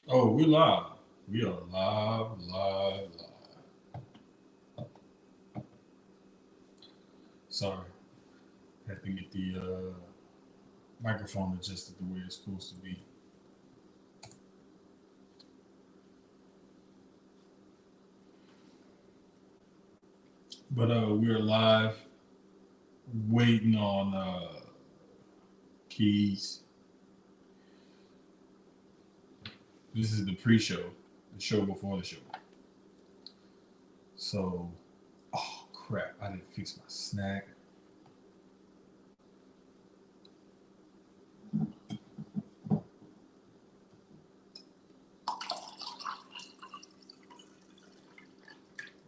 Oh, we're live. We are live. Sorry, had to get the microphone adjusted the way it's supposed to be. But we're live, waiting on Keyz. This is the pre-show, the show before the show. So, oh crap, I didn't fix my snack.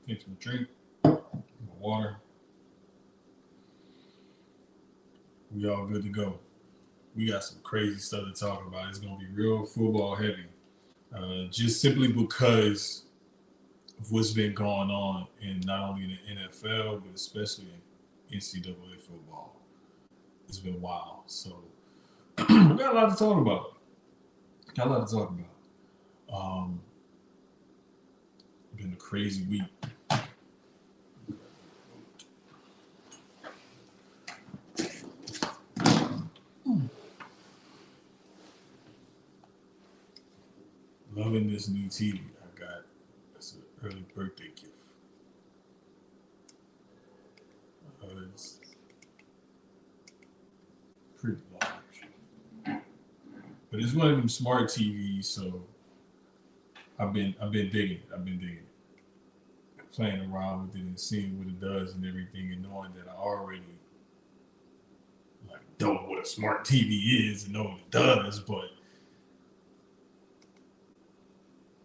Get some drink, my water. We all good to go. We got some crazy stuff to talk about. It's gonna be real football heavy. Just simply because of what's been going on in not only the NFL but especially in NCAA football. It's been wild. So we got a lot to talk about. Got a lot to talk about. Um, been a crazy week. Loving this new TV I got. It's an early birthday gift. It's pretty large, but it's one of them smart TVs. So I've been digging it. I've been digging it, playing around with it and seeing what it does and everything, and knowing that I already like know what a smart TV is and know what it does, but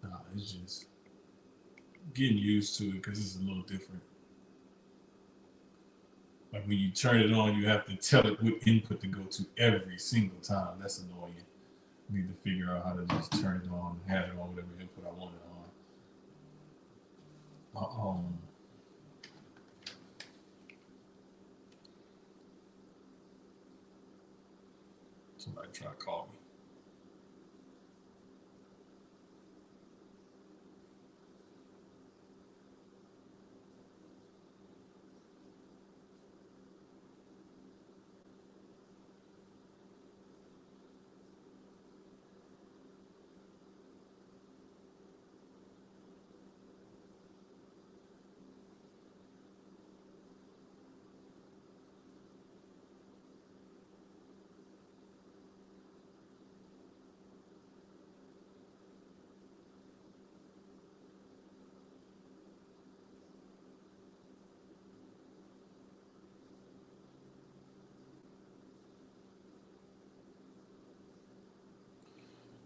nah, it's just getting used to it because it's a little different. Like when you turn it on, you have to tell it what input to go to every single time. That's annoying. I need to figure out how to just turn it on and have it on whatever input I want it on. Somebody try to call me.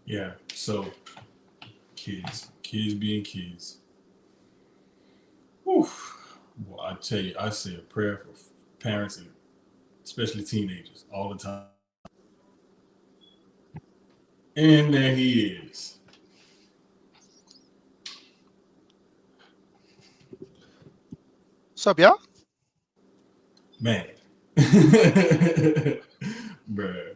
Yeah. So kids being kids. Whew. Well, I tell you, I say a prayer for parents and especially teenagers all the time. And there he is. What's up, y'all? Man. Bruh.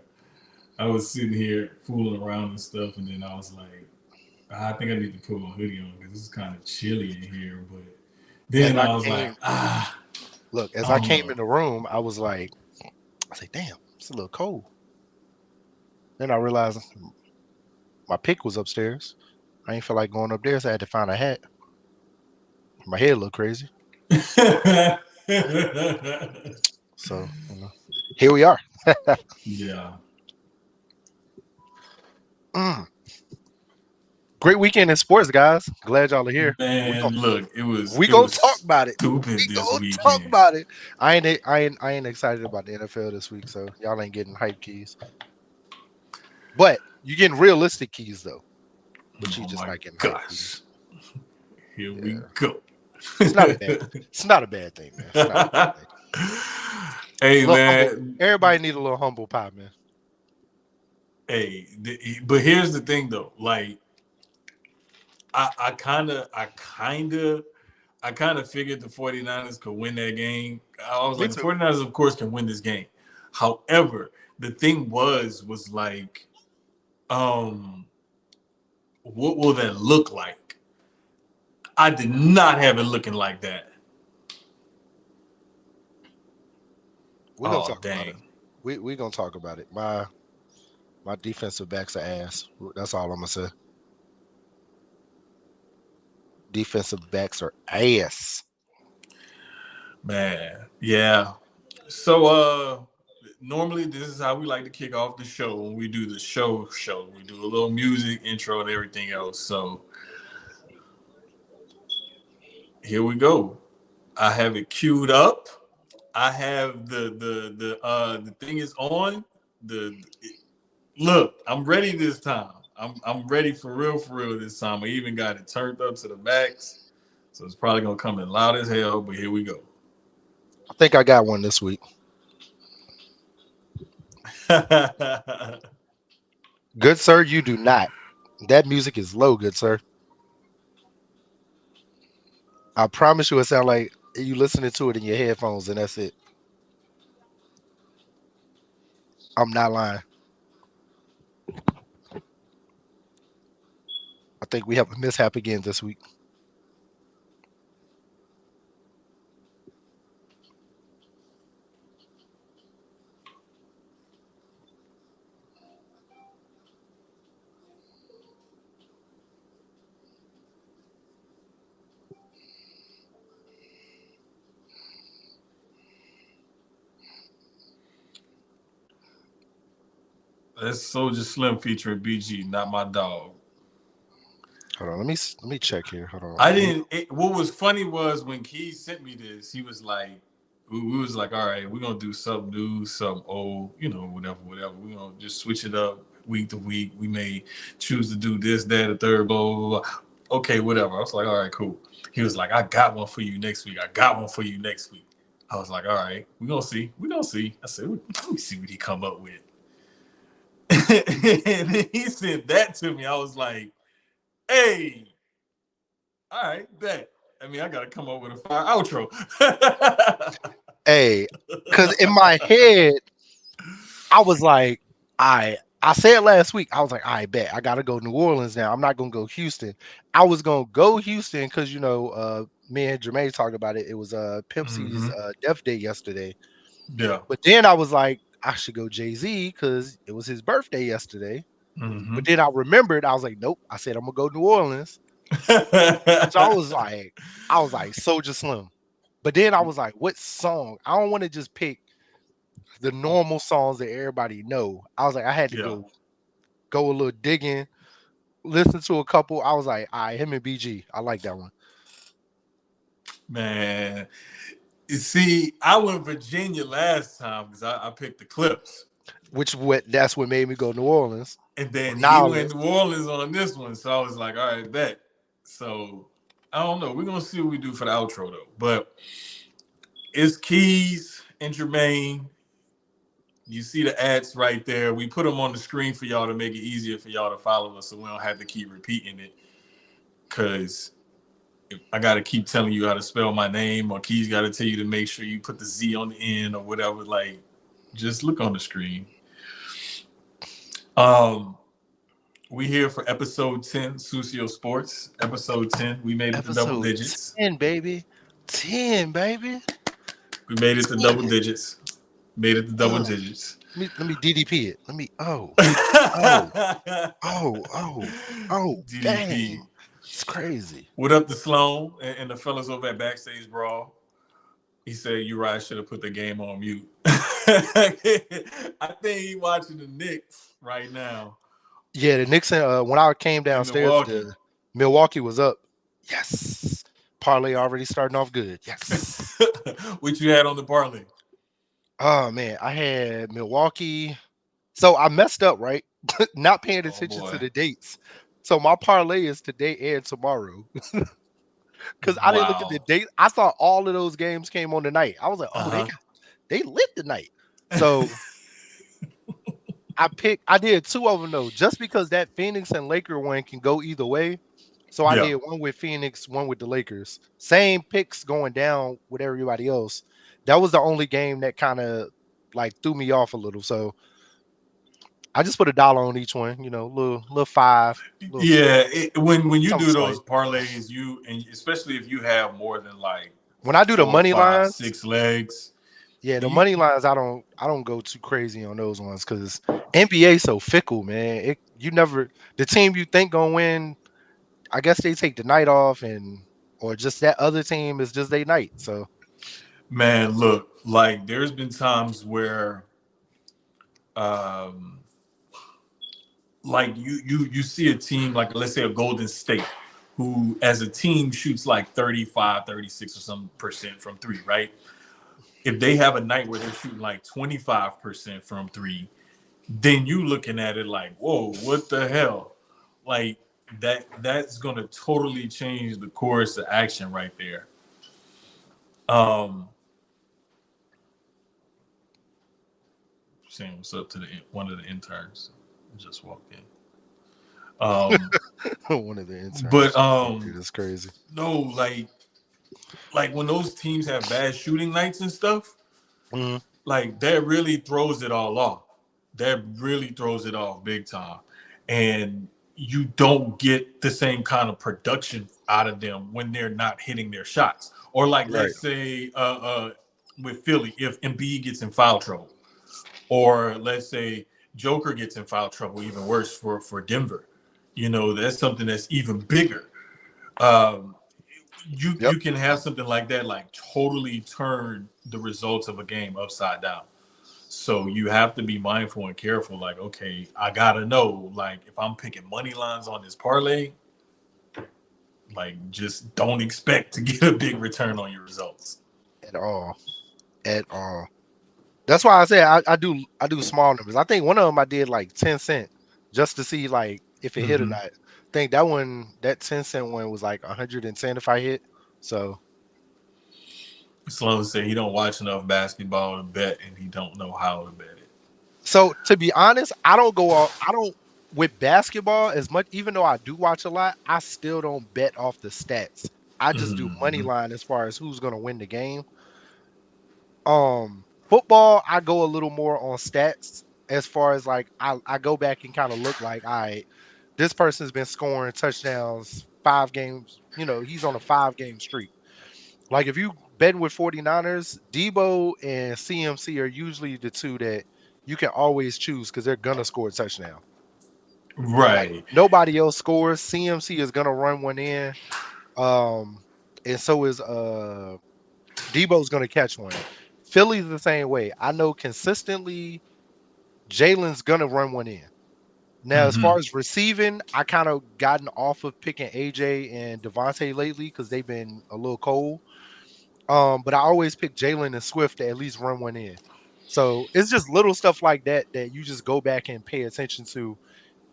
I was sitting here fooling around and stuff, and then I was like, I think I need to put my hoodie on because it's kind of chilly in here. But As then I I was like, came, look, as I I'm came in the room, I said, damn, it's a little cold. Then I realized my pick was upstairs. I ain't feel like going up there, so I had to find a hat. My head looked crazy. So, here we are. yeah, Mm. Great weekend in sports, guys. Glad y'all are here. We man. gon' Look, we it gonna was talk about it. stupid We this gonna talk weekend. about it. I ain't excited about the NFL this week, so y'all ain't getting hype keys. But you getting realistic keys though. But you Oh just my not getting hype gosh, keys. here we Yeah. go. It's not a bad it's not a bad thing, man. It's not a bad thing. Hey Little humble. man, Everybody need a little humble pie, man. hey, but here's the thing though. Like, I kind of figured the 49ers could win that game. I was Me like, the too. 49ers, of course, can win this game. However, the thing was like, um, what will that look like? I did not have it looking like that. We're gonna Oh, talk about it. dang. We're gonna talk about it. My defensive backs are ass. That's all I'm gonna say. Defensive backs are ass. Man, yeah. So normally this is how we like to kick off the show when we do the show. We do a little music, intro, and everything else. So here we go. I have it queued up. I have the thing is on. Look, I'm ready this time. I'm ready for real this time. I even got it turned up to the max. So it's probably gonna come in loud as hell, but here we go. I think I got one this week. Good sir, you do not. That music is low, good sir. I promise you, it sounds like you listening to it in your headphones, and that's it. I'm not lying. I think we have a mishap again this week. That's Soldier Slim featuring BG, not my dog. Hold on, let me check here. Hold on. I didn't. What was funny was when Keyz sent me this, he was like, we was like, all right, we're gonna do something new, something old, whatever. We're gonna just switch it up week to week. We may choose to do this, that, a third, blah, blah, blah. Okay, whatever. I was like, all right, cool. He was like, I got one for you next week. I got one for you next week. I was like, all right, we're gonna see. We're gonna see. I said, let me see what he come up with. And then he sent that to me. I was like, hey, all right, bet. I mean, I gotta come up with a fire outro. Hey, because in my head, I was like, I said last week, I was like, I bet I gotta go New Orleans now. I'm not gonna go Houston. I was gonna go Houston because me and Jermaine talked about it. It was Pimp C's Mm-hmm. death day yesterday. Yeah. But then I was like, I should go Jay-Z because it was his birthday yesterday. Mm-hmm. But then I remembered, I was like, nope. I said I'm gonna go New Orleans. So I was like, Soldier Slim. But then I was like, what song? I don't want to just pick the normal songs that everybody know. I was like, I had to Yeah, go a little digging, listen to a couple. I was like, all right, him and BG. I like that one. man. You see, I went Virginia last time because I picked the Clips, That's what made me go New Orleans and or then he went Nolens. New Orleans on this one. So I was like, all right, bet. So I don't know. We're gonna see what we do for the outro though. But it's Keyz and Jermaine. You see the ads right there. We put them on the screen for y'all to make it easier for y'all to follow us, so we don't have to keep repeating it. Cause I got to keep telling you how to spell my name, or Key's got to tell you to make sure you put the Z on the end or whatever. Like, just look on the screen. Um, we here for episode 10, Sucio Sportz. Episode 10. We made it to double Episode digits. 10, baby. 10, baby. We made it to double 10. digits. Made it to double digits. Let me DDP it. Oh, DDP. dang. It's crazy. What up to Sloan and the fellas over at Backstage Brawl? He said Uriah should have put the game on mute. I think he watching the Knicks right now Yeah, the Knicks, when I came in downstairs, Milwaukee. the Milwaukee was up. Yes. Parlay already starting off good. Yes. What you had on the parlay? Oh man, I had Milwaukee. So I messed up, right? Not paying Oh attention to boy! the dates. So my parlay is today and tomorrow. Because I didn't look at the Wow. date. I saw all of those games came on tonight. I was like, oh, Uh they lit tonight. huh. So I did two of them though, just because that Phoenix and Laker one can go either way. So I Yeah. did one with Phoenix, one with the Lakers. Same picks going down with everybody else. That was the only game that kind of like threw me off a little. So I just put $1 on each one. Little five, little Yeah, when you something do slight. those parlays, and especially if you have more than like When I do the four, money five, lines, 6 legs, yeah, the you money lines, I don't go too crazy on those ones because NBA so fickle, man. You never the team you think gonna win. I guess they take the night off, or just that other team is just their night. So man, look, like there's been times where um like you see a team like let's say a Golden State who as a team shoots like 35, 36 or some percent from three, right? If they have a night where they're shooting like 25% from three, then you looking at it like, whoa, what the hell? Like that's gonna totally change the course of action right there. Um saying what's up to the one of the interns who just walked in. Um one of the but interns, dude, that's crazy. no, like when those teams have bad shooting nights and stuff, Mhm. like that really throws it all off. That really throws it off big time. And you don't get the same kind of production out of them when they're not hitting their shots. Or like Right. let's say with Philly, if Embiid gets in foul trouble, or let's say Joker gets in foul trouble, even worse for Denver. That's something that's even bigger. Um, Yep. you can have something like that, like totally turn the results of a game upside down. So you have to be mindful and careful. Like, okay, I gotta know, like, if I'm picking money lines on this parlay, like, just don't expect to get a big return on your results. At all. At all. That's why I say I do small numbers. I think one of them I did like 10 cent just to see like if it hit or Hmm. not. I think that 10 cent one was like 110 if I hit. So Sloan said he don't watch enough basketball to bet, and he don't know how to bet it. to be honest, I don't with basketball as much. Even though I do watch a lot, I still don't bet off the stats. I just do money Hmm. line as far as who's gonna win the game. Football, I go a little more on stats as far as like I go back and kind of look like, all right, this person's been scoring touchdowns 5 games. He's on a 5 game streak. Like if you betting with 49ers, Debo and CMC are usually the two that you can always choose because they're gonna score a touchdown. Like Right. nobody else scores. CMC is gonna run one in. Um, and so is Debo's gonna catch one. Philly's the same way. I know consistently Jalen's gonna run one in. Now, as Hmm. far as receiving, I kind of gotten off of picking AJ and Devontae lately because they've been a little cold. But I always pick Jalen and Swift to at least run one in. So it's just little stuff like that that you just go back and pay attention to.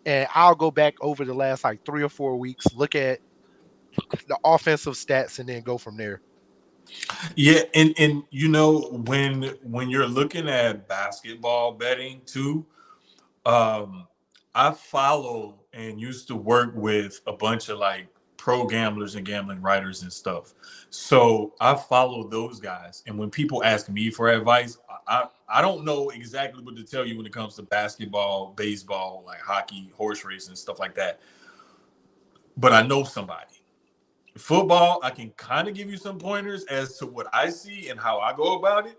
And I'll go back over the last like 3 or 4 weeks, look at the offensive stats, and then go from there. Yeah, and when you're looking at basketball betting too, um, I follow and used to work with a bunch of like pro gamblers and gambling writers and stuff. So I follow those guys. And when people ask me for advice, I don't know exactly what to tell you when it comes to basketball, baseball, like hockey, horse racing, stuff like that. But I know somebody. Football, I can kind of give you some pointers as to what I see and how I go about it.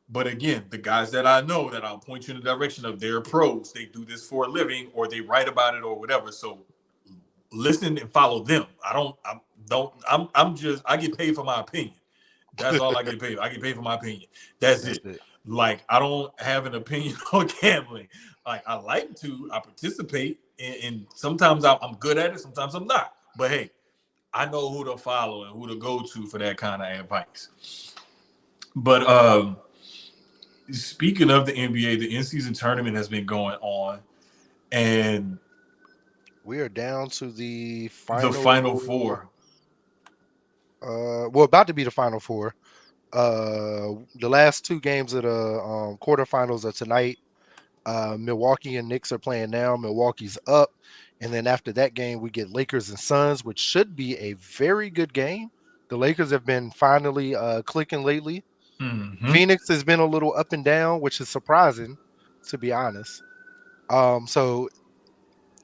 But again, the guys that I know that I'll point you in the direction of, they're pros. They do this for a living, or they write about it, or whatever. So listen and follow them. I'm just I get paid for my opinion. That's all I get paid. I get paid for my opinion. That's That's it. it. Like I don't have an opinion on gambling. Like I like to, I participate, and sometimes I'm good at it. Sometimes I'm not. But hey, I know who to follow and who to go to for that kind of advice. But speaking of the NBA, the in-season tournament has been going on, and We are down to the the Final final. Four. Well, about to be the final four. The last 2 games of the quarterfinals are tonight. Milwaukee and Knicks are playing now. Milwaukee's up, and then after that game, we get Lakers and Suns, which should be a very good game. The Lakers have been finally clicking lately. Mm-hmm. Phoenix has been a little up and down, which is surprising, to be honest. So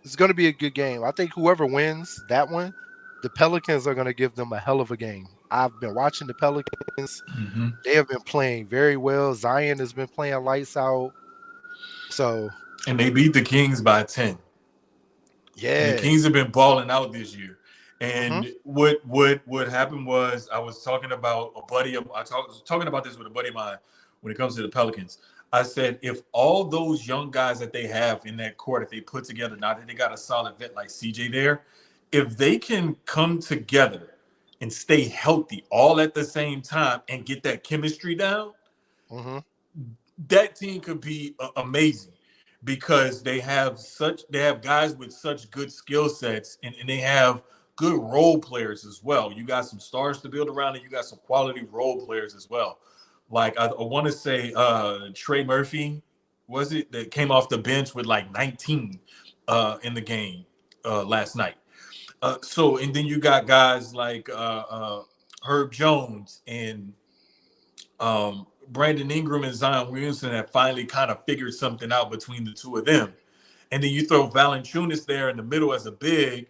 it's going to be a good game. I think whoever wins that one, the Pelicans are going to give them a hell of a game. I've been watching the Pelicans. Hmm. They have been playing very well. Zion has been playing lights out. So, And they beat the Kings by 10. And the yeah. Kings have been balling out this year. Hmm. And what happened was I was talking about a buddy of was talking about this with a buddy of mine when it comes to the Pelicans. I said if all those young guys that they have in that court, if they put together, now that they got a solid vet like CJ there, if they can come together and stay healthy all at the same time and get that chemistry down, Hmm. that team could be amazing because they have guys with such good skill sets and they have good role players as well. You got some stars to build around and you got some quality role players as well. Like I want to say Trey Murphy, was it, that came off the bench with like 19 in the game last night. So and then you got guys like Herb Jones and Brandon Ingram and Zion Williamson have finally kind of figured something out between the two of them. And then you throw Valanciunas there in the middle as a big,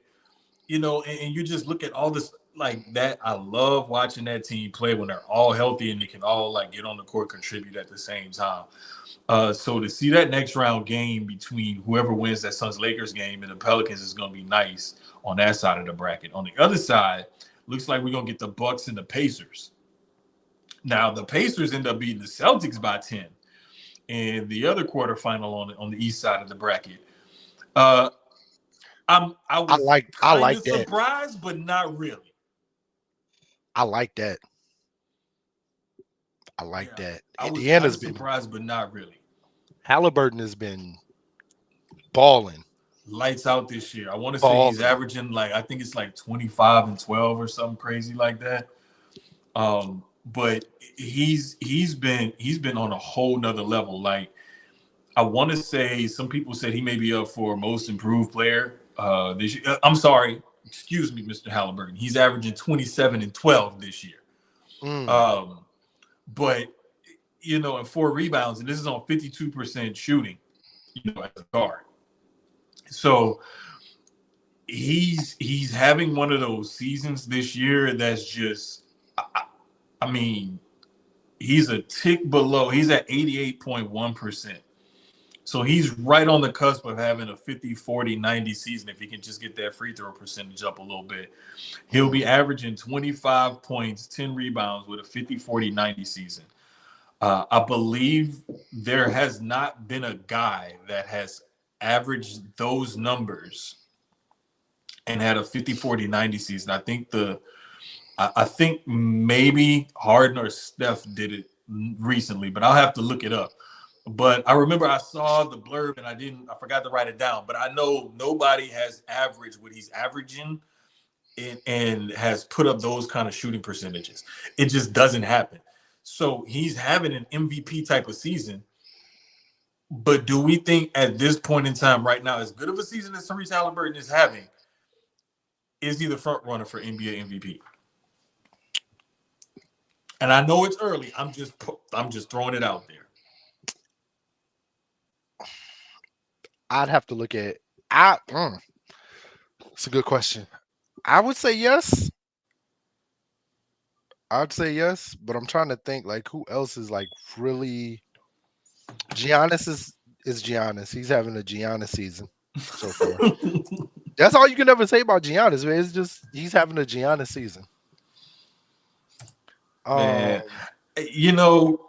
and you just look at all this like that. I love watching that team play when they're all healthy and they can all like get on the court, contribute at the same time. So to see that next round game between whoever wins that Suns Lakers game and the Pelicans is going to be nice on that side of the bracket. On the other side, looks like we're going to get the Bucks and the Pacers. Now the Pacers end up beating the Celtics by 10 in the other quarterfinal on the east side of the bracket. I was I kind like of that. surprised, but not really. I like that. I like Yeah, that. I was kind Indiana's of been surprised, but not really. Halliburton has been balling, Lights out this year. I want to say he's balling. averaging like I think it's like 25 and 12 or something crazy like that. But he's been on a whole nother level. Like I want to say some people said he may be up for most improved player this year. I'm sorry, excuse me, Mr. Halliburton. He's averaging 27 and 12 this year. Mm. Um, but and 4 rebounds, and this is on 52% shooting, as a guard. So he's having one of those seasons this year that's just I mean, he's a tick below. He's at 88.1%. So he's right on the cusp of having a 50, 40, 90 season if he can just get that free throw percentage up a little bit. He'll be averaging 25 points, 10 rebounds with a 50, 40, 90 season. I believe there has not been a guy that has averaged those numbers and had a 50, 40, 90 season. I think maybe Harden or Steph did it recently, but I'll have to look it up. But I remember I saw the blurb and I forgot to write it down. But I know nobody has averaged what he's averaging and has put up those kind of shooting percentages. It just doesn't happen. So he's having an MVP type of season. But do we think at this point in time right now, as good of a season as Therese Halliburton is having, is he the front runner for NBA MVP? And I know it's early. I'm just throwing it out there. I'd have to look at. I. It's a good question. I would say yes. I'd say yes, but I'm trying to think like who else is like really. Giannis is Giannis. He's having a Giannis season so far. That's all you can ever say about Giannis, man. It's just he's having a Giannis season. Man, Um, you know,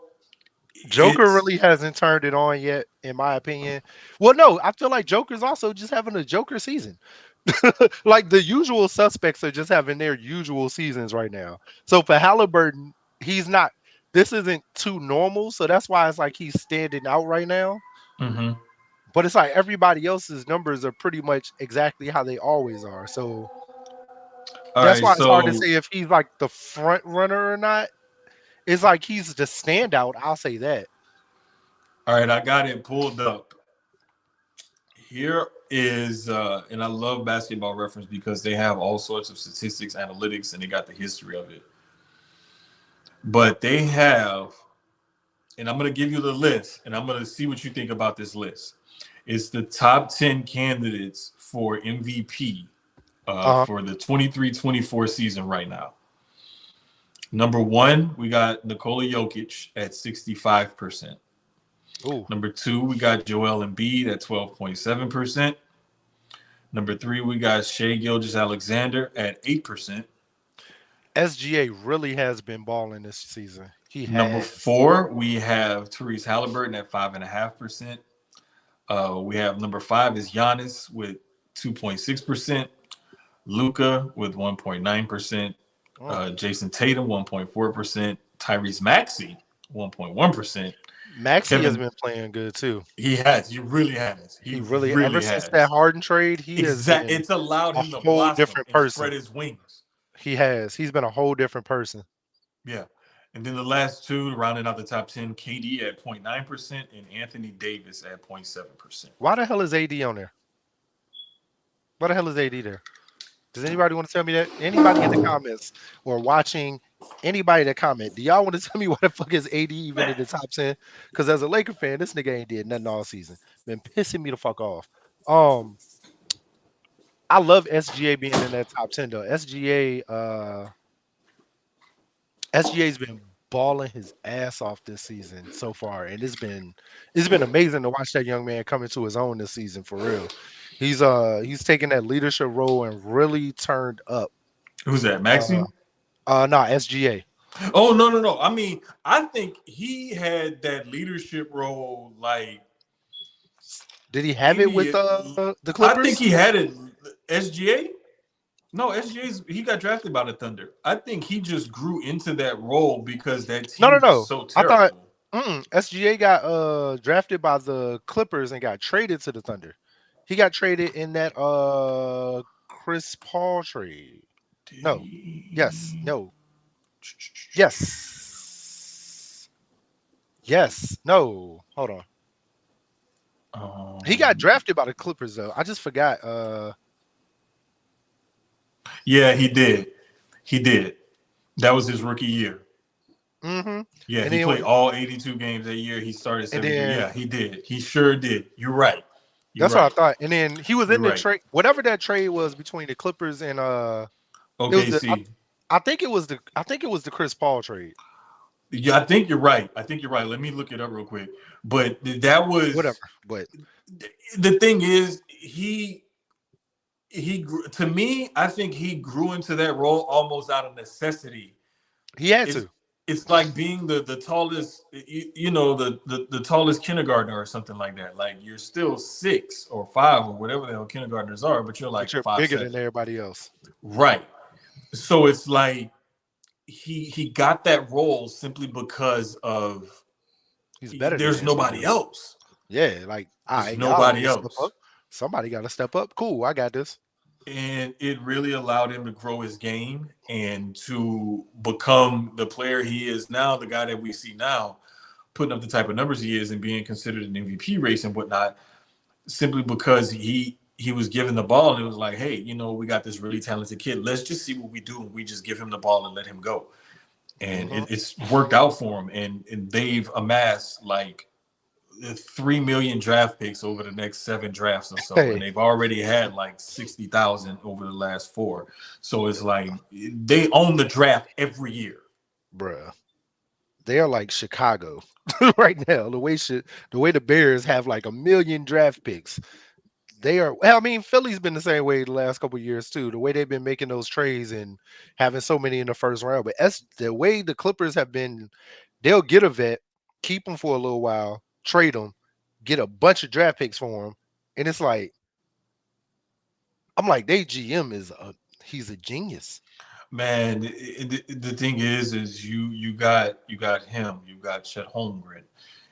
Joker it's really hasn't turned it on yet, in my opinion. Well, no, I feel like Joker's also just having a Joker season. Like the usual suspects are just having their usual seasons right now. So for Halliburton, he's not. This isn't too normal, so that's why it's like he's standing out right now. mhm. But it's like everybody else's numbers are pretty much exactly how they always are. So All that's right. why it's hard to So, say if he's like the front runner or not. It's like he's the standout. I'll say that. all right, I got it pulled up. Here is, and I love basketball reference because they have all sorts of statistics, analytics, and they got the history of it. But they have, and I'm going to give you the list, and I'm going to see what you think about this list. It's the top 10 candidates for MVP Uh-huh. for the 23-24 season right now. Number one, we got Nikola Jokic at 65%. Ooh. Number two, we got Joel Embiid at 12.7%. Number three, we got Shea Gilgeous-Alexander at 8%. SGA really has been balling this season. He Number has. four, we have Therese Halliburton at 5.5%. We have number five is Giannis with 2.6%. Luca with 1.9%. Mm. Jason Tatum 1.4%. Tyrese Maxey 1.1%. Maxey has Kevin, been playing good too. he has. He really has. He He really, ever really since that has. Harden trade, he has Exact. been It's allowed a him to whole blossom different and person. spread his wings. He has. He's been a whole different person. Yeah. And then the last two, rounding out the top 10, KD at 0.9% and Anthony Davis at 0.7%. Why the hell is AD on there? Why the hell is AD there? Does anybody want to tell me that? Anybody in the comments or watching, anybody that comment, do y'all want to tell me why the fuck is AD even in the top 10? Because as a Laker fan, this nigga ain't did nothing all season. Been pissing me the fuck off. Um, I love SGA being in that top 10 though. SGA's been balling his ass off this season so far, and it's been amazing to watch that young man come into his own this season for real. He's taken that leadership role and really turned up. Who's that? Uh Maxi? nah, SGA. Oh, no, no, no. I mean, I think he had that leadership role like Did he have it with maybe, the I think Clippers? he had it. SGA? No, SGA's, he got drafted by the Thunder. I think he just grew into that role because that No, no, team was no. so I thought terrible. SGA got drafted by the Clippers and got traded to the Thunder. He got traded in that Chris Paul trade. Did No. Yes. he? No. Yes. Yes. No. Hold on. He got Um, drafted by the Clippers though. I just forgot. yeah, he did. He did. That was his rookie year. Mm-hmm. Yeah, And he then played all 82 games that year. He started and 73. then Yeah, he did. He sure did. You're right. You're that's what I right. thought. And then he was in You're the right. trade, whatever that trade was between the Clippers and it was the OKC. I think it was the Chris Paul trade. Yeah, I think you're right. I think you're right. Let me look it up real quick. But that Whatever. was But the thing is he grew, to me, I think he grew into that role almost out of necessity. he had It's to. it's like being the tallest, the tallest kindergartner or something like that. Like you're still 6 or 5 or whatever the hell kindergartners are, but you're But like you're five bigger seven, than everybody else. right? So it's like he got that role simply because of He's better than there's everybody nobody else. else. Yeah, like, all There's right, y'all nobody ain't step up. else. Somebody got to step up. Cool, I got this. And it really allowed him to grow his game and to become the player he is now, the guy that we see now, putting up the type of numbers he is and being considered an MVP race and whatnot, simply because he was given the ball and it was like, hey, we got this really talented kid. Let's just see what we do. And we just give him the ball and let him go. And Hmm. it's worked out for him. And they've amassed like 3 million draft picks over the next 7 drafts or so, and Hey, they've already had like 60,000 over the last 4. So it's like they own the draft every year. bruh, they are like Chicago right now. The way the Bears have like a million draft picks. They are. Well, I mean, Philly's been the same way the last couple of years too. The way they've been making those trades and having so many in the first round. But that's the way the Clippers have been. They'll get a vet, keep them for a little while, trade them, get a bunch of draft picks for them, and it's like I'm like, they GM he's a genius. Man, the thing is you got him, you got Chet Holmgren,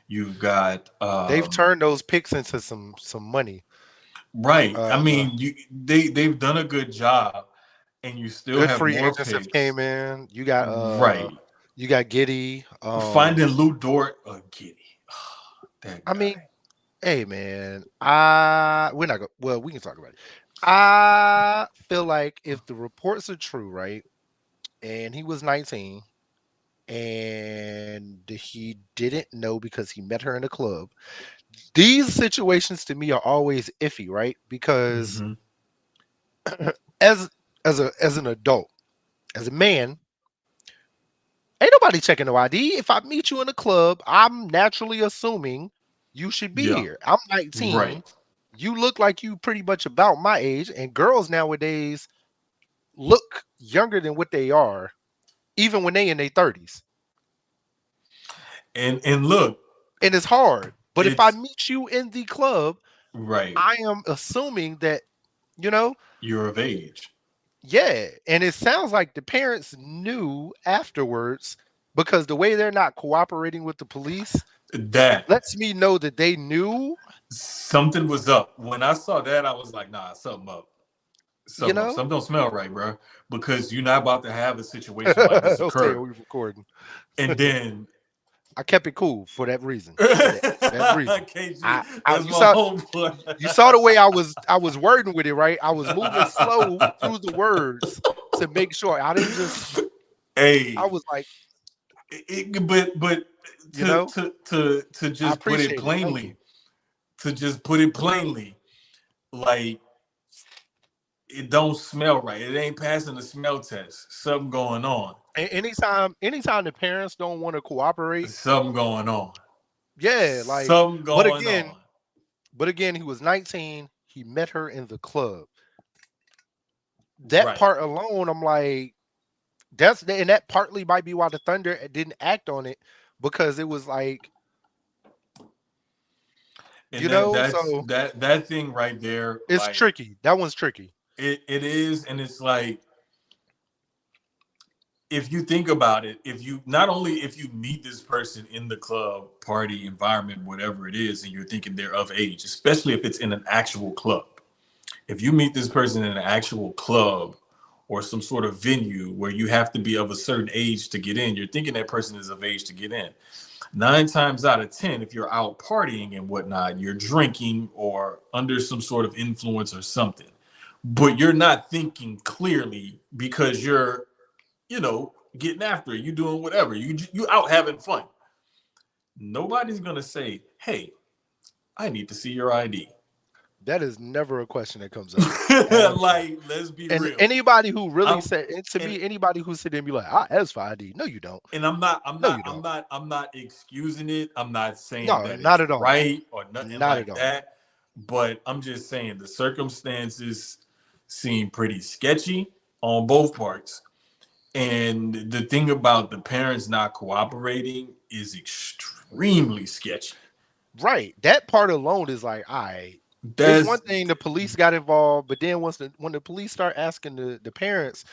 you've got They've turned those picks into some money. right. I Uh, mean, they've done a good job, and you still Good have free more agents have picks. came in. Right. You got Giddy. Finding Lou Dort, Giddy. That I guy. mean, hey man, we're not going. Well, we can talk about it. I feel like if the reports are true, right, and he was 19 and he didn't know because he met her in a club, these situations to me are always iffy, right? Because Mm-hmm. as as an adult, as a man, ain't nobody checking no ID. If I meet you in a club, I'm naturally assuming you should be Yeah. here. I'm 19. Right. You look like you pretty much about my age, and girls nowadays look younger than what they are, even when they in their 30s. And look, And it's hard. But if I it's meet you in the club, right. I am assuming that, you know, You're of age. yeah. And it sounds like the parents knew afterwards because the way they're not cooperating with the police That lets me know that they knew, something was up. When I saw that, I was like, nah, something up. you Something up. know. Something don't smell right, bro. Because you're not about to have a situation like this I'll say occur. we recording. And then I kept it cool for that reason. For that reason. KG, I that's you my saw you homeboy. saw the way I was wording with it, right? I was moving slow through the words to make sure I didn't just I Hey, was like, but you know, to I just put it appreciate it. Thank you. plainly, to just put it plainly, like it don't smell right. It ain't passing the smell test. Something going on. Anytime the parents don't want to cooperate, Something going on. yeah, like, Something but going again, on. but again, he was 19. He met her in the club. That Right. part alone, I'm like, and that partly might be why the Thunder didn't act on it because it was like, And that's so that thing right there, it's like tricky. That one's tricky. it is, and it's like if you think about it, if you not only if you meet this person in the club, party, environment, whatever it is, and you're thinking they're of age, especially if it's in an actual club. If you meet this person in an actual club or some sort of venue where you have to be of a certain age to get in, you're thinking that person is of age to get in. 9 times out of 10, if you're out partying and whatnot, you're drinking or under some sort of influence or something, but you're not thinking clearly because you're, getting after it. You doing whatever. You out having fun. Nobody's gonna say, "Hey, I need to see your ID." That is never a question that comes up ever. Like, let's be And real. anybody who really I'm said, and to and me, anybody who sit there and be like, "I ask for ID," no, you don't. and I'm not I'm No, not you I'm don't. not I'm not excusing it. I'm not saying No, that not it's at all. right or nothing Not at like all. that. But I'm just saying the circumstances seem pretty sketchy on both parts. And the thing about the parents not cooperating is extremely sketchy. Right. That part alone is like, all right. It's one That's thing the police got involved, but then when the police start asking the parents,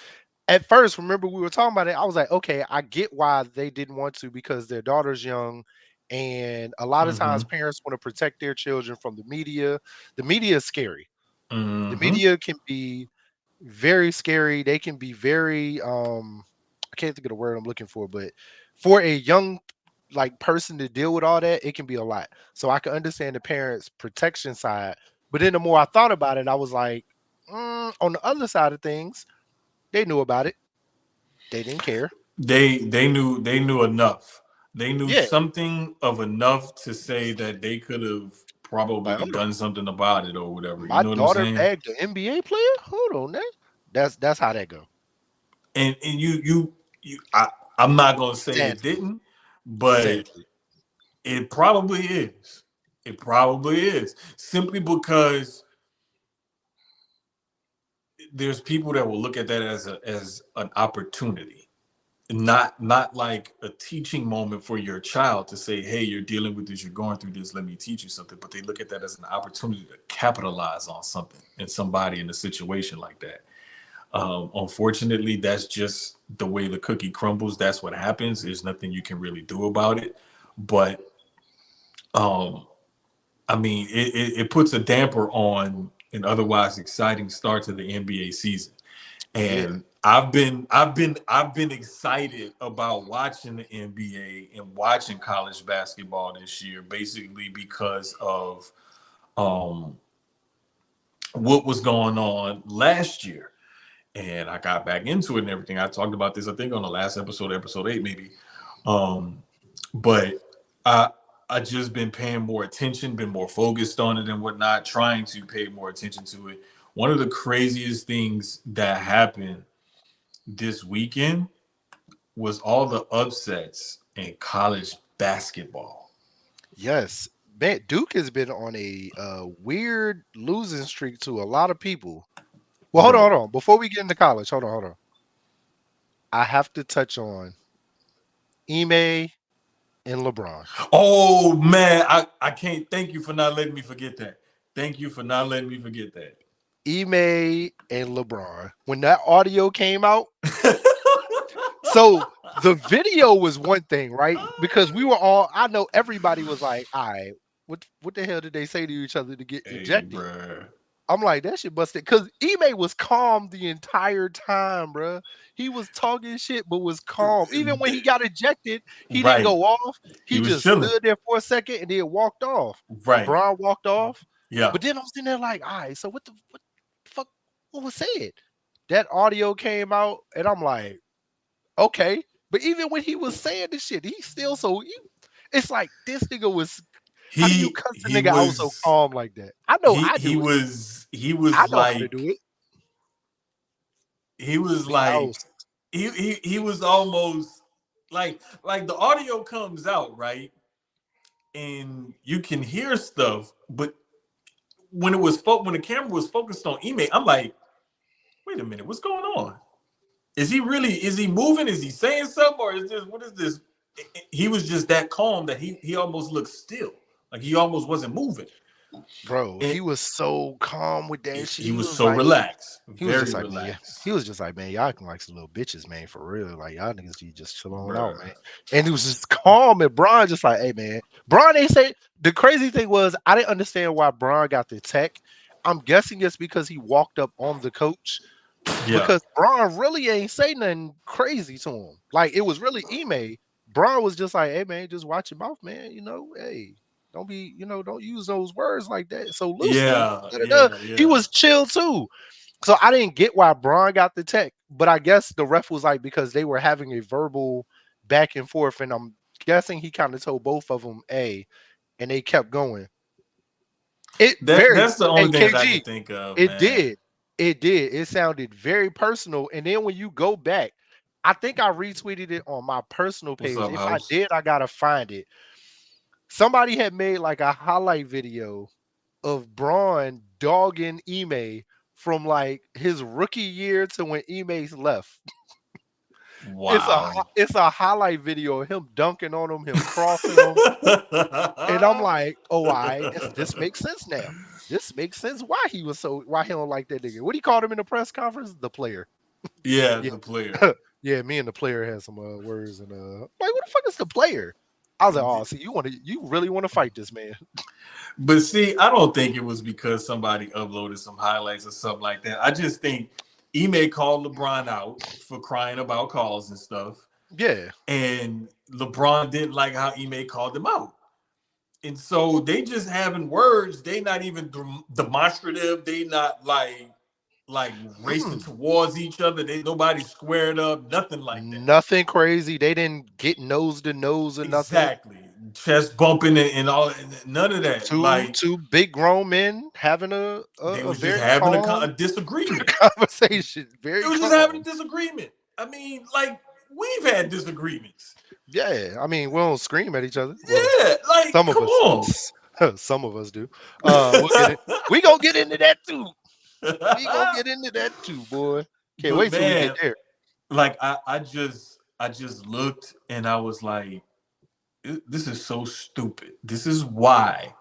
at first, remember we were talking about it, I was like, okay, I get why they didn't want to because their daughter's young. And a lot of times mm-hmm, parents want to protect their children from the media. The media is scary. The mm-hmm. media can be very scary. They can be very I can't think of the word I'm looking for, but for a young like person to deal with all that, it can be a lot. So I can understand the parents' protection side. But then the more I thought about it, I was like, on the other side of things, they knew about it. They didn't care. They knew enough. They knew Yeah. something of enough to say that they could have Like, probably hold on. done something about it or whatever. You My know what I'm daughter saying? bagged an NBA player? Hold on now. That's how that go. And I'm not gonna say it Sadly. didn't, but Sadly. it probably is. It probably is simply because there's people that will look at that as an opportunity, not like a teaching moment for your child to say, hey, you're dealing with this, you're going through this, let me teach you something. But they look at that as an opportunity to capitalize on something in somebody in a situation like that. Unfortunately, that's just the way the cookie crumbles. That's what happens. There's nothing you can really do about it. But um, I mean, it puts a damper on an otherwise exciting start to the NBA season. Yeah. And I've been excited about watching the NBA and watching college basketball this year, basically because of um, what was going on last year. And I got back into it and everything. I talked about this, I think, on the last episode, episode 8, maybe. Um, but I I just been paying more attention, been more focused on it and whatnot, trying to pay more attention to it. One of the craziest things that happened this weekend was all the upsets in college basketball. Yes, man, Duke has been on a weird losing streak to a lot of people. Well, hold Bro. on. Before we get into college, hold on. I have to touch on Ime and LeBron. Oh man, I can't thank you for not letting me forget that. Thank you for not letting me forget that. Ime and LeBron. When that audio came out, so the video was one thing, right? Because we were all, I know everybody was like, all right, what the hell did they say to each other to get Hey, ejected? bruh. I'm like, that shit busted. Because Ime was calm the entire time, bro. He was talking shit, but was calm. Even when he got ejected, he didn't Right. go off. He He was just chilling. stood there for a second and then walked off. Right. Bron walked off. Yeah. But then I'm sitting there like, all right, so what the fuck, what was said? That audio came out, and I'm like, okay. But even when he was saying this shit, he still it's like this nigga was. How do you He cuss a he nigga out so was calm like that? I know he I he do it. was he I was know how to like do it. he was Big like house. he was almost like the audio comes out, right? And you can hear stuff, but when the camera was focused on Ime, I'm like, wait a minute, what's going on? Is he moving? Is he saying something? Or is this what is this? He was just that calm that he almost looked still. Like he almost wasn't moving. Bro, And he was so calm with that shit. he was so relaxed. He was just Very like, man, yeah. relaxed. He was just like, man, y'all acting like some little bitches, man, for real. Like y'all niggas need just chill on out, Bruh. man. And he was just calm. And Bron just like, hey, man. Bron, they say the crazy thing was I didn't understand why Bron got the tech. I'm guessing it's because he walked up on the coach Yeah. because Bron really ain't say nothing crazy to him. Like it was really Ime. Bron was just like, hey man, just watch your mouth, man. You know, hey, don't be, don't use those words like that so loosely. Yeah. Da-da-da. Yeah. He Yeah. was chill too. So I didn't get why Bron got the tech, but I guess the ref was like because they were having a verbal back and forth, and I'm guessing he kind of told both of them, "A," and they kept going. It very, That's the only hey thing that I KG, could think of, it man. did, it did. It sounded very personal, and then when you go back, I think I retweeted it on my personal What's page. up, If I house? did, I gotta find it. Somebody had made like a highlight video of Braun dogging Ime from like his rookie year to when Ime's left. Wow. It's a highlight video of him dunking on him crossing him, and I'm like, oh, this makes sense now. This makes sense why he don't like that nigga. What he called him in the press conference? The player. Yeah, Yeah, the player. yeah. Me and the player had some words, and like, what the fuck is the player? I was like, oh, see, you really want to fight this man? But see, I don't think it was because somebody uploaded some highlights or something like that. I just think Ime called LeBron out for crying about calls and stuff. Yeah. And LeBron didn't like how Ime called him out. And so they just having words. They not even demonstrative. They not like racing Mm. towards each other. They nobody squared up. Nothing like that. Nothing crazy. They didn't get nose to nose or nothing. Exactly. Chest bumping and all. None of that. Like Two big grown men having they a was just very having a calm disagreement. conversation. They Very was just having a calm. disagreement. I mean, like we've had disagreements. Yeah, I mean, we don't scream at each other. Well, Yeah, like some of come us, on. some of us do. We'll get it. We gonna get into that too. We gonna get into that too, boy. Can't But wait till we get man, there. like I just looked and I was like, this is so stupid. This is why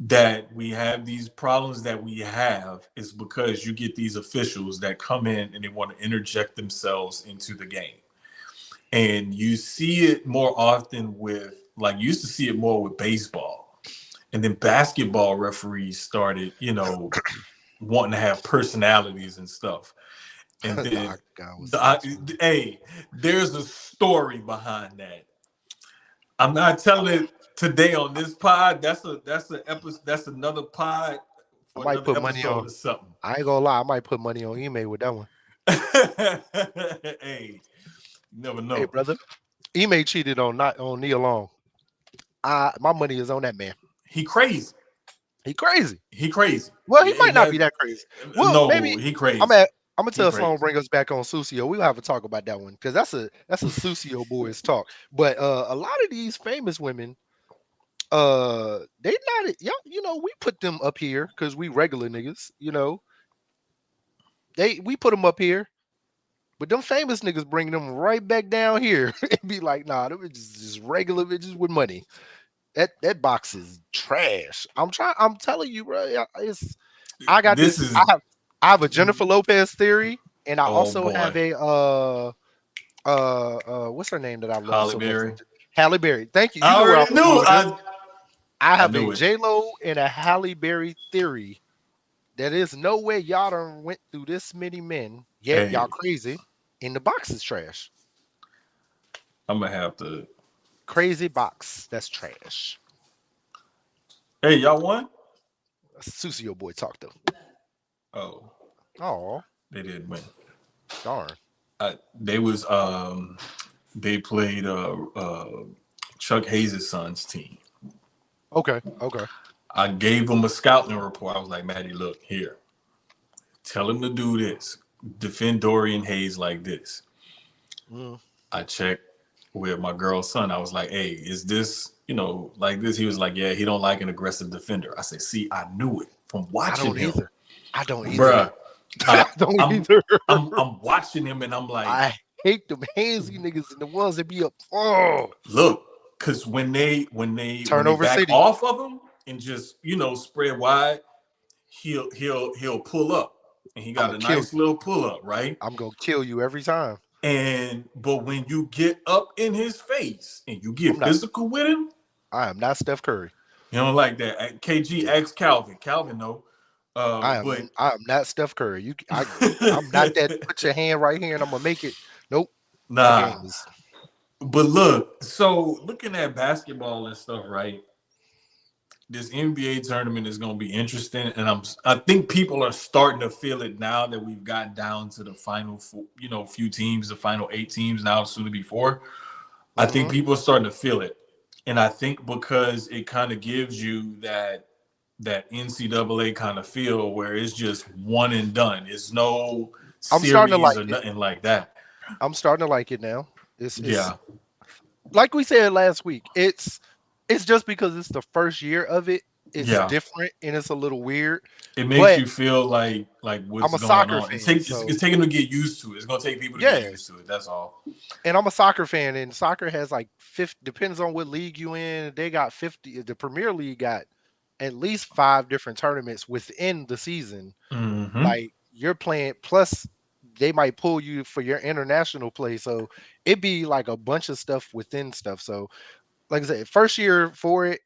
that we have these problems that we have is because you get these officials that come in and they want to interject themselves into the game. And you see it more often with like you used to see it more with baseball. And then basketball referees started, wanting to have personalities and stuff. And The then octagon was so smooth. hey, there's a story behind that. I'm not telling it today on this pod. That's an episode. That's another pod I for might another put money episode on. or something. I ain't gonna lie. I might put money on email with that one. Hey, you never Hey, know. brother. Ime cheated on not on Nia Long. My money is on that man. He crazy. He crazy. He crazy. Well, he might And not that be that crazy. Well, no, maybe he I'm crazy. at. I'm gonna He tell someone crazy. bring us back on Sucio. We'll have to talk about that one because that's a Sucio boys talk. But a lot of these famous women, they not we put them up here because we regular niggas. We put them up here, but them famous niggas bring them right back down here and be like, nah, them bitches just regular bitches with money. That box is trash. I'm telling you, bro. It's I got This this. is I have a Jennifer Lopez theory, and I oh also boy, have a what's her name that I love Holly so much? Berry. Halle Berry. Thank you. I You know where I already was going knew. with this. I I have a knew it. J Lo and a Halle Berry theory. That is no way y'all done went through this many men. Yet Hey, y'all crazy. And the box is trash. I'm gonna have to. Crazy box. That's trash. Hey, y'all won? Sucio boy talk though. Oh, Oh, they didn't win. darn. They was they played Chuck Hayes' son's team. Okay. Okay. I gave him a scouting report. I was like, Maddie, look here. Tell him to do this. Defend Dorian Hayes like this. Mm. I checked with my girl's son. I was like, hey, is this, like this? He was like, yeah, he don't like an aggressive defender. I said, see, I knew it from I watching don't him. either. I don't either. Bruh. I don't I'm either. I'm watching him and I'm like, I hate them handsy niggas and the ones that be up. Oh, look, because when they turnover back city. off of him and just spread wide, he'll pull up, and he I'm got gonna a kill nice you. little pull up, right? I'm gonna kill you every time. But when you get up in his face and you get I'm not. physical with him, I am not Steph Curry. you don't like that. KG Yeah, asks Calvin. Calvin no, but I am not Steph Curry. I'm not that. Put your hand right here and I'm gonna make it. Nope. My nah. game is. But look, so looking at basketball and stuff, right? This NBA tournament is going to be interesting, and I think people are starting to feel it now that we've got down to the final, few teams, the final 8 teams now, soon to be 4. I think Mhm. people are starting to feel it, and I think because it kind of gives you that NCAA kind of feel where it's just one and done. It's no I'm starting to series like or it. nothing like that. I'm starting to like it now. It's Yeah, like we said last week. It's just because it's the first year of it. It's yeah. different and it's a little weird. It makes But you feel like I'm what's a going soccer on. fan, It's so taking to get used to it. It's gonna take people to get yeah. used to it. That's all. And I'm a soccer fan, and soccer has like 50. Depends on what league you in. They got 50. The Premier League got at least 5 different tournaments within the season. Hmm. Like you're playing, plus they might pull you for your international play. So it'd be like a bunch of stuff within stuff. So like I said, first year for it,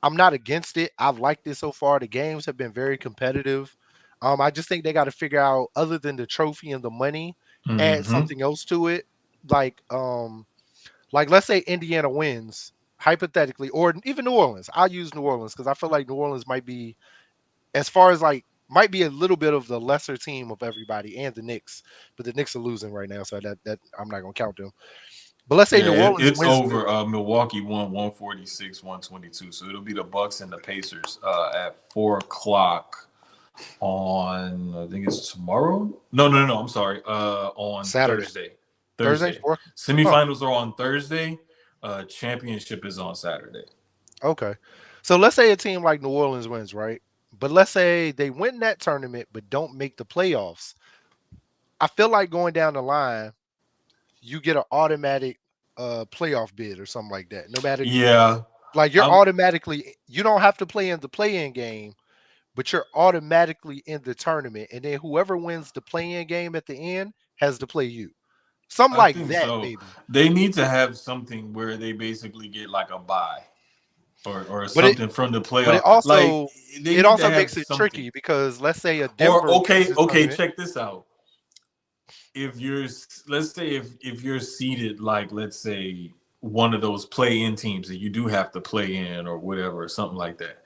I'm not against it. I've liked it so far. The games have been very competitive. I just think they got to figure out, other than the trophy and the money, add Hmm. something else to it. Like, let's say Indiana wins hypothetically, or even New Orleans. I'll use New Orleans because I feel like New Orleans might be, as far as like, might be a little bit of the lesser team of everybody, and the Knicks. But the Knicks are losing right now, so that I'm not gonna count them. But let's say Yeah, New Orleans it's wins. over. Milwaukee won 146, 122. So it'll be the Bucks and the Pacers at 4 o'clock on. I think it's tomorrow. No. I'm sorry. On Saturday, Thursday. Thursday, Thursday. 4. Huh. Semifinals are on Thursday. Championship is on Saturday. Okay. So let's say a team like New Orleans wins, right? But let's say they win that tournament but don't make the playoffs. I feel like going down the line, you get an automatic playoff bid or something like that. No matter, Yeah, like, you're I'm. automatically, you don't have to play in the play-in game, but you're automatically in the tournament. And then whoever wins the play-in game at the end has to play you. Something I like think that, so. maybe. They need to have something where they basically get like a bye or But it something from the but it playoff. Like also they it need to also have makes it something. tricky because let's say a Or Denver wins okay, the okay, tournament. check this out. If you're let's say if you're seated like let's say one of those play-in teams that you do have to play in or whatever or something like that.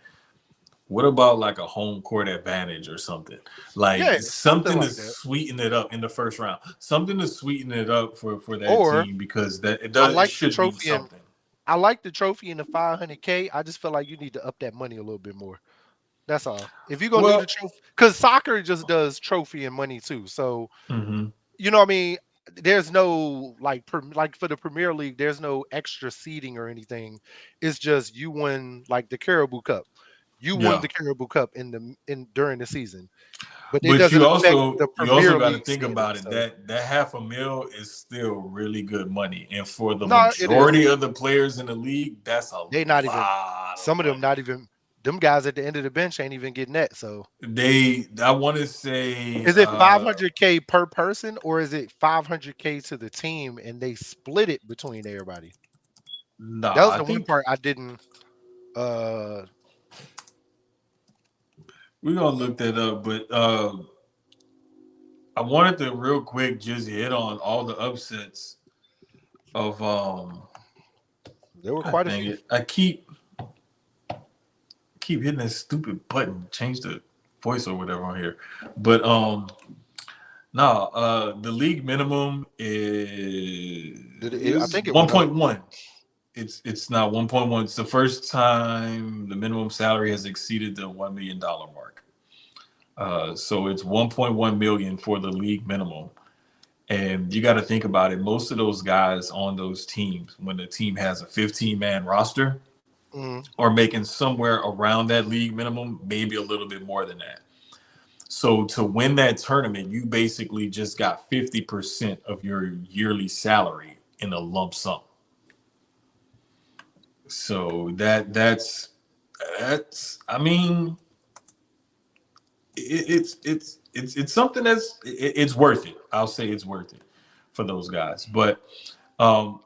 What about like a home court advantage or something? Like Yeah, something something to like that. sweeten it up in the first round. Something to sweeten it up for that Or team because that I it like the should be trophy and something. I like the trophy and the 500K. I just feel like you need to up that money a little bit more. That's all. If you're gonna do the Well, trophy, because soccer just does trophy and money too. So mhm. you know what I mean. There's no like like for the Premier League, there's no extra seating or anything. It's just you won like the Caribou Cup. You won Yeah. the Caribou Cup in during the season, but it But doesn't you affect also the you also Premier got to League think standing. about it So that half a mil is still really good money, and for the no, it is. majority of the players in the league, that's a They not even lot of some of them money. not even them guys at the end of the bench ain't even getting that. So I want to say, is it 500K per person or is it 500K to the team and they split it between everybody? That nah, was I the one think part I didn't. Uh, we're gonna look that up. But I wanted to real quick just hit on all the upsets of there were God quite a dang few. it, I keep hitting this stupid button, change the voice or whatever on here. But no, the league minimum I is think it one went up. point one. It's not 1.1. It's the first time the minimum salary has exceeded the $1 million mark. So it's 1.1 million for the league minimum. And you got to think about it. Most of those guys on those teams, when the team has a 15-man roster, Mm, are making somewhere around that league minimum, maybe a little bit more than that. So to win that tournament, you basically just got 50% of your yearly salary in a lump sum. So that's I mean it's something it's worth it. I'll say it's worth it for those guys. But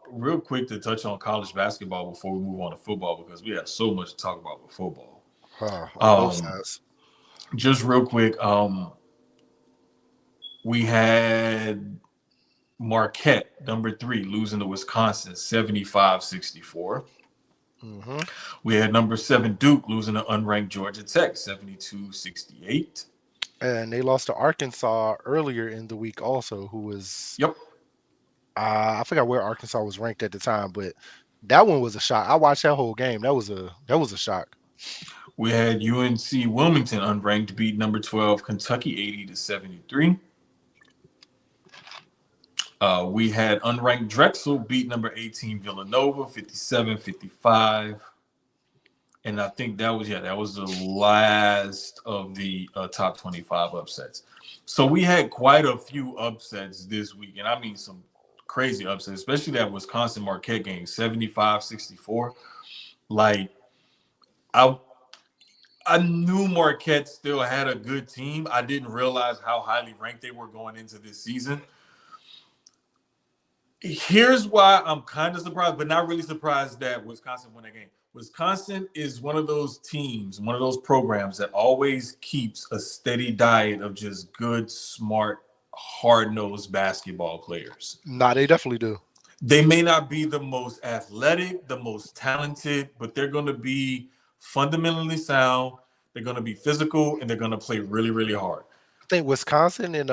real quick to touch on college basketball before we move on to football because we have so much to talk about with football. on both Um, sides. just real quick, we had Marquette, number 3, losing to Wisconsin 75-64. Hmm. We had number 7 Duke losing to unranked Georgia Tech 72-68. And they lost to Arkansas earlier in the week, also, who was Yep. I forgot where Arkansas was ranked at the time, but that one was a shock. I watched that whole game. That was a shock. We had UNC Wilmington unranked beat number 12 Kentucky 80-73. We had unranked Drexel beat number 18 Villanova 57-55. And I think that was the last of the top 25 upsets. So we had quite a few upsets this week, and I mean some crazy upsets, especially that Wisconsin Marquette game 75-64. Like I I knew Marquette still had a good team. I didn't realize how highly ranked they were going into this season. Here's why I'm kind of surprised, but not really surprised that Wisconsin won that game. Wisconsin is one of those teams, one of those programs that always keeps a steady diet of just good, smart, hard-nosed basketball players. Nah, they definitely do. They may not be the most athletic, the most talented, but they're going to be fundamentally sound. They're going to be physical, and they're going to play really, really hard. I think Wisconsin and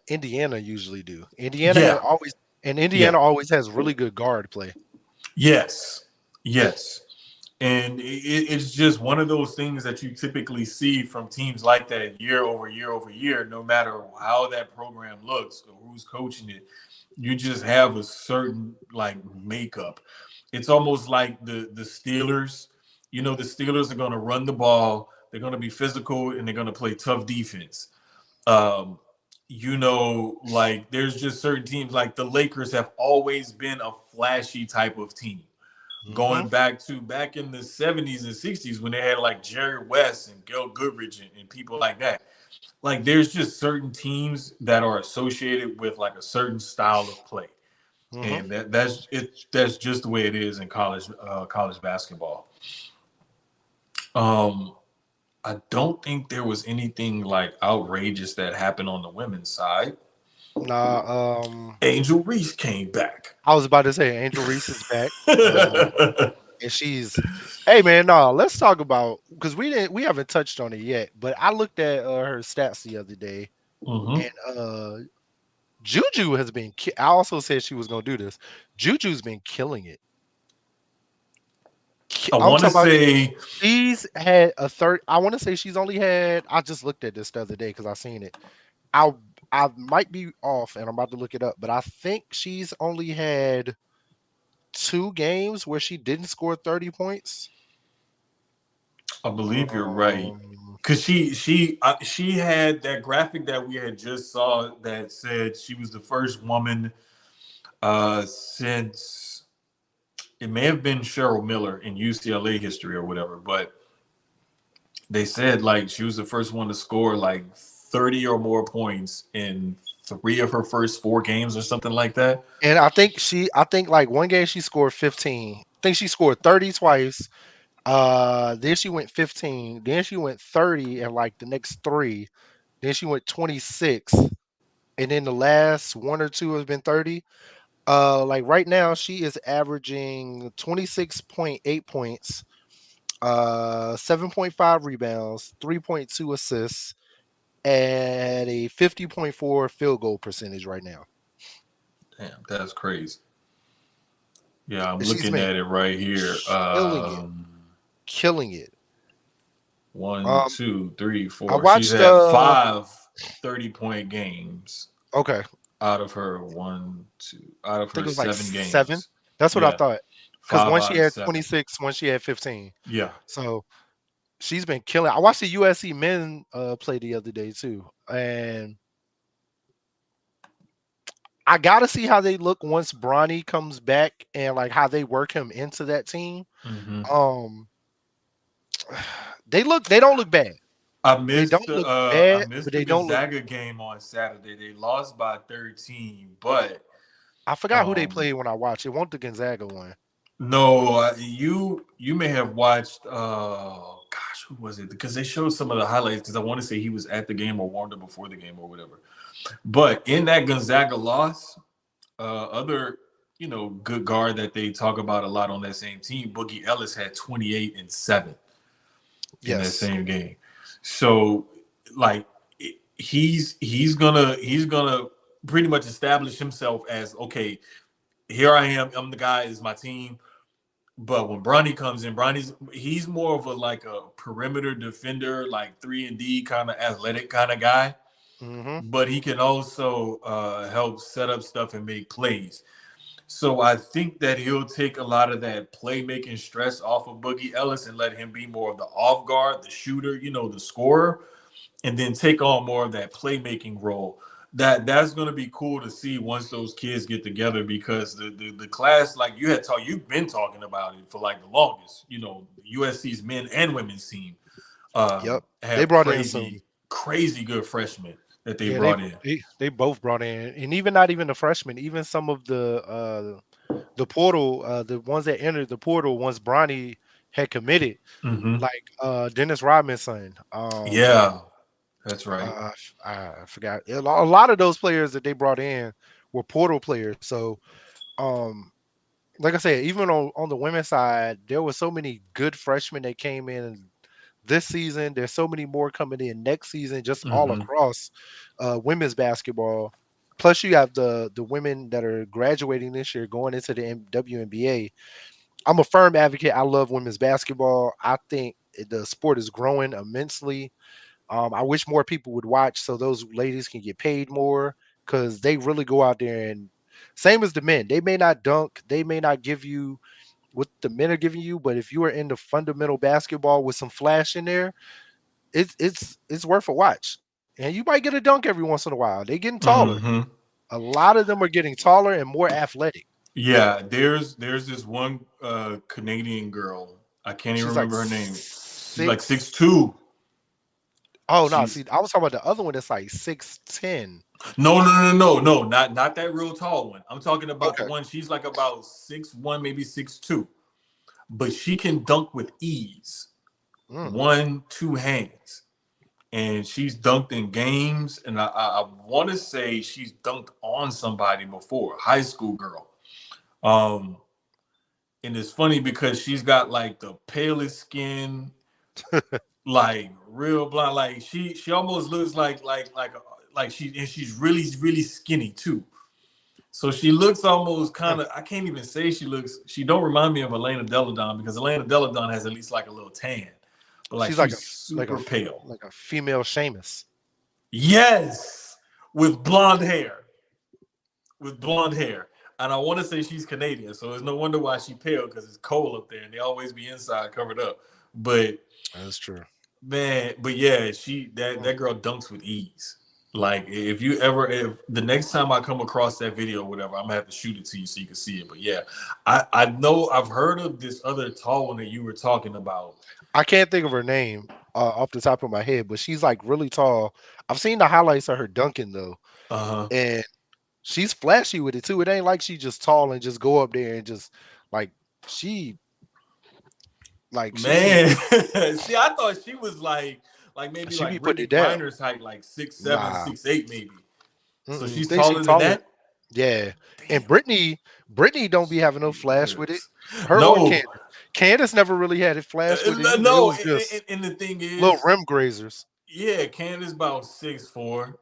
Indiana usually do. Yeah, yeah, Indiana always has really good guard play. yes, yes. And it's just one of those things that you typically see from teams like that year over year over year, no matter how that program looks or who's coaching it. You just have a certain like makeup. It's almost like the Steelers. You know, the Steelers are going to run the ball. They're going to be physical and they're going to play tough defense. Um, like there's just certain teams like the Lakers have always been a flashy type of team Hmm. going back in the 70s and 60s when they had like Jerry West and Gil Goodrich and people like that. Like there's just certain teams that are associated with like a certain style of play. Hmm. And that's just the way it is in college basketball. Um I don't think there was anything like outrageous that happened on the women's side. Nah, Angel Reese came back. I was about to say Angel Reese is back. And she's hey man, no, let's talk about because we haven't touched on it yet, but I looked at her stats the other day Hmm. and Juju has been I also said she was gonna do this. Juju's been killing it. I I'm want to talking about say she's had a third. I want to say she's only had. I just looked at this the other day because I seen it. I I might be off, and I'm about to look it up, but I think she's only had 2 games where she didn't score 30 points. I believe you're right. Um, Cause she had that graphic that we had just saw that said she was the first woman since it may have been Cheryl Miller in UCLA history or whatever, but they said like she was the first one to score like 30 or more points in 3 of her first 4 games or something like that. and I think like one game she scored 15. I think she scored 30 twice. Then she went 15. Then she went 30 and like the next three. Then she went 26. And then the last one or two has been 30. Like right now, she is averaging 26.8 points, 7.5 rebounds, 3.2 assists, and a 50.4 field goal percentage right now. Damn, that's crazy. Yeah, I'm And she's looking been at it right here. killing it, killing it. One, Um, two, three, I four. She's watched. had 5 30-point games Okay, out of her one, two, out of I think her it was like seven 7. games. That's what I Yeah, thought. Because five one out she of had seven. 26, one she had 15. Yeah. So she's been killing. I watched the USC men play the other day too, and I gotta see how they look once Bronny comes back and like how they work him into that team. hmm Um, they don't look bad. They don't look I bad, but missed the they don't look. Gonzaga game on Saturday. They lost by 13, but I forgot who they um played when I watched. It wasn't the Gonzaga one. no, you may have watched gosh, who was it? Because they showed some of the highlights because I want to say he was at the game or warmed up before the game or whatever. But in that Gonzaga loss, other good guard that they talk about a lot on that same team, Boogie Ellis had 28 and 7 in that Yes. same game. So like he's gonna pretty much establish himself as okay, here I am, I'm the guy, is my team. But when Bronny comes in, he's more of a like a perimeter defender, like 3-and-D kind of athletic kind of guy. Mm-hmm. But he can also help set up stuff and make plays. So I think that he'll take a lot of that playmaking stress off of Boogie Ellis and let him be more of the off guard, the shooter, the scorer, and then take on more of that playmaking role. That's going to be cool to see once those kids get together because the class, like you've been talking about it for like the longest. USC's men and women's team Yep. They have brought in some. crazy good freshmen that they Yeah, they brought in. they both brought in, and even not even the freshmen, even some of the portal, the ones that entered the portal once Bronny had committed, hmm like Dennis Robinson. Yeah, that's right. I forgot a lot of those players that they brought in were portal players. So, um, like I said, even on the women's side, there were so many good freshmen that came in this season. There's so many more coming in next season, just all hmm across women's basketball. Plus, you have the women that are graduating this year, going into the WNBA. I'm a firm advocate. I love women's basketball. I think the sport is growing immensely. I wish more people would watch so those ladies can get paid more because they really go out there and same as the men. They may not dunk, they may not give you what the men are giving you, but if you are into fundamental basketball with some flash in there, it's worth a watch. And you might get a dunk every once in a while. They're getting taller. hmm A lot of them are getting taller and more athletic. Yeah, there's this one Canadian girl. I can't even She's like remember her name. She's like six. 6'2". Oh no, She's see, I was talking about the other one that's like 6'10. no, not that real tall one. I'm talking about the Okay. one she's like about 6'1", maybe 6'2", but she can dunk with ease, Mm. one, two hands, and she's dunked in games. And I want to say she's dunked on somebody before, high school girl. Um, and it's funny because she's got like the palest skin, like real blonde. Like she almost looks like she's really really skinny too. So she looks almost kind of. I can't even say she looks. She don't remind me of Elena Deladon because Elena Deladon has at least like a little tan, but like She's like she's a like a super pale. like a female Seamus. Yes, with blonde hair, with blonde hair. And I want to say she's Canadian, so it's no wonder why she pale because it's cold up there and they always be inside covered up. But That's true. man, but yeah, she that girl dunks with ease. Like if the next time I come across that video or whatever, I'm gonna have to shoot it to you so you can see it. But yeah, I know I've heard of this other tall one that you were talking about. I can't think of her name off the top of my head, but she's like really tall. I've seen the highlights of her dunking though, Uh-huh. and she's flashy with it too. It ain't like she just tall and just go up there and just like she she Man, see, I thought she was like maybe she like be putting Brittany it down. Griner's height, like 6'7", Nah, 6'8", maybe. So I she's think she taller than taller. that. Yeah, and Damn. Brittany don't be having no flash with it. Yes. Her or No, Candace never really had it flash with it either. It no. was just And the thing little is, rim grazers. yeah, Candace about 6'4".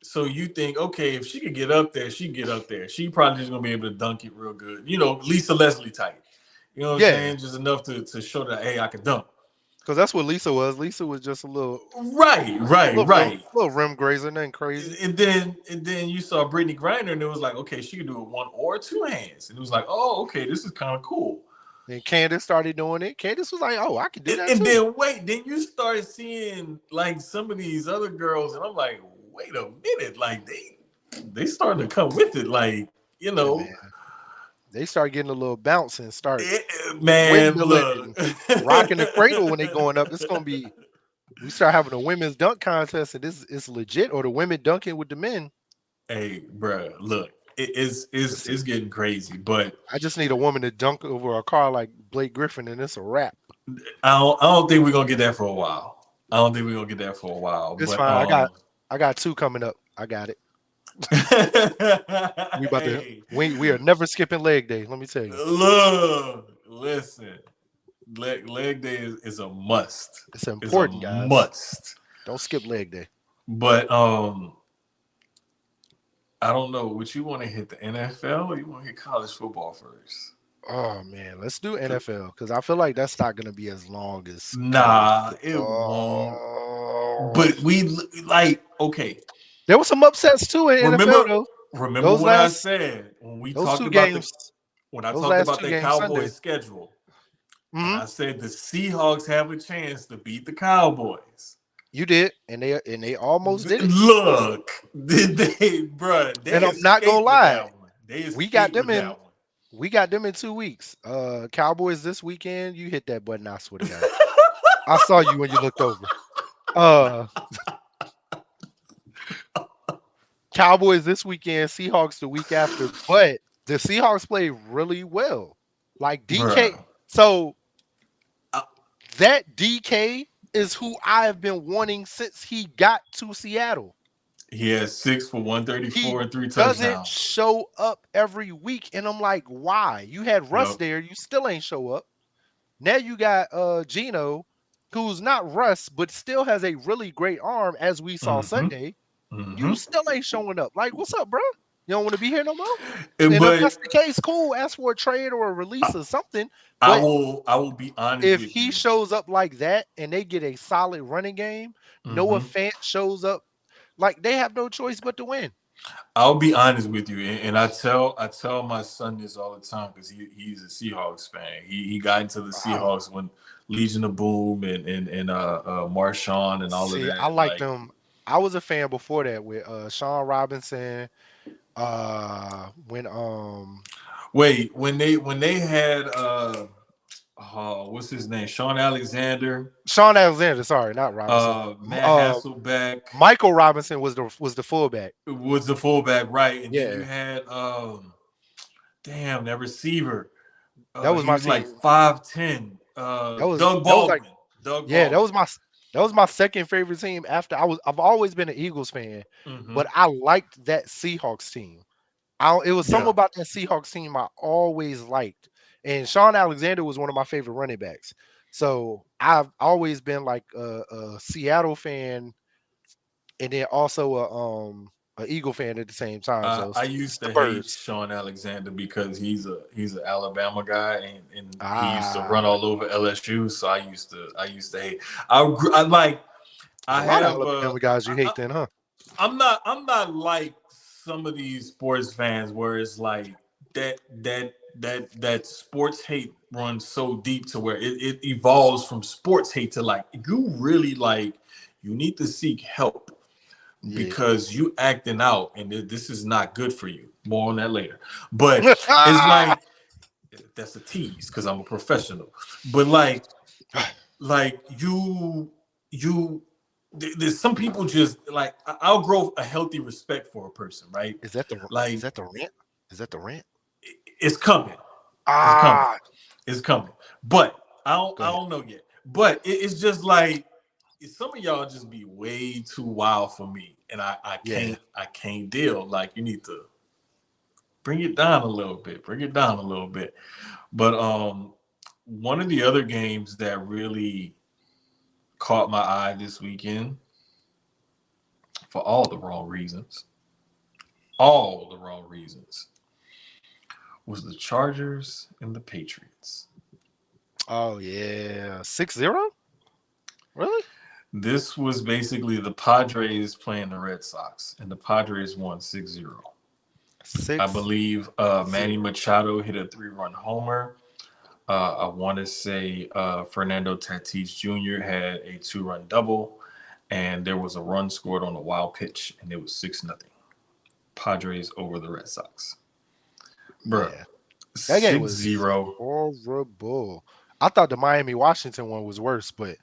So you think, okay, if she could get up there, she get up there. She probably just gonna be able to dunk it real good. You know, Lisa Leslie type. You know what I'm Yeah, saying? Just enough to show that hey, I can dunk. because that's what Lisa was. Lisa was just a Right, right, right. little rim grazer, nothing crazy. And then you saw Brittany Griner, and it was like, okay, she could do it one or two hands, and it was like, oh, okay, this is kind of cool. Then Candace started doing it. Candace was like, "Oh, I could do And, that and too." then wait, then you start seeing like some of these other girls, and I'm like, wait a minute, like they starting to come with it, like you Yeah, know, man. They start getting a little bounce and start man, windmilling look. and rocking the cradle when they going up. It's gonna be. We start having a women's dunk contest, and this is legit. Or the women dunking with the men. Hey, bro, look, Listen, it's getting crazy, but I just need a woman to dunk over a car like Blake Griffin, and it's a wrap. I don't think we're gonna get that for a while. I don't think we're gonna get that for a while, It's but fine. I got two coming up. I got it. We about to. hey, We are never skipping leg day. Let me tell you, look, listen, leg day is a must. it's It's a important, guys. must. Don't skip leg day. But I don't know. Would you want to hit the NFL or you want to hit college football first? Oh man, let's do NFL because I feel like that's not gonna be as long as college Nah, it won't. football. But we like okay. There was some upsets too in Remember, NFL though. remember Those when I last said when we those talked two about games, when I those talked last about two the games Sunday. Cowboys schedule, and Hmm. I said the Seahawks have a chance to beat the Cowboys. You did, and they almost did it. Look, did they, bruh? And They I'm not gonna escaped with lie, that one. They we got escaped them with in. that one. We got them in 2 weeks. Cowboys this weekend. You hit that button. I swear to God, I saw you when you looked over. Uh, Cowboys this weekend. Seahawks the week after. But the Seahawks play really well. Like DK. Bruh. So Uh, that DK is who I have been wanting since he got to Seattle. He has 6 for He 134 and 3 doesn't touchdowns. show up every week, and I'm like, why? You had Russ Yep. there, you still ain't show up. Now you got Gino, who's not Russ, but still has a really great arm, as we saw Mm-hmm. Sunday. You Mm-hmm. still ain't showing up. Like, what's up, bro? You don't want to be here no more? And if But that's the case, cool. Ask for a trade or a release I, or something. I But will I will be honest if with he you. shows up like that and they get a solid running game, Noah Mm-hmm. Fant shows up, like they have no choice but to win. I'll be honest with you, and I tell my son this all the time because he's a Seahawks fan. He got into the Wow. Seahawks when Legion of Boom and Marshawn and all of See, I that. like Like, them. I was a fan before that with Sean Robinson. When wait, when they had what's his name, Sean Alexander, Sean Alexander, sorry, not Robinson. Matt Hasselbeck Michael Robinson was the fullback. was the fullback, right? And then you Yeah, had damn that receiver. that was He my was like team. 5'10". Doug That was like Baldwin. Doug yeah, Baldwin. that was my second favorite team after I've always been an Eagles fan, Mm-hmm. but I liked that Seahawks team. It was something Yeah. about that Seahawks team I always liked. And Sean Alexander was one of my favorite running backs. So I've always been like a Seattle fan and then also an Eagle fan at the same time. So I it's used the to hate birds. Sean Alexander because he's an Alabama guy and he used to run Ah, all over LSU. So I used to hate. I like there's I a lot of have Alabama guys you hate then, huh? I'm not like some of these sports fans where it's like that sports hate runs so deep to where it evolves from sports hate to like you really like you need to seek help Yeah. because you acting out and this is not good for you. More on that later. But it's like that's a tease because I'm a professional. But like you there's some people just like I'll grow a healthy respect for a person, right? Is that the is Like that the rent? Is that the rent? it's coming. It's coming. Ah, It's coming. But I don't go I ahead. don't know yet. But it's just like some of y'all just be way too wild for me. And I Yeah. can't deal. Like you need to bring it down a little bit. Bring it down a little bit. But one of the other games that really caught my eye this weekend for all the wrong reasons, was the Chargers and the Patriots. Oh yeah. 6-0? Really? This was basically the Padres playing the Red Sox, and the Padres won 6-0. I Six believe Manny zero. Machado hit a 3-run homer. I want to say Fernando Tatis Jr. had a 2-run double, and there was a run scored on a wild pitch, and it was 6-0. Padres over the Red Sox. Bruh, Yeah. That game six was zero. horrible. I thought the Miami Washington one was worse, but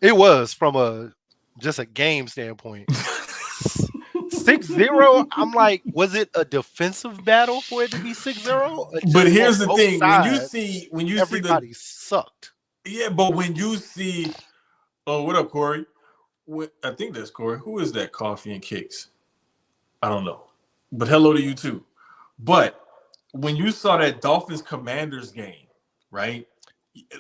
it was from a just a game standpoint. 6-0. I'm like, was it a defensive battle for it to be 6-0? Or But just on here's the both thing: sides, when you see the everybody sucked. yeah, but when you see oh, what up, Corey? I think that's Corey. Who is that? Coffee and Kicks. I don't know, but hello to you too. But when you saw that Dolphins Commanders game, right?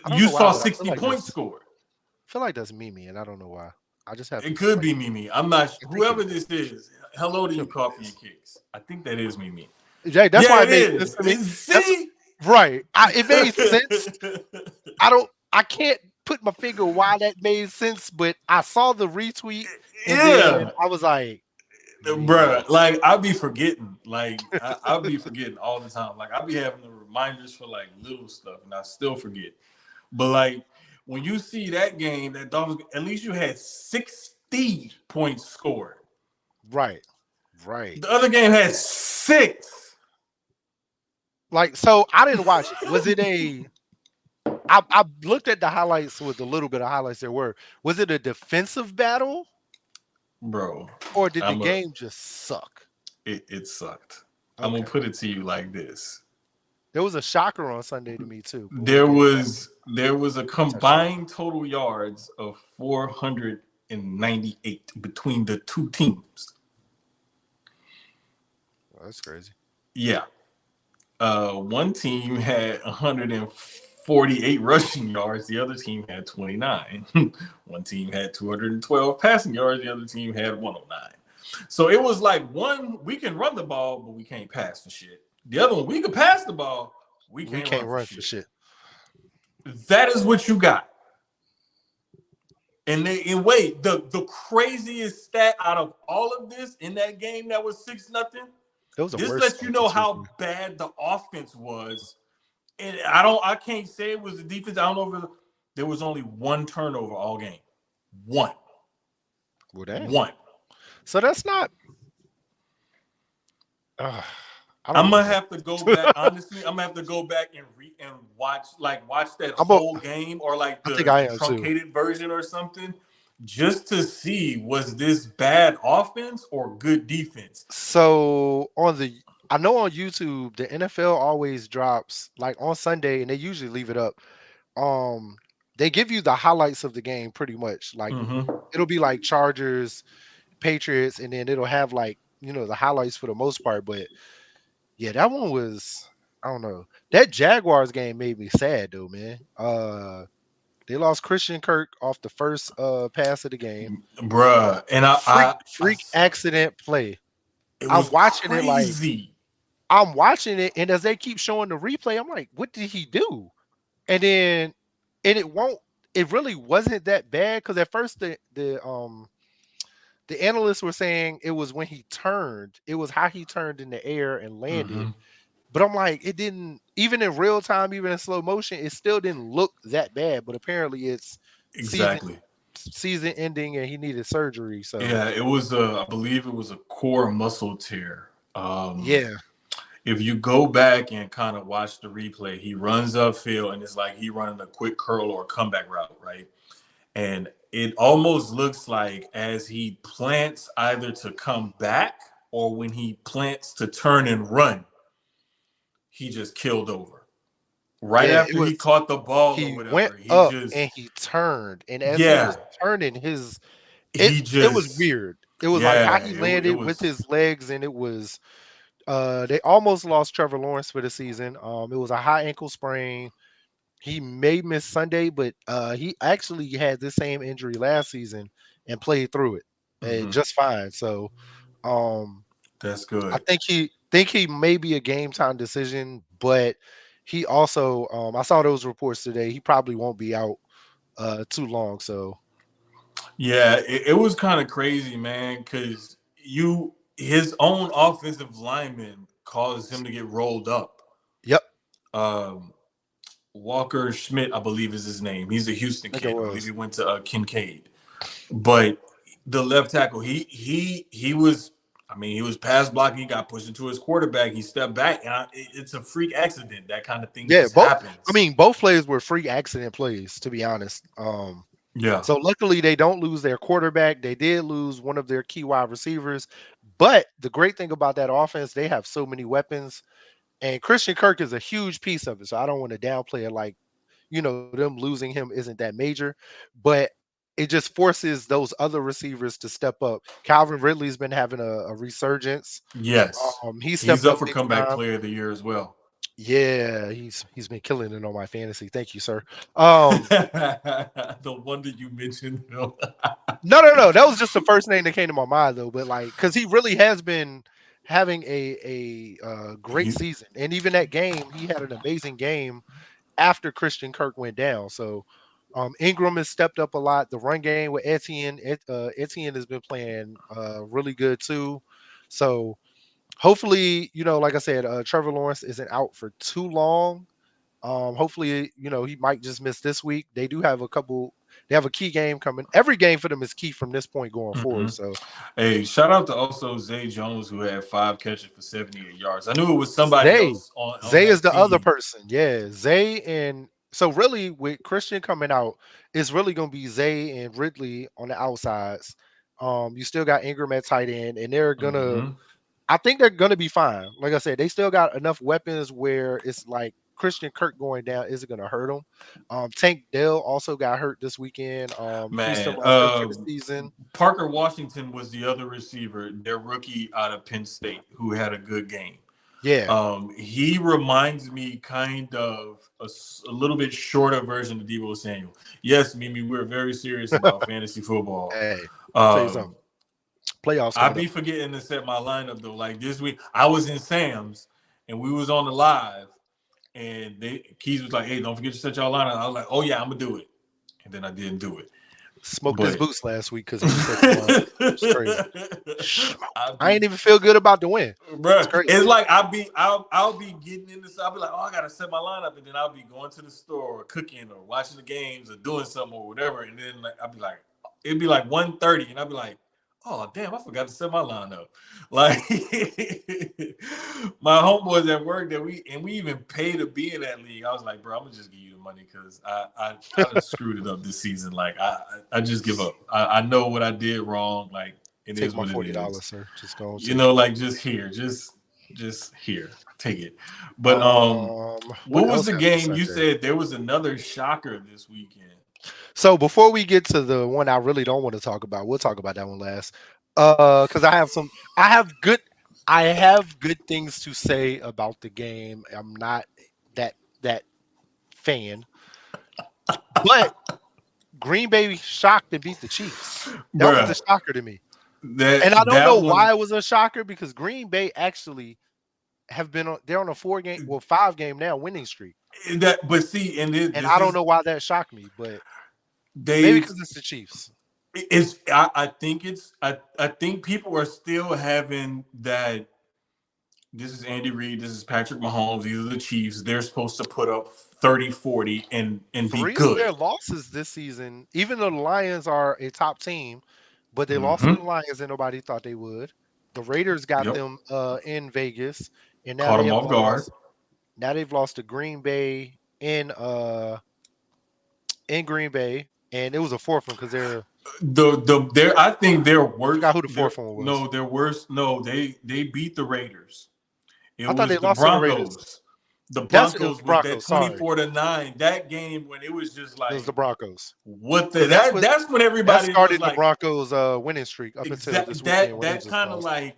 I don't You know why, saw but 60 points scored. I feel like that's Mimi, and I don't know why. I just have It this could like be Mimi. I'm not I think it whoever is. this is. Hello to Tell you, me it Coffee is. and Kicks. I think that is Mimi. Jay, that's Yeah, why it it made sense is. to me. That's See? right. It made sense. I can't put my finger why that made sense, but I saw the retweet and then Yeah. I was like, Bruh, Mimi. like I'll be forgetting. Like I'll be forgetting all the time. Like I'll be having the reminders for like little stuff and I still forget. But like when you see that game, that Dolphins, at least you had 60 points scored. Right. Right. The other game had six. Like, so I didn't watch it. Was it I looked at the highlights with a little bit of highlights there were. Was it a defensive battle Bro, or did the I'm a game just suck? it sucked. I'm gonna Okay. put it to you like this. There was a shocker on Sunday to me too, but we'll There get into that. was there was a I'll touch on it. combined total yards of 498 between the two teams. Oh, that's crazy. Yeah. One team had 148 rushing yards, the other team had 29. One team had 212 passing yards, the other team had 109. So it was like one, we can run the ball, but we can't pass for shit. The other one, we can pass the ball, we We can't can't run for run for shit. shit. That is what you got. And wait, the craziest stat out of all of this in that game that was 6-0. It was a This worse lets you start know this how weekend. bad the offense was. And I can't say it was the defense. I don't know if there was only one turnover all game. One. Well, damn. One. So that's not. Uh, I don't I'm even gonna know. have to go back. Honestly, I'm gonna have to go back and watch that I'm a, whole game or like I think the I am too. truncated version or something, just to see was this bad offense or good defense. So I know on YouTube the NFL always drops like on Sunday, and they usually leave it up. Um, they give you the highlights of the game pretty much. Like Mm-hmm. it'll be like Chargers, Patriots, and then it'll have like the highlights for the most part. But yeah, that one was I don't know. That Jaguars game made me sad though, man. They lost Christian Kirk off the first pass of the game. Bruh. And Freak accident play. It I'm was watching it like crazy. I'm watching it, and as they keep showing the replay, I'm like, what did he do? And then and it won't. It really wasn't that bad because at first the analysts were saying it was when he turned. It was how he turned in the air and landed. Hmm. But I'm like, it didn't even in real time, even in slow motion, it still didn't look that bad. But apparently, it's season Exactly. season ending, and he needed surgery. So Yeah, it was I believe it was a core muscle tear. yeah, If you go back and kind of watch the replay, he runs upfield and it's like he running a quick curl or a comeback route, right? And it almost looks like as he plants either to come back or when he plants to turn and run, he just killed over. Right yeah, it after was. he caught the ball or He went whatever, he up just, and he turned, and as he was yeah, turning, his he it was just, weird. It was like how yeah, he it landed with was, his legs, and it was they almost lost Trevor Lawrence for the season. It was a high ankle sprain. He may miss Sunday, but he actually had this same injury last season and played through it mhm, just fine. So um, that's I good. think he may be a game time decision, but he also I saw those reports today. He probably won't be out too long. So Yeah, it was kind of crazy, man, because his own offensive lineman caused him to get rolled up. yep, Um, Walker Schmidt, I believe is his name. He's a Houston I think it kid. I believe was. he went to Kincaid. But the left tackle, he was. I mean, he was pass blocking. He got pushed into his quarterback. He stepped back, and it's a freak accident. That kind of thing Yeah, just happens. both plays were free accident plays, to be honest. Yeah. So luckily they don't lose their quarterback. They did lose one of their key wide receivers, but the great thing about that offense, they have so many weapons, and Christian Kirk is a huge piece of it. So I don't want to downplay it like, them losing him isn't that major, but it just forces those other receivers to step up. Calvin Ridley's been having a resurgence. Yes. He He's stepped up up for big comeback time. player of the year as well. Yeah, he's been killing it on my fantasy. Thank you, sir. No wonder you mentioned him. No, no, no. That was just the first name that came to my mind, though. But like, because he really has been having a great he, season, and even that game, he had an amazing game after Christian Kirk went down. So, Ingram has stepped up a lot. The run game with Etienne, Etienne has been playing really good too. So, hopefully, like I said, Trevor Lawrence isn't out for too long. Hopefully, he might just miss this week. They do have a couple. They have a key game coming. Every game for them is key from this point going forward. mhm. So Hey, shout out to also Zay Jones who had 5 catches for 78 yards. I knew it was somebody Zay, else on Zay is that the other team. person. Yeah, Zay and so really with Christian coming out, it's really gonna be Zay and Ridley on the outsides. You still got Ingram at tight end, and they're gonna. Hmm. I think they're gonna be fine. Like I said, they still got enough weapons where it's like Christian Kirk going down isn't gonna hurt them. Tank Dell also got hurt this weekend. Houston Man, lost him for the season. Parker Washington was the other receiver, their rookie out of Penn State, who had a good game. Yeah. He reminds me kind of a little bit shorter version of Debo Samuel. Yes, Mimi, we're very serious about fantasy football. Hey, let me tell you something. Um, Playoffs I coming up. be forgetting to set my lineup though. Like this week, I was in Sam's and we was on the live, and Keyz was like, "Hey, don't forget to set y'all lineup." I was like, "Oh yeah, I'm gonna do it," and then I didn't do it. Smoked his But boots last week because he didn't set the line. It's crazy. I I ain't be, even feel good about the win. It's bruh, crazy. it's like I'll be getting in this. I'll be like, "Oh, I gotta set my lineup," and then I'll be going to the store or cooking or watching the games or doing something or whatever, and then like, I'll be like, it'd be like 1:30, and I'll be like, "Oh damn, I forgot to set my lineup." Like my homeboys at work that we even pay to be in that league. I was like, bro, I'm gonna just give you the money because I done screwed it up this season. Like I just give up. I know what I did wrong. Like it Take is my what it $40, is. sir. Just go and You take know, it. like just here, take it. But What what was else the happened game? You Sunday? said there was another shocker this weekend. So before we get to the one I really don't want to talk about, we'll talk about that one last. Because I have good, I have good things to say about the game. I'm not that fan, but Green Bay shocked and beat the Chiefs. That was the Bruh, shocker to me. And I don't that know why one it was a shocker because Green Bay actually they're on a 5 game now winning streak. that but see, and And this I don't is know why that shocked me, but maybe they've because it's the Chiefs. it's I think it's I think people are still having that. This is Andy Reid, this is Patrick Mahomes, these are the Chiefs, they're supposed to put up 30, 40 and be 3 of good. their losses this season, even though the Lions are a top team, but they lost to Mm-hmm. the Lions and nobody thought they would. The Raiders got Yep. them in Vegas, and now Caught they them have off guard. lost. Now they've lost to Green Bay in Green Bay, and it was a fourth one because Their I think their I forgot worst who the fourth one was. their worst no, they beat the Raiders. It I thought they was the lost to the Raiders. Broncos. The It was Broncos the with that Broncos. Sorry, 24-9. That game when it was just it was like the Broncos what the because that's when that everybody was started the like Broncos winning streak up until this weekend when they that just kind of lost. like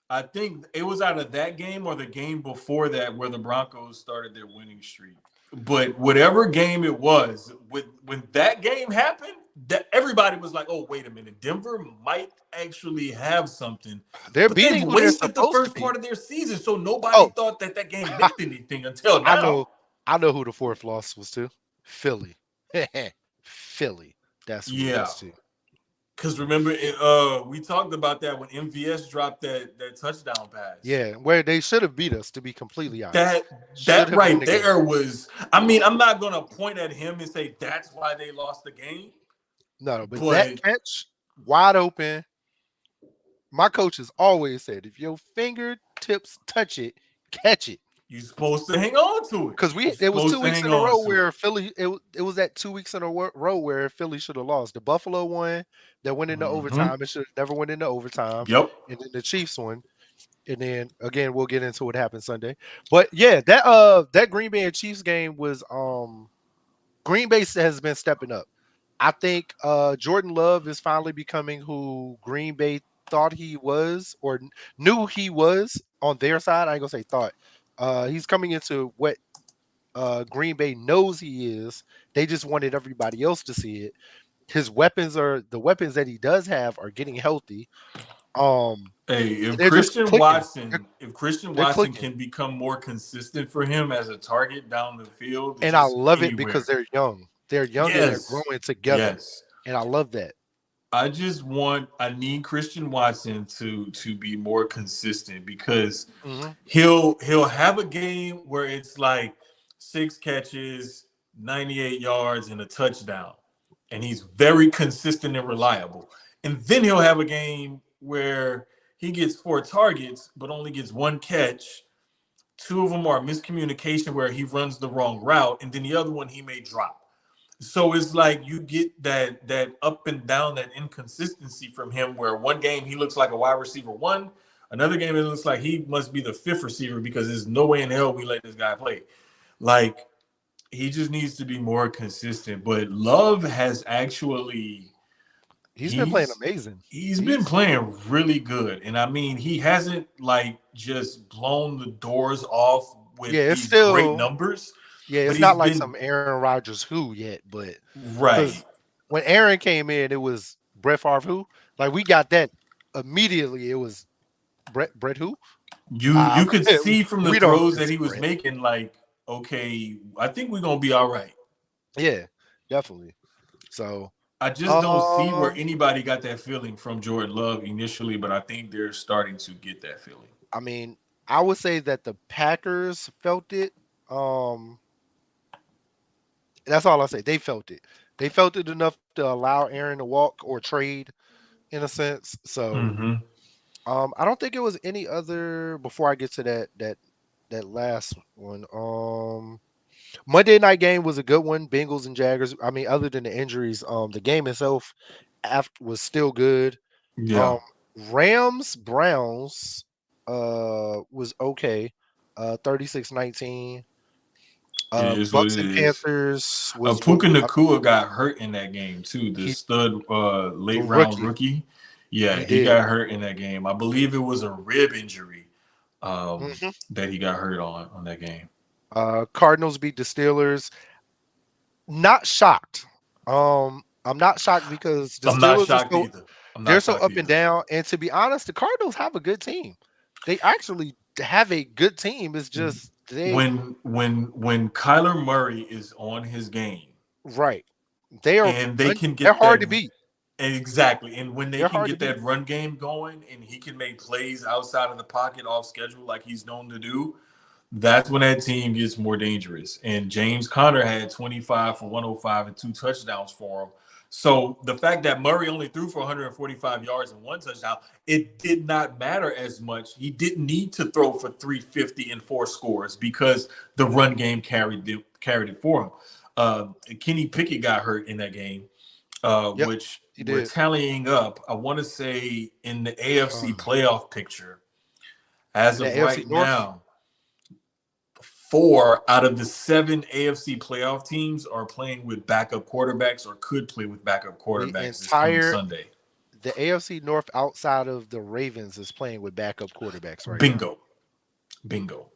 I think it was out of that game or the game before that where the Broncos started their winning streak. But whatever game it was, when that game happened, that everybody was like, "Oh, wait a minute, Denver might actually have something." They're But they've beating who they're wasted the supposed to first beat. part of their season, so nobody Oh, thought that that game meant anything until I now. know, I know who the fourth loss was to. Philly. Philly. That's who it Yeah, was to. because remember, we talked about that when MVS dropped that touchdown pass. Yeah, where they should have beat us, to be completely honest. that Should that have won right the game. there was I mean, I'm not gonna point at him and say that's why they lost the game, No, but that but catch, wide open. My coach has always said, if your fingertips touch it, catch it. you're supposed to hang on to it. Because You're it was supposed two to weeks hang in a on row to where it. Philly it was that 2 weeks in a row where Philly should have lost. The Buffalo one that went into Hmm. overtime, it should have never went into overtime, Yep. and then the Chiefs one, and then again we'll get into what happened Sunday. But yeah, that Green Bay and Chiefs game was Green Bay has been stepping up. I think Jordan Love is finally becoming who Green Bay thought he was or knew he was on their side. I ain't gonna say thought. He's coming into what Green Bay knows he is. They just wanted everybody else to see it. His weapons are the weapons that he does have are getting healthy. Hey, They're just clicking. If Christian They're Watson clicking, can become more consistent for him as a target down the field, and I just love it because anywhere. they're young. They're young and they're Yes. growing together, Yes. and I love that. I need Christian Watson to be more consistent because Hmm. he'll have a game where it's like 6 catches, 98 yards, and a touchdown. And he's very consistent and reliable. And then he'll have a game where he gets 4 targets, but only gets 1 catch. 2 of them are miscommunication where he runs the wrong route, and then the other one he may drop. So it's like you get that up and down, that inconsistency from him where one game he looks like a wide receiver one, another game it looks like he must be the fifth receiver because there's no way in hell we let this guy play. Like he just needs to be more consistent. But Love has actually He's been playing he's amazing. he's been playing really good. And I mean he hasn't like just blown the doors off with Yeah, it's these great still numbers, yeah, but it's he's not like been some Aaron Rodgers who yet, but right. because when Aaron came in, it was Brett Favre who. Like we got that immediately. It was Brett who. You could see from the We don't throws that miss he was Brett. making, like, okay, I think we're gonna be all right. Yeah, definitely. So, I just don't see where um, anybody got that feeling from Jordan Love initially, but I think they're starting to get that feeling. I mean, I would say that the Packers felt it. Um, that's all I say. They felt it. They felt it enough to allow Aaron to walk or trade in a sense. So, Mm-hmm. I don't think it was any other before I get to that last one. Monday night game was a good one. Bengals and Jaggers. I mean, other than the injuries, the game itself was still good. Yeah, Um, Rams Browns was okay. 36-19. it is what Bucks it and is. Panthers was what Puka Nakua got hurt in that game too. The he stud the late round rookie rookie. Yeah, he he did. got hurt in that game. I believe it was a rib injury Hmm. that he got hurt on that game. Cardinals beat the Steelers. Not shocked. I'm not shocked because the I'm not Steelers are shocked so either. I'm They're not so shocked up and either. down. And to be honest, the Cardinals have a good team. They actually have a good team. It's just they When Kyler Murray is on his game right. They are and they can they're get hard that to beat. exactly, and when they They're can hard to get beat. that run game going and he can make plays outside of the pocket off schedule like he's known to do, that's when that team gets more dangerous. And James Conner had 25 for 105 and 2 touchdowns for him. So the fact that Murray only threw for 145 yards and 1 touchdown, it did not matter as much. He didn't need to throw for 350 and 4 scores because the run game carried it for him. Kenny Pickett got hurt in that game, Yep, which he we're did. tallying up. I want to say in the AFC Um, playoff picture, as in the of AFC right North, now, 4 out of the 7 AFC playoff teams are playing with backup quarterbacks or could play with backup the quarterbacks this coming entire Sunday. the AFC North outside of the Ravens is playing with backup quarterbacks right now. Bingo. Bingo.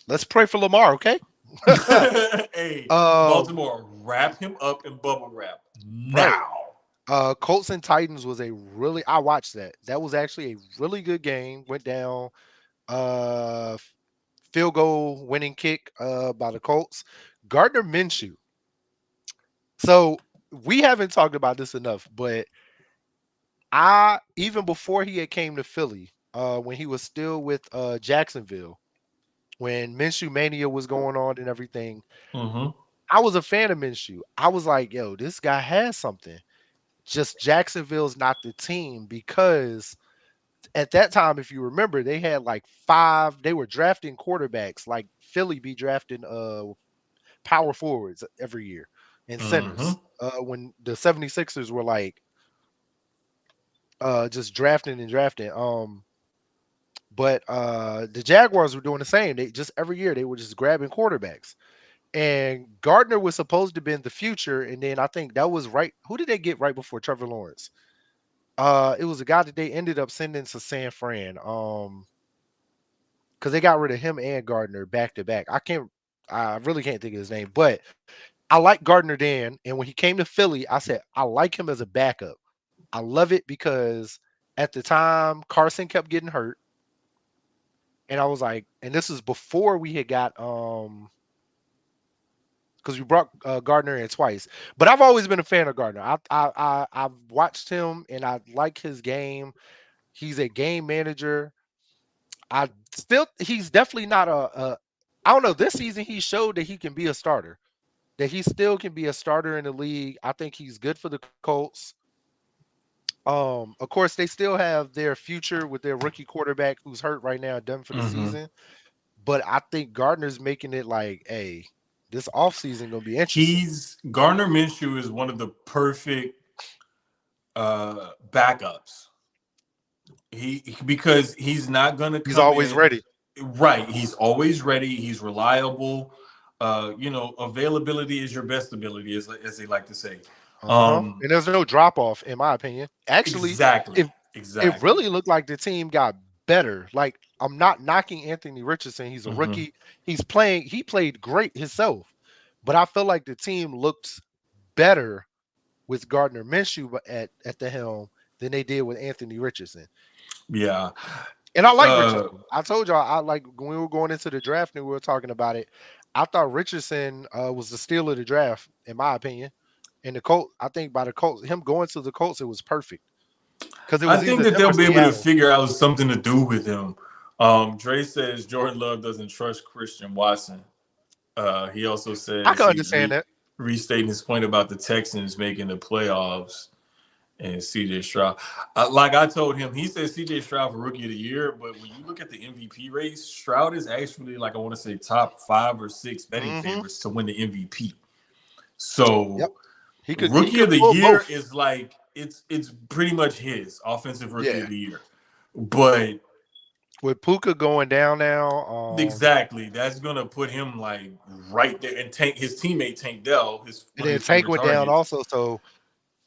Let's pray for Lamar, okay? Hey, um, Baltimore, wrap him up in bubble wrap right. now. Colts and Titans was a really I watched that. That was actually a really good game. Went down uh field goal winning kick by the Colts. Gardner Minshew. So we haven't talked about this enough, but I even before he had came to Philly, when he was still with Jacksonville, when Minshew Mania was going on and everything, Mm-hmm. I was a fan of Minshew. I was like, yo, this guy has something. Just Jacksonville's not the team because at that time, if you remember, they had like they were drafting quarterbacks like Philly be drafting power forwards every year and Mm-hmm. centers. When the 76ers were like just drafting and drafting. But the Jaguars were doing the same. They just every year they were just grabbing quarterbacks. And Gardner was supposed to be in the future, and then I think that was right. Who did they get right before Trevor Lawrence? It was a guy that they ended up sending to San Fran. Because they got rid of him and Gardner back to back. I really can't think of his name, but I like Gardner Dan. And when he came to Philly, I said I like him as a backup. I love it because at the time Carson kept getting hurt, and I was like, and this is before we had got because we brought Gardner in twice. But I've always been a fan of Gardner. I've watched him and I like his game. He's a game manager. He's definitely not a I don't know. This season he showed that he can be a starter. That he still can be a starter in the league. I think he's good for the Colts. Of course, they still have their future with their rookie quarterback who's hurt right now, done for the Mm-hmm. season. But I think Gardner's making it like, hey, this offseason gonna be interesting. He's Gardner Minshew is one of the perfect backups. He because he's not gonna He's come always in ready. right. He's always ready. He's reliable. Availability is your best ability, as they like to say. Uh-huh. Um, And there's no drop off, in my opinion. Actually, exactly, if it exactly. really looked like the team got better. Like I'm not knocking Anthony Richardson. He's a Hmm. rookie. He played great himself. But I feel like the team looked better with Gardner Minshew at the helm than they did with Anthony Richardson. Yeah. And I like Uh, Richardson. I told y'all I like when we were going into the draft and we were talking about it. I thought Richardson was the steal of the draft, in my opinion. And the Colts, I think by the Colts, him going to the Colts, it was perfect because it I was think either that them or they'll be able to Seattle. figure out something to do with him. Dre says Jordan Love doesn't trust Christian Watson. He also I says can he's understand that. restating his point about the Texans making the playoffs and CJ Stroud. Like I told him, he said CJ Stroud for rookie of the year, but when you look at the MVP race, Stroud is actually like I want to say top 5 or 6 betting Hmm. favorites to win the MVP. Yep, So he rookie could of the pull year both. is like it's pretty much his offensive rookie Yeah, of the year. But with Puka going down now, exactly, that's gonna put him like right there and Tank his teammate Tank Dell, his and one of then his Tank favorite went down targets. also. So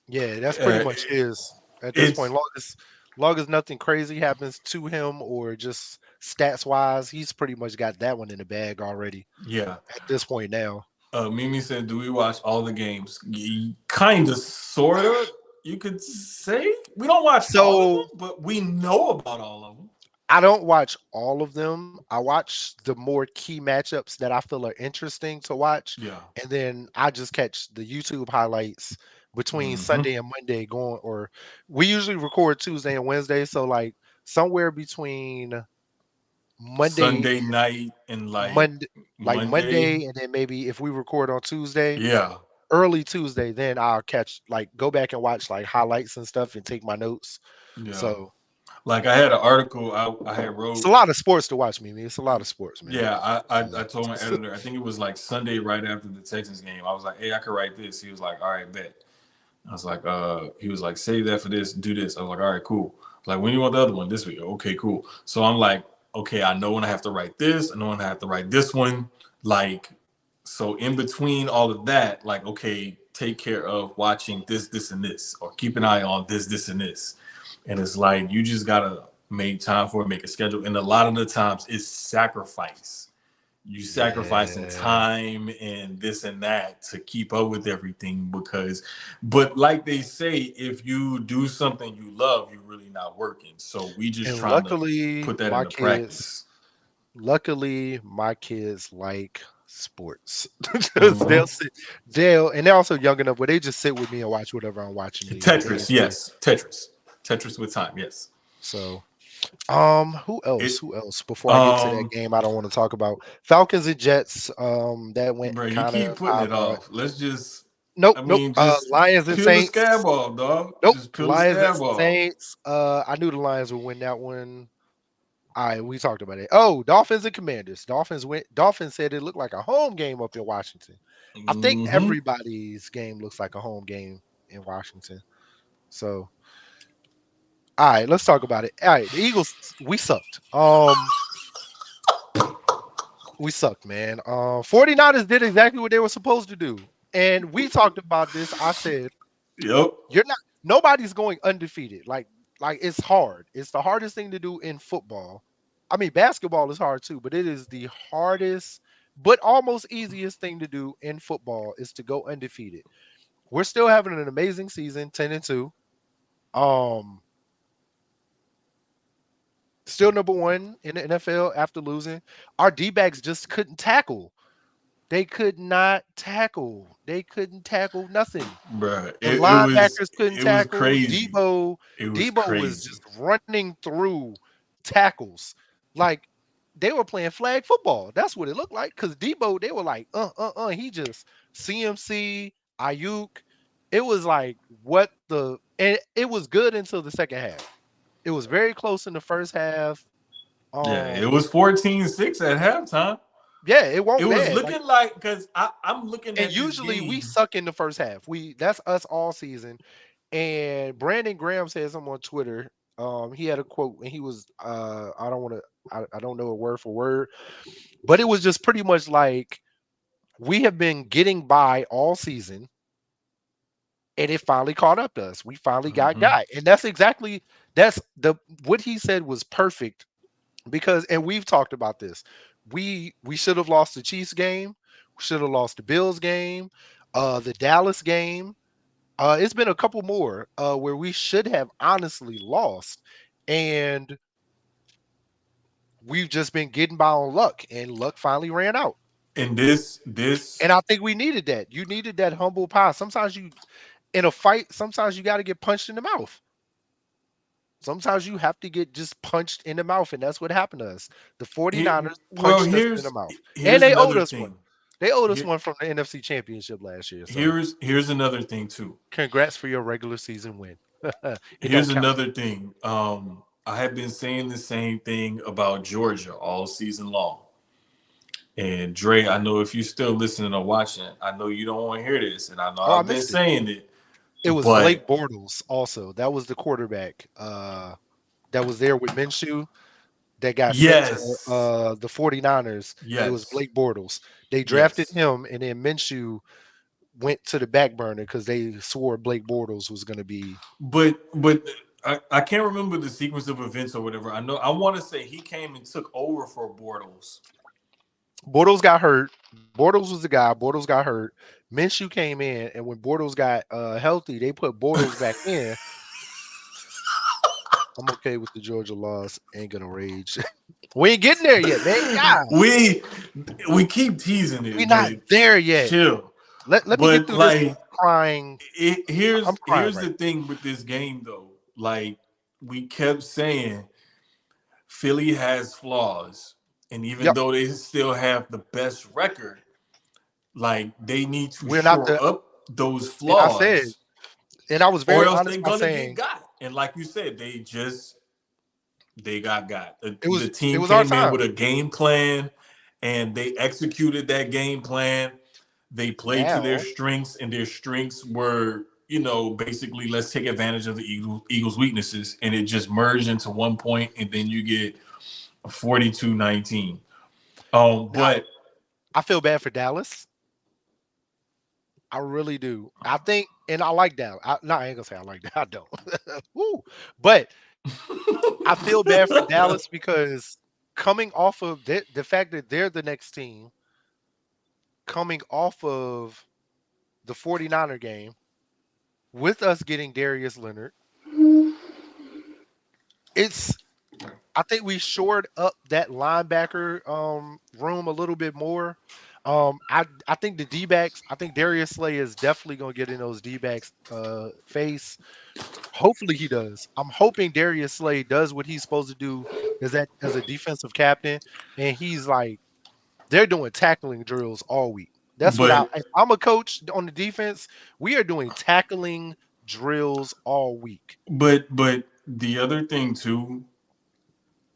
yeah, that's pretty Uh, much his at this point. it's Long as nothing crazy happens to him or just stats wise, he's pretty much got that one in the bag already yeah. at this point now. Mimi said, "Do we watch all the games? Kind of, sorta. You could say. We don't watch all of them, So but we know about all of them. I don't watch all of them. I watch the more key matchups that I feel are interesting to watch, Yeah. and then I just catch the YouTube highlights between Hmm. Sunday and Monday going. Or we usually record Tuesday and Wednesday, so like somewhere between Monday Sunday night and like Monday, like Monday. Monday, and then maybe if we record on Tuesday, Yeah. early Tuesday, then I'll catch like go back and watch like highlights and stuff and take my notes. Yeah. So Like I had an article I had it's wrote. a lot of sports to watch, Mimi. It's a lot of sports, man. Yeah, I So told my editor, I think it was like Sunday right after the Texans game. I was like, hey, I could write this. He was like, all right, bet. I was like, he was like, save that for this, do this. I was like, all right, cool. I was like, when you want the other one this week? Okay, cool. So I'm like, okay, I know when I have to write this, I know when I have to write this one. Like, so in between all of that, like, okay, take care of watching this, this, and this, or keep an eye on this, this, and this. And it's like you just gotta make time for it, make a schedule. And a lot of the times it's sacrifice. You sacrificing yeah. time and this and that to keep up with everything because but like they say, if you do something you love, you're really not working. So we just And trying to put that into practice. luckily, my kids like sports because Hmm. they'll, and they're also young enough where they just sit with me and watch whatever I'm watching day to Tetris, day. yes. Tetris with time, yes. So, who else? It Who else? Before I get to that um game, I don't want to talk about Falcons and Jets. That went bro, you kind of keep putting by it the. off. Let's just Nope, I nope. mean just Lions and peel the Saints. scab off, dog. Nope. Just peel the Lions and scab off. Saints. I knew the Lions would win that one. All right, we talked about it. Oh, Dolphins and Commanders. Dolphins went. Dolphins said it looked like a home game up in Washington. I think Hmm. everybody's game looks like a home game in Washington. So, all right, let's talk about it. All right, the Eagles, we sucked. We sucked, man. 49ers did exactly what they were supposed to do. And we talked about this. I said, Yep. you're not nobody's going undefeated. Like it's hard. It's the hardest thing to do in football. I mean, basketball is hard too, but it is the hardest but almost easiest thing to do in football is to go undefeated. We're still having an amazing season, 10-2. Um Still number 1 in the NFL after losing. Our D-backs just couldn't tackle. They could not tackle. They couldn't tackle nothing. Bruh, The it was linebackers couldn't it was tackle. crazy. It was Debo was crazy. just running through tackles. Like they were playing flag football. That's what it looked like. Cause Debo, they were like, he just CMC, Ayuk. It was like what the and it was good until the second half. It was very close in the first half. Yeah, it Um, was 14-6 at halftime. yeah, it It won't was bad. Like looking like because I'm looking and at this usually we game. suck in the first half. That's us all season. And Brandon Graham said something on Twitter. He had a quote, and he was, I don't want to, I don't know it word for word, but it was just pretty much like we have been getting by all season, and it finally caught up to us. We finally Hmm. and that's the what he said was perfect because, and we've talked about this. We should have lost the Chiefs game. We should have lost the Bills game, the Dallas game. It's been a couple more where we should have honestly lost, and we've just been getting by on luck, and luck finally ran out. And this And I think we needed that. You needed that humble pie. Sometimes you in a fight, sometimes you got to get punched in the mouth. Sometimes you have to get just punched in the mouth, and that's what happened to us. The here, 49ers well punched us in the here's mouth, and here's they owed another us one. thing. They owed us Here, one from the NFC Championship last year. So, here's another thing too. congrats for your regular season win. It Here's don't count. another thing. I have been saying the same thing about Georgia all season long. And Dre, I know if you're still listening or watching, I know you don't want to hear this, and I know Oh, I I've been missed it. saying it, It was but Blake Bortles also. That was the quarterback that was there with Minshew that got sent to yes, the 49ers. It was yes, Blake Bortles. They drafted yes, him, and then Minshew went to the back burner because they swore Blake Bortles was going to be. but I can't remember the sequence of events or whatever. I know I want to say he came and took over for Bortles. Bortles got hurt. Bortles was the guy. Bortles got hurt. Minshew came in, and when Bortles got healthy, they put Bortles back in. I'm okay with the Georgia loss. Ain't gonna rage. We ain't getting there yet, man. God, we we keep teasing we it, not but there yet. chill. Let me get But through this like, crying. I'm crying here's right the thing with this game though. Like we kept saying, Philly has flaws, and now. even Yep. though they still have the best record, like they need to We're not shore the up those and I said, flaws, and I was or very else honest they're by gonna get saying got. And like you said, they got. The it team was our came in time. with a game plan, and they executed that game plan. They played to their Now strengths, and their strengths were, basically let's take advantage of the Eagles' weaknesses, and it just merged into 1 point, and then you get 42-19. now But I feel bad for Dallas. I really do. I think, and I like Dallas. I ain't gonna say I like that. I don't. Woo. But I feel bad for Dallas because coming off of the fact that they're the next team, coming off of the 49er game, with us getting Darius Leonard, it's I think we shored up that linebacker room a little bit more. I think the D backs, I think Darius Slay is definitely gonna get in those D backs face. Hopefully he does. I'm hoping Darius Slay does what he's supposed to do as a defensive captain, and he's like they're doing tackling drills all week. That's what but if I'm a coach on the defense, we are doing tackling drills all week. but the other thing too,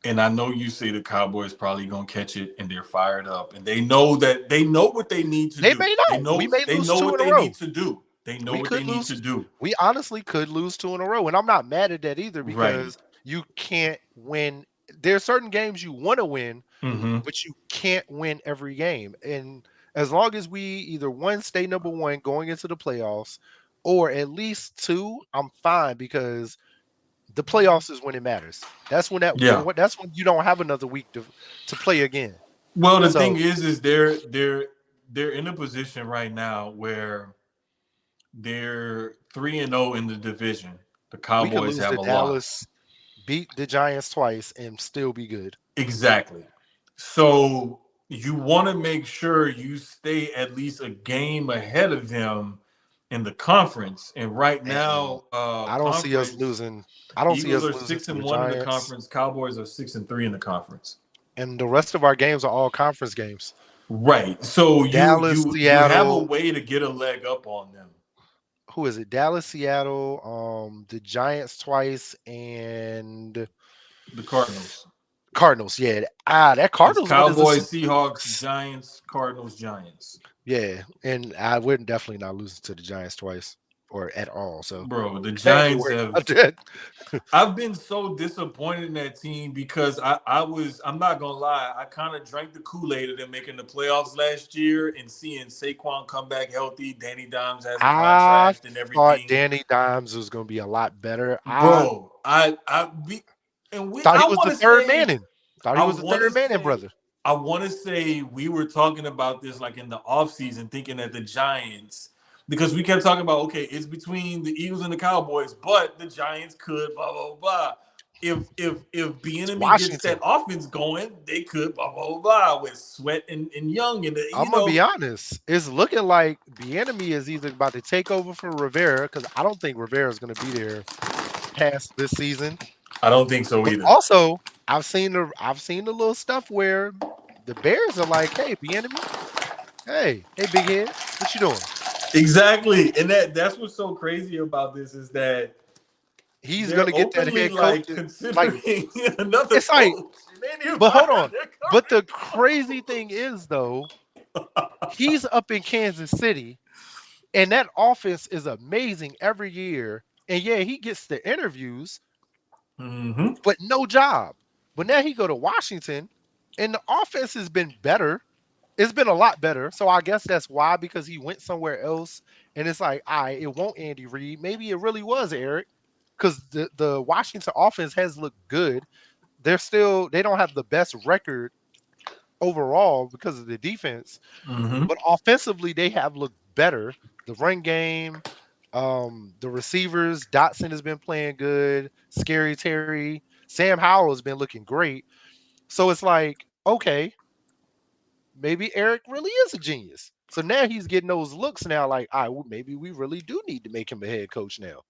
and I know you say the Cowboys probably gonna catch it, and they're fired up, and they know what they need to They do. may They not. We know may they lose know two what in a they need row. to do. They know We what they could need lose. to do. We honestly could lose two in a row, and I'm not mad at that either Right. because you can't win. There are certain games you want to win, Mm-hmm. but you can't win every game. And as long as we either one stay number one going into the playoffs, or at least two, I'm fine because the playoffs is when it matters. That's when Yeah. that's when you don't have another week to play again. Well, the thing So is they're in a position right now where they're 3-0 in the division. The we could Cowboys lose have to a loss. Dallas, beat the Giants twice, and still be good. Exactly. So you want to make sure you stay at least a game ahead of them in the conference. And right And now, I don't see us conference losing. I don't see Eagles us are losing six to the and one in the Giants. conference. Cowboys are 6-3 in the conference. And the rest of our games are all conference games. Right. So you Dallas, you have a Seattle. way to get a leg up on them. Who is it? Dallas, Seattle, the Giants twice, and The Cardinals. Cardinals. Yeah. That It's Cardinals one is a Cowboys, Seahawks, Giants, Cardinals, Giants. yeah, and we're definitely not losing to the Giants twice or at all. So Bro, the I ain't even Giants worried have about that. I've been so disappointed in that team because I'm not gonna lie, I kind of drank the Kool-Aid of them making the playoffs last year and seeing Saquon come back healthy, Danny Dimes has a I contract and thought everything. Danny Dimes was going to be a lot better. I Bro, I be and we thought he was the third man in. Thought he I was the wanna third man in, say brother. I want to say we were talking about this like in the offseason, thinking that the Giants, because we kept talking about, okay, it's between the Eagles and the Cowboys, but the Giants could blah blah blah. If the It's enemy gets that Washington. offense going, they could blah blah blah with Sweat and Young and I'm gonna be honest. It's looking like the enemy is either about to take over for Rivera because I don't think Rivera is going to be there past this season. I don't think so But either. also, I've seen the little stuff where the Bears are like, "Hey, the enemy, hey, big head, what you doing?" Exactly, and that's what's so crazy about this is that He's they're gonna get that openly head coach. like Like considering another it's like, coach. They ain't even but hold fired on. their But current the crazy thing is though, he's up in Kansas City, and that offense is amazing every year. And yeah, he gets the interviews, Mm-hmm. but no job. But now he go to Washington, and the offense has been better. It's been a lot better. So I guess that's why because he went somewhere else, and it's like, it won't Andy Reid. Maybe it really was Eric, because the Washington offense has looked good. They don't have the best record overall because of the defense, Mm-hmm. but offensively they have looked better. The run game, The receivers, Dotson has been playing good. Scary Terry, Sam Howell has been looking great. So it's like, okay, maybe Eric really is a genius. So now he's getting those looks now, like, all right, well, maybe we really do need to make him a head coach now.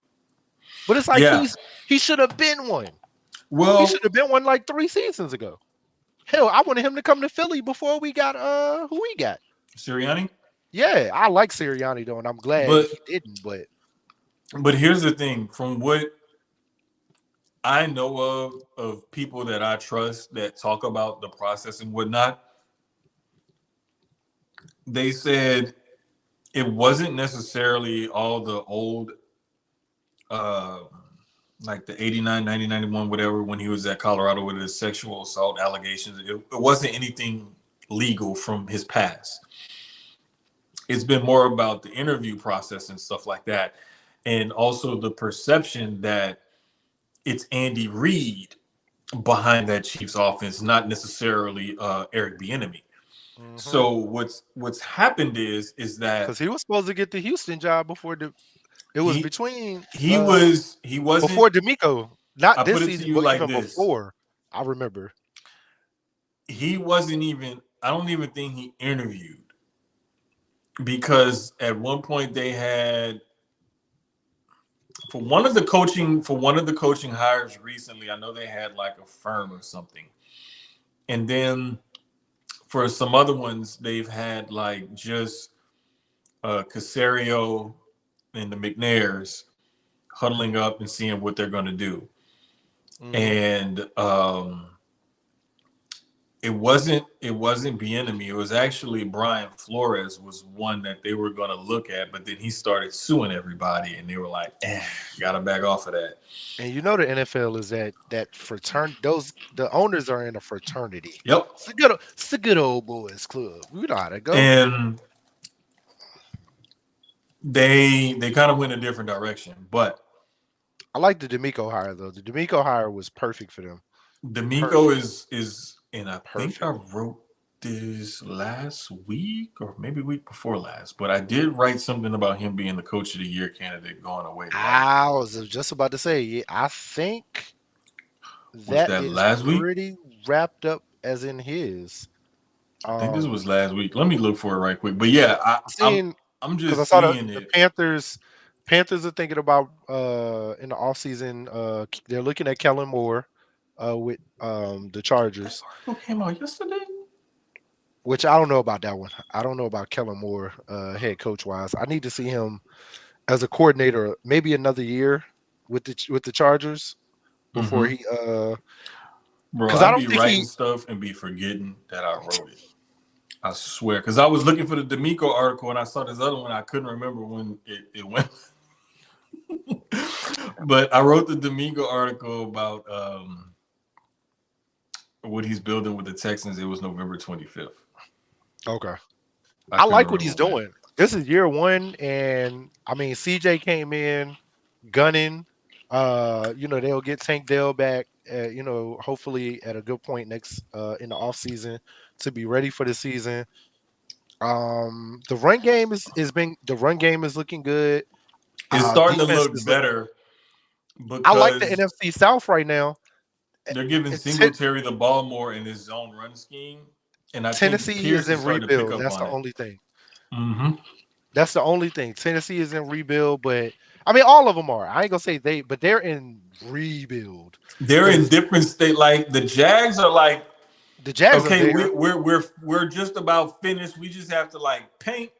But it's like Yeah. he should have been one. He Well, should have been one like 3 seasons ago. Hell, I wanted him to come to Philly before we got who we got. Sirianni. Yeah, I like Sirianni though, and I'm glad But he didn't. But here's the thing: from what I know of people that I trust that talk about the process and whatnot, they said it wasn't necessarily all the old, uh, like the 89, 90, 91, whatever, when he was at Colorado with his sexual assault allegations. It wasn't anything legal from his past. It's been more about the interview process and stuff like that. And also the perception that it's Andy Reid behind that Chiefs offense, not necessarily Eric Bieniemy. So what's happened is that because he was supposed to get the Houston job it was he between he wasn't. before D'Amico, not I put this it to season, you but like even this: before. I remember. he wasn't even. I don't even think he interviewed, because at one point they had, for one of the coaching hires recently, I know they had like a firm or something, and then for some other ones they've had like just Casario and the McNairs huddling up and seeing what they're going to do. Mhm. And it wasn't Bieniemy. It was actually Brian Flores was one that they were going to look at, but then he started suing everybody, and they were like, "Gotta back off of that." And you know the NFL is that fraternity. Those the owners are in a fraternity. Yep. It's a good old boys club. We know how to go. And they kind of went a different direction, but I like the D'Amico hire though. The D'Amico hire was perfect for them. D'Amico Perfect. is, and I think I Perfect. wrote this last week or maybe week before last, but I did write something about him being the coach of the year candidate going away. Like, I was just about to say, yeah, I think was that that is last week? pretty wrapped up as in his. I think this was Um, last week. Let me look for it right quick. But yeah, seeing I'm because I just saw seeing the it. Panthers. Panthers are thinking about in the offseason, they're looking at Kellen Moore with the That Chargers, article came out yesterday. which I don't know about that one. I don't know about Kellen Moore head coach wise. I need to see him as a coordinator maybe another year with the Chargers before Mm-hmm. he Bro, because I I'd don't be think writing he stuff and be forgetting that I wrote it. I swear, because I was looking for the D'Amico article and I saw this other one. I couldn't remember when it went. But I wrote the D'Amico article about what he's building with the Texans. It was November 25th. okay. I I couldn't like what remember he's when. doing. This is year one, and I mean CJ came in gunning. They'll get Tank Dell back. Hopefully at a good point next in the off season to be ready for the season. The run game the run game is looking good. It's starting to Defense look is look. better I like the because NFC South right now. Eh, they're giving It's Singletary the ball more in his zone run scheme. And I think Tennessee is Pierce is in starting to pick rebuild. up That's on the it. only thing. Mm-hmm. That's the only thing. Tennessee is in rebuild, but I mean all of them are. I ain't gonna say but they're in rebuild They're in because different state. Like the Jags are like, the Jags are okay, there. we're just about finished. We just have to like paint,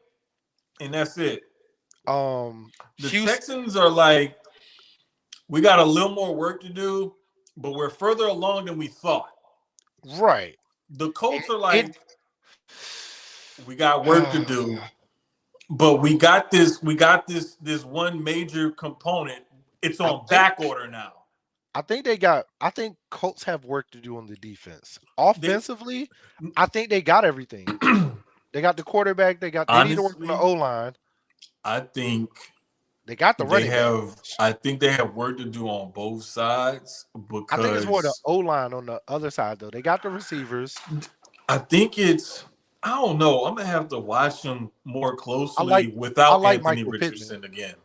and that's it. The Houston, Texans are like, we got a little more work to do, but we're further along than we thought. right? The Colts are It like, we got work to do, but we got this one major component. It's I on think back order now. I think Colts have work to do on the defense. They Offensively, I think they got everything. They got the quarterback. They need to work on the honestly, O line. I think They got the they running back. have I think they have work to do on both sides I think it's more the because O line on the other side though. They got the receivers. I think it's I don't know. I'm gonna have to watch them more I closely like I without like Anthony Michael Pittman. Richardson again.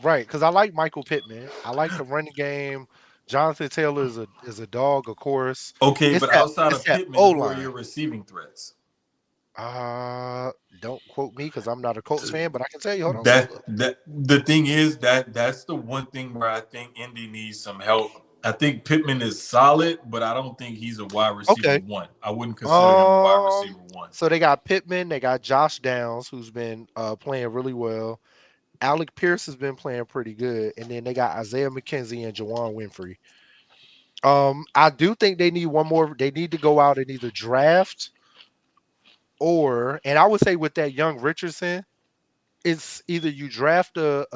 Right, because I like Michael Pittman. I like the running game. Jonathan Taylor is a dog, of course. Okay, It's but that outside it's of that Pittman, O who are line. your receiving threats? Don't quote me because I'm not a Colts fan, but I can tell you. Hold on, let's That look. that the thing is that's the one thing where I think Indy needs some help. I think Pittman is solid, but I don't think he's a wide receiver Okay. one. I wouldn't consider him a wide Um. receiver one. So they got Pittman. They got Josh Downs, who's been playing really well. Alec Pierce has been playing pretty good, and then they got Isaiah McKenzie and Jawan Winfrey. I do think they need one more. They need to go out and either draft and I would say with that young Richardson, it's either you draft a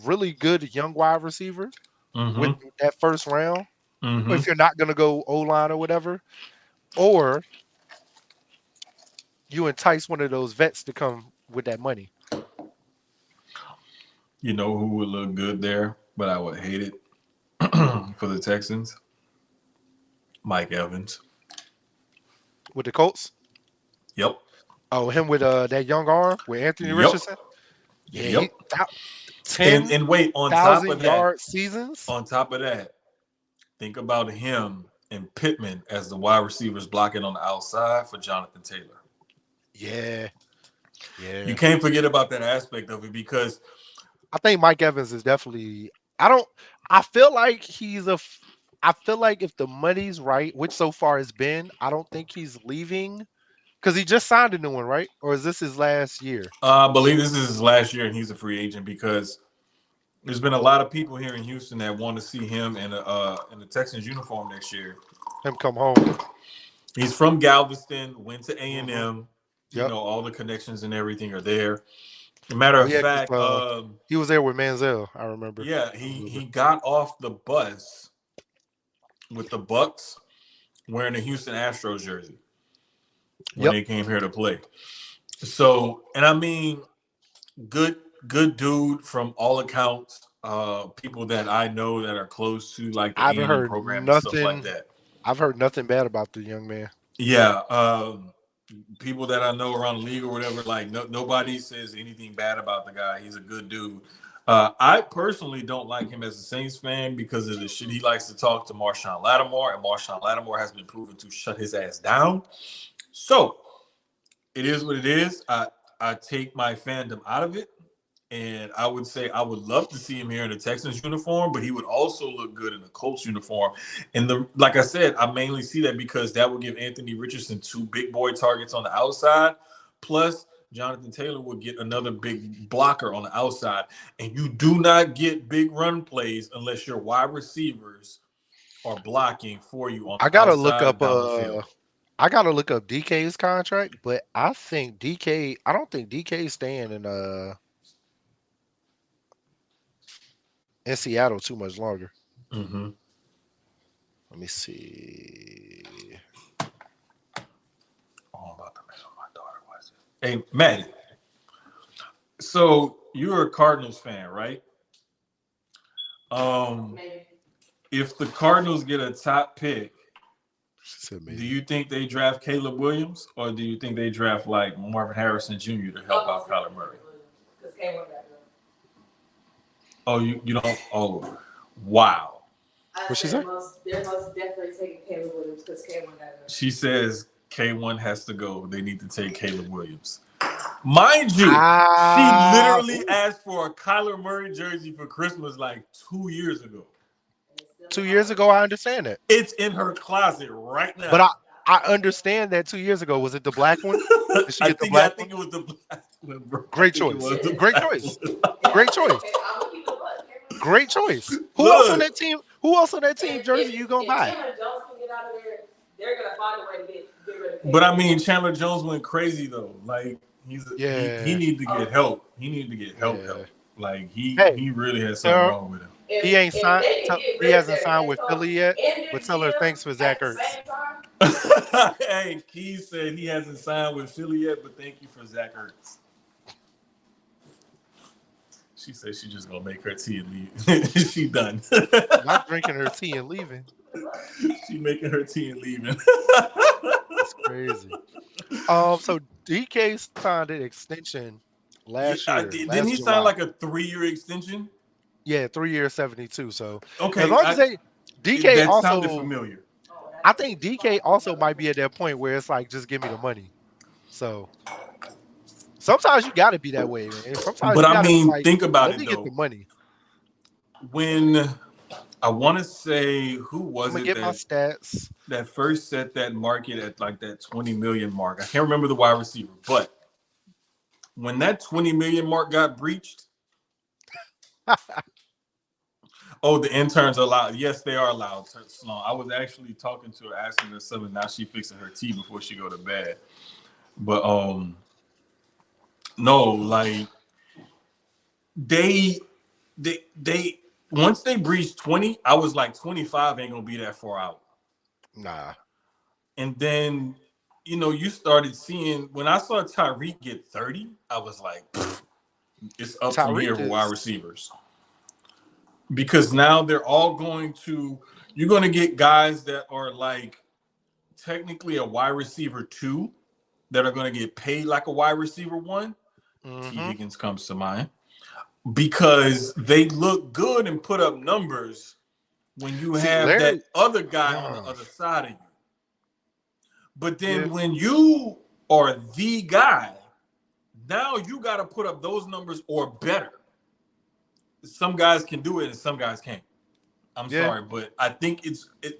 really good young wide receiver with Mm-hmm. that first round, Mm-hmm. if you're not going to go O line or whatever, or you entice one of those vets to come with that money. You know who would look good there, but I would hate it for the Texans? Mike Evans. With the Colts. Yep. Oh, him with that young arm with Anthony Yep. Richardson. Yeah, Yep. And ten and wait, on top thousand of that, yard seasons. on top of that, think about him and Pittman as the wide receivers blocking on the outside for Jonathan Taylor. Yeah, You yeah. can't forget about that aspect of it because I think Mike Evans is definitely. I don't. I feel like I feel like if the money's right, which so far has been, I don't think he's leaving because he just signed a new one, right? Or is this his last year? I believe this is his last year and he's a free agent because there's been a lot of people here in Houston that want to see him in the Texans uniform next year. Him come home. He's from Galveston, went to Hmm. A&M. You Yep. know, all the connections and everything are there. As a matter Oh of yeah, fact, because he was there with Manziel. I remember. yeah, I he remember. got off the bus with the Bucks wearing a Houston Astros jersey when Yep. they came here to play. So, and I mean, good good dude from all accounts. People that I know that are close to like the I haven't A&M heard program and stuff like nothing. that. I've heard nothing bad about the young man. Yeah, people that I know around the league or whatever, like nobody says anything bad about the guy. He's a good dude. I personally don't like him as a Saints fan because of the shit he likes to talk to Marshawn Lattimore, and Marshawn Lattimore has been proven to shut his ass down. So it is what it is. I take my fandom out of it. And I would say I would love to see him here in a Texans uniform, but he would also look good in a Colts uniform. And like I said, I mainly see that because that would give Anthony Richardson two big boy targets on the outside. Plus, Jonathan Taylor would get another big blocker on the outside. And you do not get big run plays unless your wide receivers are blocking for you on I the gotta look outside up and down the field. I gotta look up DK's contract, but I don't think DK is staying in Seattle too much longer. Mm-hmm. Let me see. Oh, I'm about to mess with my daughter. What is it? Hey, Maddie. So you're a Cardinals fan, right? Um, if the Cardinals get a top pick, She said do maybe. you think they draft Caleb Williams or do you think they draft like Marvin Harrison Jr. to help out Kyler Murray? Oh, you don't. Oh, wow. What she say? They're most definitely taking Caleb Williams because K1 got She says K1 has to go. They need to take Caleb Williams. Mind you, she Ah, literally asked for a Kyler Murray jersey for Christmas like 2 years ago. 2 years ago, I understand that, It's in her closet right but now. I understand that 2 years ago. Was it the black one? Did she I get the think I black one? think it was the black one, bro. I Great think it choice. was the Great black choice. one. Great choice. Great choice. Who else on Look, that team? Who else on that team jersey you gonna buy? Chandler Jones can get out of there, they're gonna find a way to get rid of but I mean, Chandler Jones went crazy though. Like he Yeah. needed to get help. He needed to get help. Yeah. Like Hey, he really had something tell wrong with him. he ain't if signed. they can get He rid of hasn't their signed head with coach Philly yet. and But their tell her GM thanks for at Zach the Ertz. same time, Hey, Keyz said he hasn't signed with Philly yet, but thank you for Zach Ertz. She said she just gonna make her tea and leave. She done. Not drinking her tea and leaving. She making her tea and leaving. It's crazy. So DK signed an extension last year. Didn't he July. sign like a 3-year extension? Yeah, 3 years, 72. So Okay, as long as DK that also, sounded familiar. I think DK also might be at that point where it's like, just give me the money. So sometimes you got to be that way, man. Sometimes But you I got to be mean, like, think about let it me get the though. money. When I want to say, who I'm was gonna it get my stats. that first set that market at like that 20 million mark? I can't remember the wide receiver, but when that 20 million mark got breached, oh, the interns are allowed. Yes, they are allowed. Sloan. I was actually talking to her, asking her something. Now she fixing her tea before she go to bed. But no, like they once they breached 20, I was like 25 ain't gonna be that far out. Nah. And then you started seeing when I saw Tyreek get 30, I was like, it's up from here Tyreek with wide is receivers. Because now they're all you're going to get guys that are like technically a wide receiver 2 that are going to get paid like a wide receiver 1. T. Higgins comes to mind because they look good and put up numbers when you have that other guy on the other side of you. But then when you are the guy, now you got to put up those numbers or better. Some guys can do it and some guys can't. I'm sorry, but I think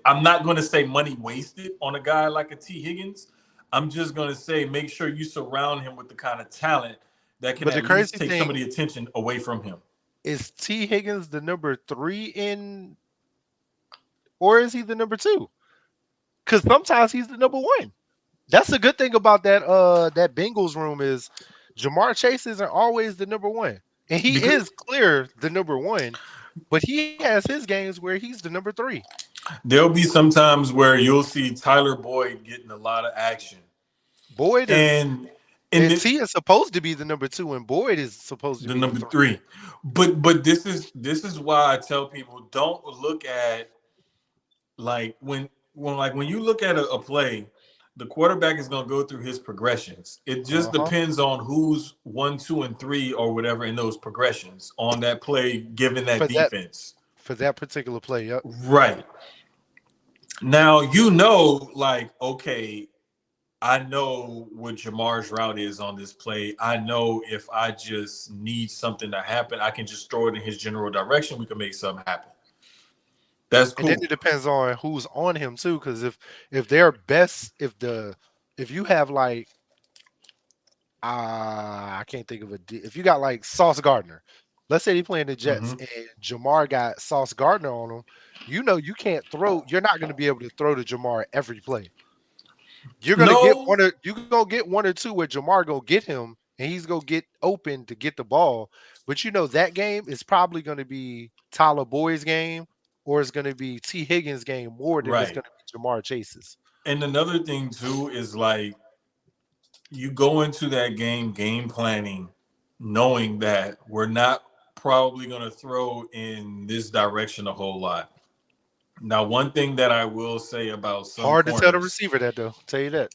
I'm not going to say money wasted on a guy like a T. Higgins. I'm just going to say make sure you surround him with the kind of talent that can at least take some of the attention away from him. Is T. Higgins the number 3 or is he the number 2? Because sometimes he's the number 1. That's the good thing about that Bengals room is Jamar Chase isn't always the number 1. And he is clear the number 1, but he has his games where he's the number 3. There'll be some times where you'll see Tyler Boyd getting a lot of action. Boyd and T is supposed to be the number 2, and Boyd is supposed to be the number 3. But this is why I tell people don't look at like when you look at a play, the quarterback is going to go through his progressions. It just depends on who's 1, 2, and 3 or whatever in those progressions on that play, given that defense. For that particular play, yep. Right. Now, like, okay, I know what Jamar's route is on this play. I know if I just need something to happen, I can just throw it in his general direction. We can make something happen. That's cool. And then it depends on who's on him too, because if they're best, if you have like I can't think of if you got like Sauce Gardner, let's say he's playing the Jets and Jamar got Sauce Gardner on him, you can't throw. You're not going to be able to throw to Jamar every play. You're gonna get one or two where Jamar gonna get him and he's gonna get open to get the ball. But that game is probably gonna be Tyler Boyd's game or it's gonna be T. Higgins' game more than it's gonna be Jamar Chase's. And another thing too is like you go into that game planning, knowing that we're not probably gonna throw in this direction a whole lot. Now, one thing that I will say about some hard corners, to tell the receiver that though. Tell you that.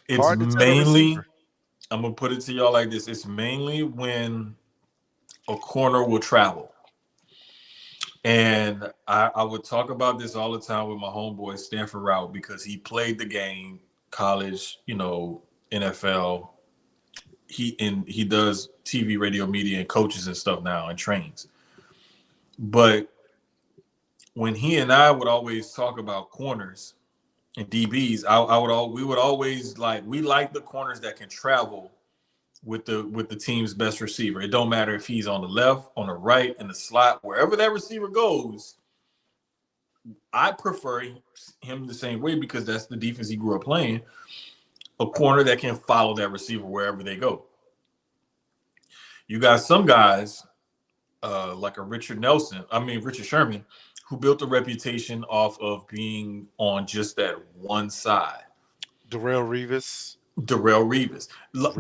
It's hard to mainly. I'm gonna put it to y'all like this: it's mainly when a corner will travel, and I would talk about this all the time with my homeboy Stanford Route because he played the game, college, NFL. He does TV, radio, media, and coaches and stuff now and trains, but when he and I would always talk about corners and DBs, we would always we like the corners that can travel with the team's best receiver. It don't matter if he's on the left, on the right, in the slot, wherever that receiver goes. I prefer him the same way because that's the defense he grew up playing. A corner that can follow that receiver wherever they go. You got some guys like a Richard Sherman, who built a reputation off of being on just that one side. Darrelle Revis.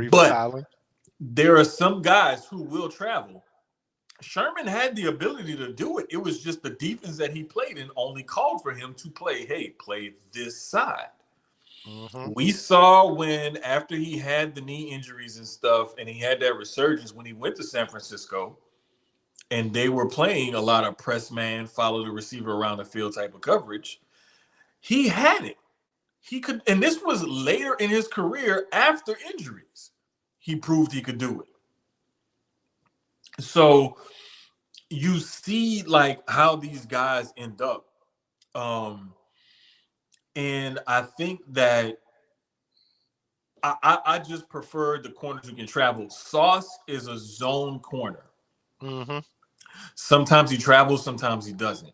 But there are some guys who will travel. Sherman had the ability to do it. It was just the defense that he played in only called for him to play this side. Mm-hmm. We saw when after he had the knee injuries and stuff, and he had that resurgence when he went to San Francisco, and they were playing a lot of press man, follow the receiver around the field type of coverage. He had it. He could, and this was later in his career after injuries. He proved he could do it. So you see, like how these guys end up, and I think that I just prefer the corners who can travel. Sauce is a zone corner. Mm-hmm. Sometimes he travels, sometimes he doesn't.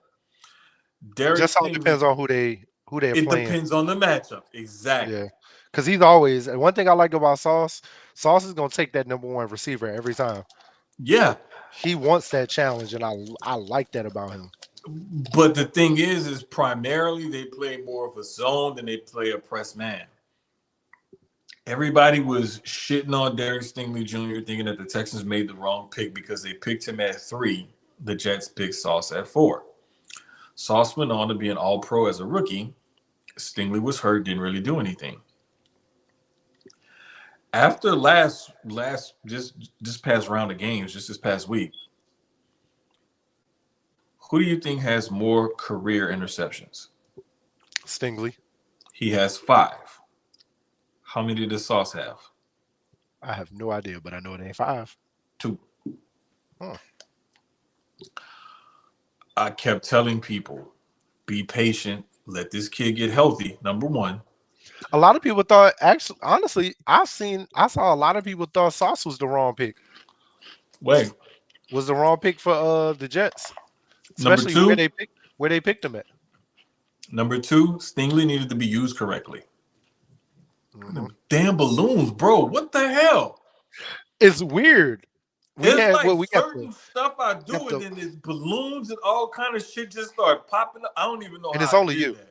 Derek Just how it Stingley, depends on who they're it playing. depends on the matchup. Yeah, Exactly. because he's always, and one thing I like about Sauce, Sauce is gonna take that number one receiver every time. Yeah. He wants that challenge, and I like that about him. But the thing is primarily they play more of a zone than they play a press man. Everybody was shitting on Derek Stingley Jr., thinking that the Texans made the wrong pick because they picked him at 3. The Jets picked Sauce at 4. Sauce went on to be an all-pro as a rookie. Stingley was hurt, didn't really do anything. After last this past round of games, just this past week, who do you think has more career interceptions? Stingley, He has 5. How many does Sauce have? I have no idea, but I know it ain't 5. 2. Huh. I kept telling people, be patient, let this kid get healthy. Number 1. A lot of people thought, actually, honestly, I saw a lot of people thought Sauce was the wrong pick. Wait, Was the wrong pick for the Jets, number especially where 2, they picked him at. Stingley needed to be used correctly. Hmm. Damn balloons, bro. What the hell? It's weird. It's like We got certain stuff I got do, and the, then there's balloons and all kind of shit just start popping up. I don't even know and how it's I only did you. that.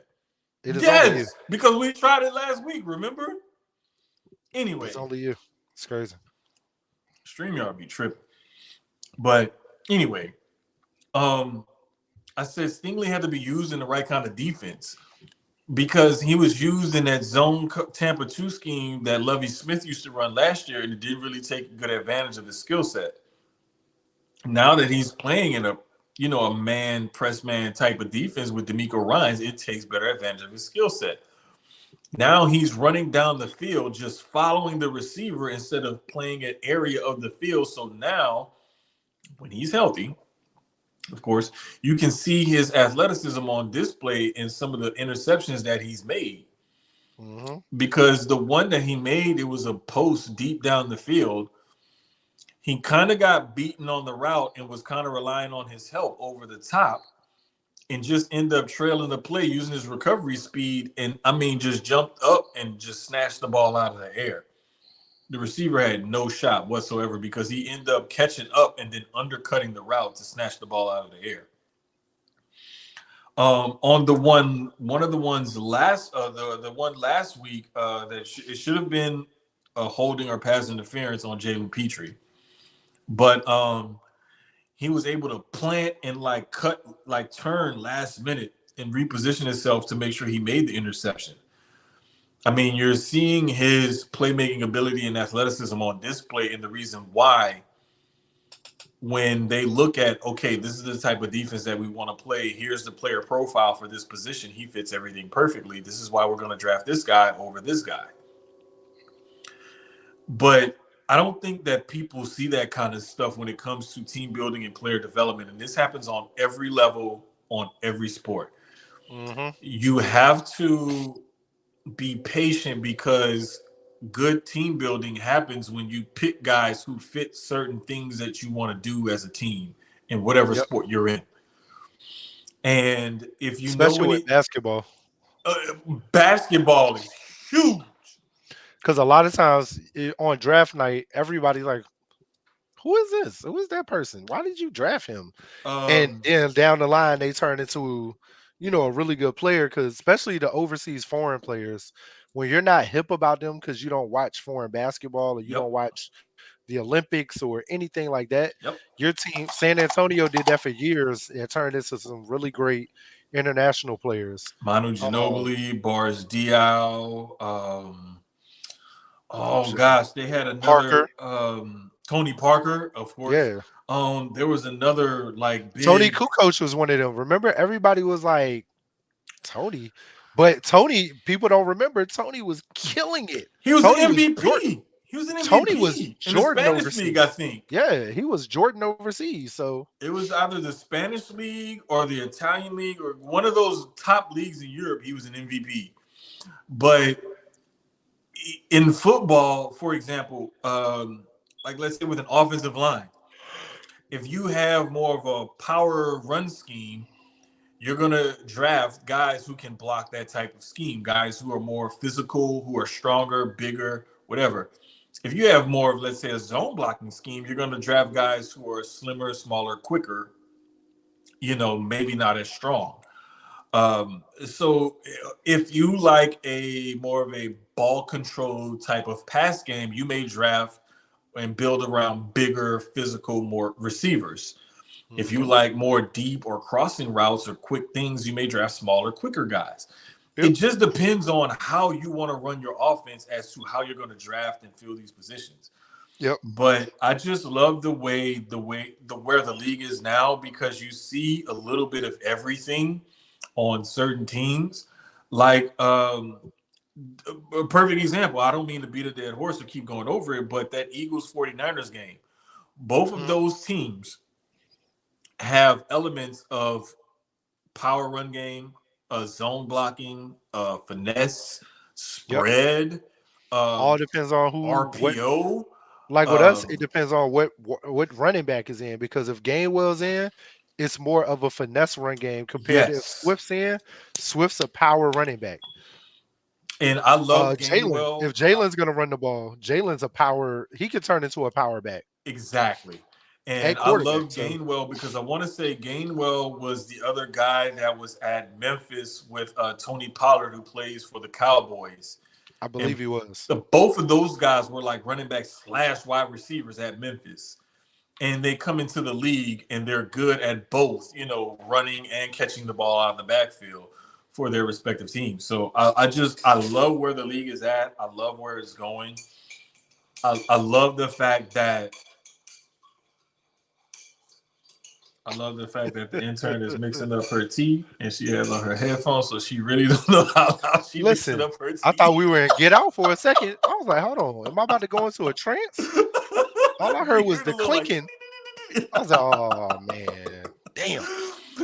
It is only you. Yes, because we tried it last week, remember? Anyway, It's only you. It's crazy. StreamYard be tripping. But anyway, I said Stingley had to be used in the right kind of defense because he was used in that zone Tampa 2 scheme that Lovie Smith used to run last year, and it didn't really take good advantage of his skill set. Now that he's playing in a man press man type of defense with D'Amico Ryans, it takes better advantage of his skill set. Now he's running down the field, just following the receiver instead of playing an area of the field. So now, when he's healthy, of course, you can see his athleticism on display in some of the interceptions that he's made. Hmm. Because the one that he made, it was a post deep down the field. He kind of got beaten on the route and was kind of relying on his help over the top and just ended up trailing the play using his recovery speed. And I mean, just jumped up and just snatched the ball out of the air. The receiver had no shot whatsoever because he ended up catching up and then undercutting the route to snatch the ball out of the air. On the one of the ones last, the one last week, it should have been a holding or pass interference on Jalen Petrie, but he was able to plant and turn last minute and reposition himself to make sure he made the interception. I mean, you're seeing his playmaking ability and athleticism on display, and the reason why when they look at, okay, this is the type of defense that we want to play. Here's the player profile for this position. He fits everything perfectly. This is why we're going to draft this guy over this guy. But I don't think that people see that kind of stuff when it comes to team building and player development. And this happens on every level, on every sport. Hmm. You have to be patient because good team building happens when you pick guys who fit certain things that you want to do as a team in whatever Yep. sport you're in. And if you know Especially with any basketball, uh, basketball is huge. because a lot of times on draft night, everybody's like, "Who is this? Who is that person? Why did you draft him?" And Um, then down the line, they turn into, a really good player. Because especially the overseas foreign players, when you're not hip about them because you don't watch foreign basketball or you yep, don't watch the Olympics or anything like that, yep. your team, San Antonio, did that for years and turned into some really great international players. Manu Ginobili, Boris Diaw. Oh gosh, they had Parker. another Tony Parker, of course. Yeah. There was another like Tony big. Kukoc was one of them. Remember, everybody was like Tony, but Tony, people don't remember. Tony was killing it. He was Tony an was Jordan. MVP. He was an Tony was MVP in the Jordan Spanish league, I overseas. think. Yeah, he was Jordan overseas. So It was either the Spanish league or the Italian league or one of those top leagues in Europe. He was an MVP. But in football, for example, like let's say with an offensive line, if you have more of a power run scheme, you're going to draft guys who can block that type of scheme, guys who are more physical, who are stronger, bigger, whatever. If you have more of, let's say, a zone blocking scheme, you're going to draft guys who are slimmer, smaller, quicker, maybe not as strong. So if you like a more of a ball control type of pass game, you may draft and build around bigger, physical, more receivers. If you like more deep or crossing routes or quick things, you may draft smaller, quicker guys. Yep. It just depends on how you want to run your offense as to how you're going to draft and fill these positions. Yep. But I just love where the league is now, because you see a little bit of everything on certain teams. Like a perfect example, I don't mean to beat a dead horse or keep going over it, but that Eagles 49ers game, both of those teams have elements of power run game, zone blocking, finesse, spread. Yep. All depends on who RPO. Like with us, it depends on what running back is in. Because if Gainwell's in, it's more of a finesse run game compared to if Swift's in. Swift's a power running back. And I love Jalen. If Jalen's gonna run the ball, Jalen's a power. He could turn into a power back. Exactly. And I love Gainwell because I want to say Gainwell was the other guy that was at Memphis with Tony Pollard, who plays for the Cowboys. I believe he was. Both of those guys were like running backs / wide receivers at Memphis. And they come into the league and they're good at both, running and catching the ball out of the backfield for their respective teams. So I love where the league is at. I love where it's going. I love the fact that the intern is mixing up her tea and she has on her headphones, so she really don't know how she mixing up her tea. I thought we were in Get Out for a second. I was like, hold on, am I about to go into a trance? All I heard was the clinking. I was like, oh man, damn.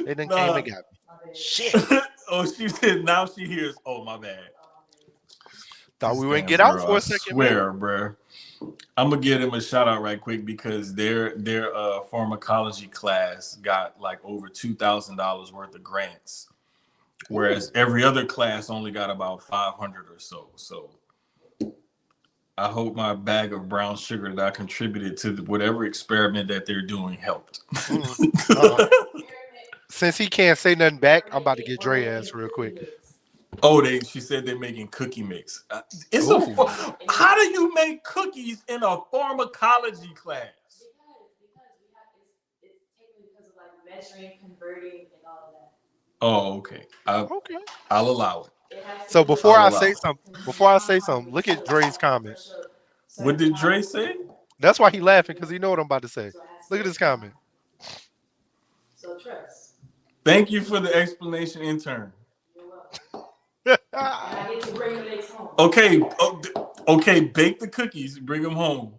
They done came and got me. Shit. Oh, she said now she hears, oh my bad. Thought we were in Get Out for a second. I swear, bro. I'm gonna give them a shout out right quick because their pharmacology class got like over $2,000 worth of grants, whereas every other class only got about 500 or so. So I hope my bag of brown sugar that I contributed to whatever experiment that they're doing helped. Since he can't say nothing back, I'm about to get Dre ass real quick. Oh, she said they're making cookie mix. How do you make cookies in a pharmacology class? Because it's taken because of like measuring, converting, and all of that. Oh, okay. I'll allow it. So before I say something, look at Dre's comment. What did Dre say? That's why he laughing, because he know what I'm about to say. Look at this comment. So trust. Thank you for the explanation, intern. I get to bring the legs home. Okay, bake the cookies, bring them home.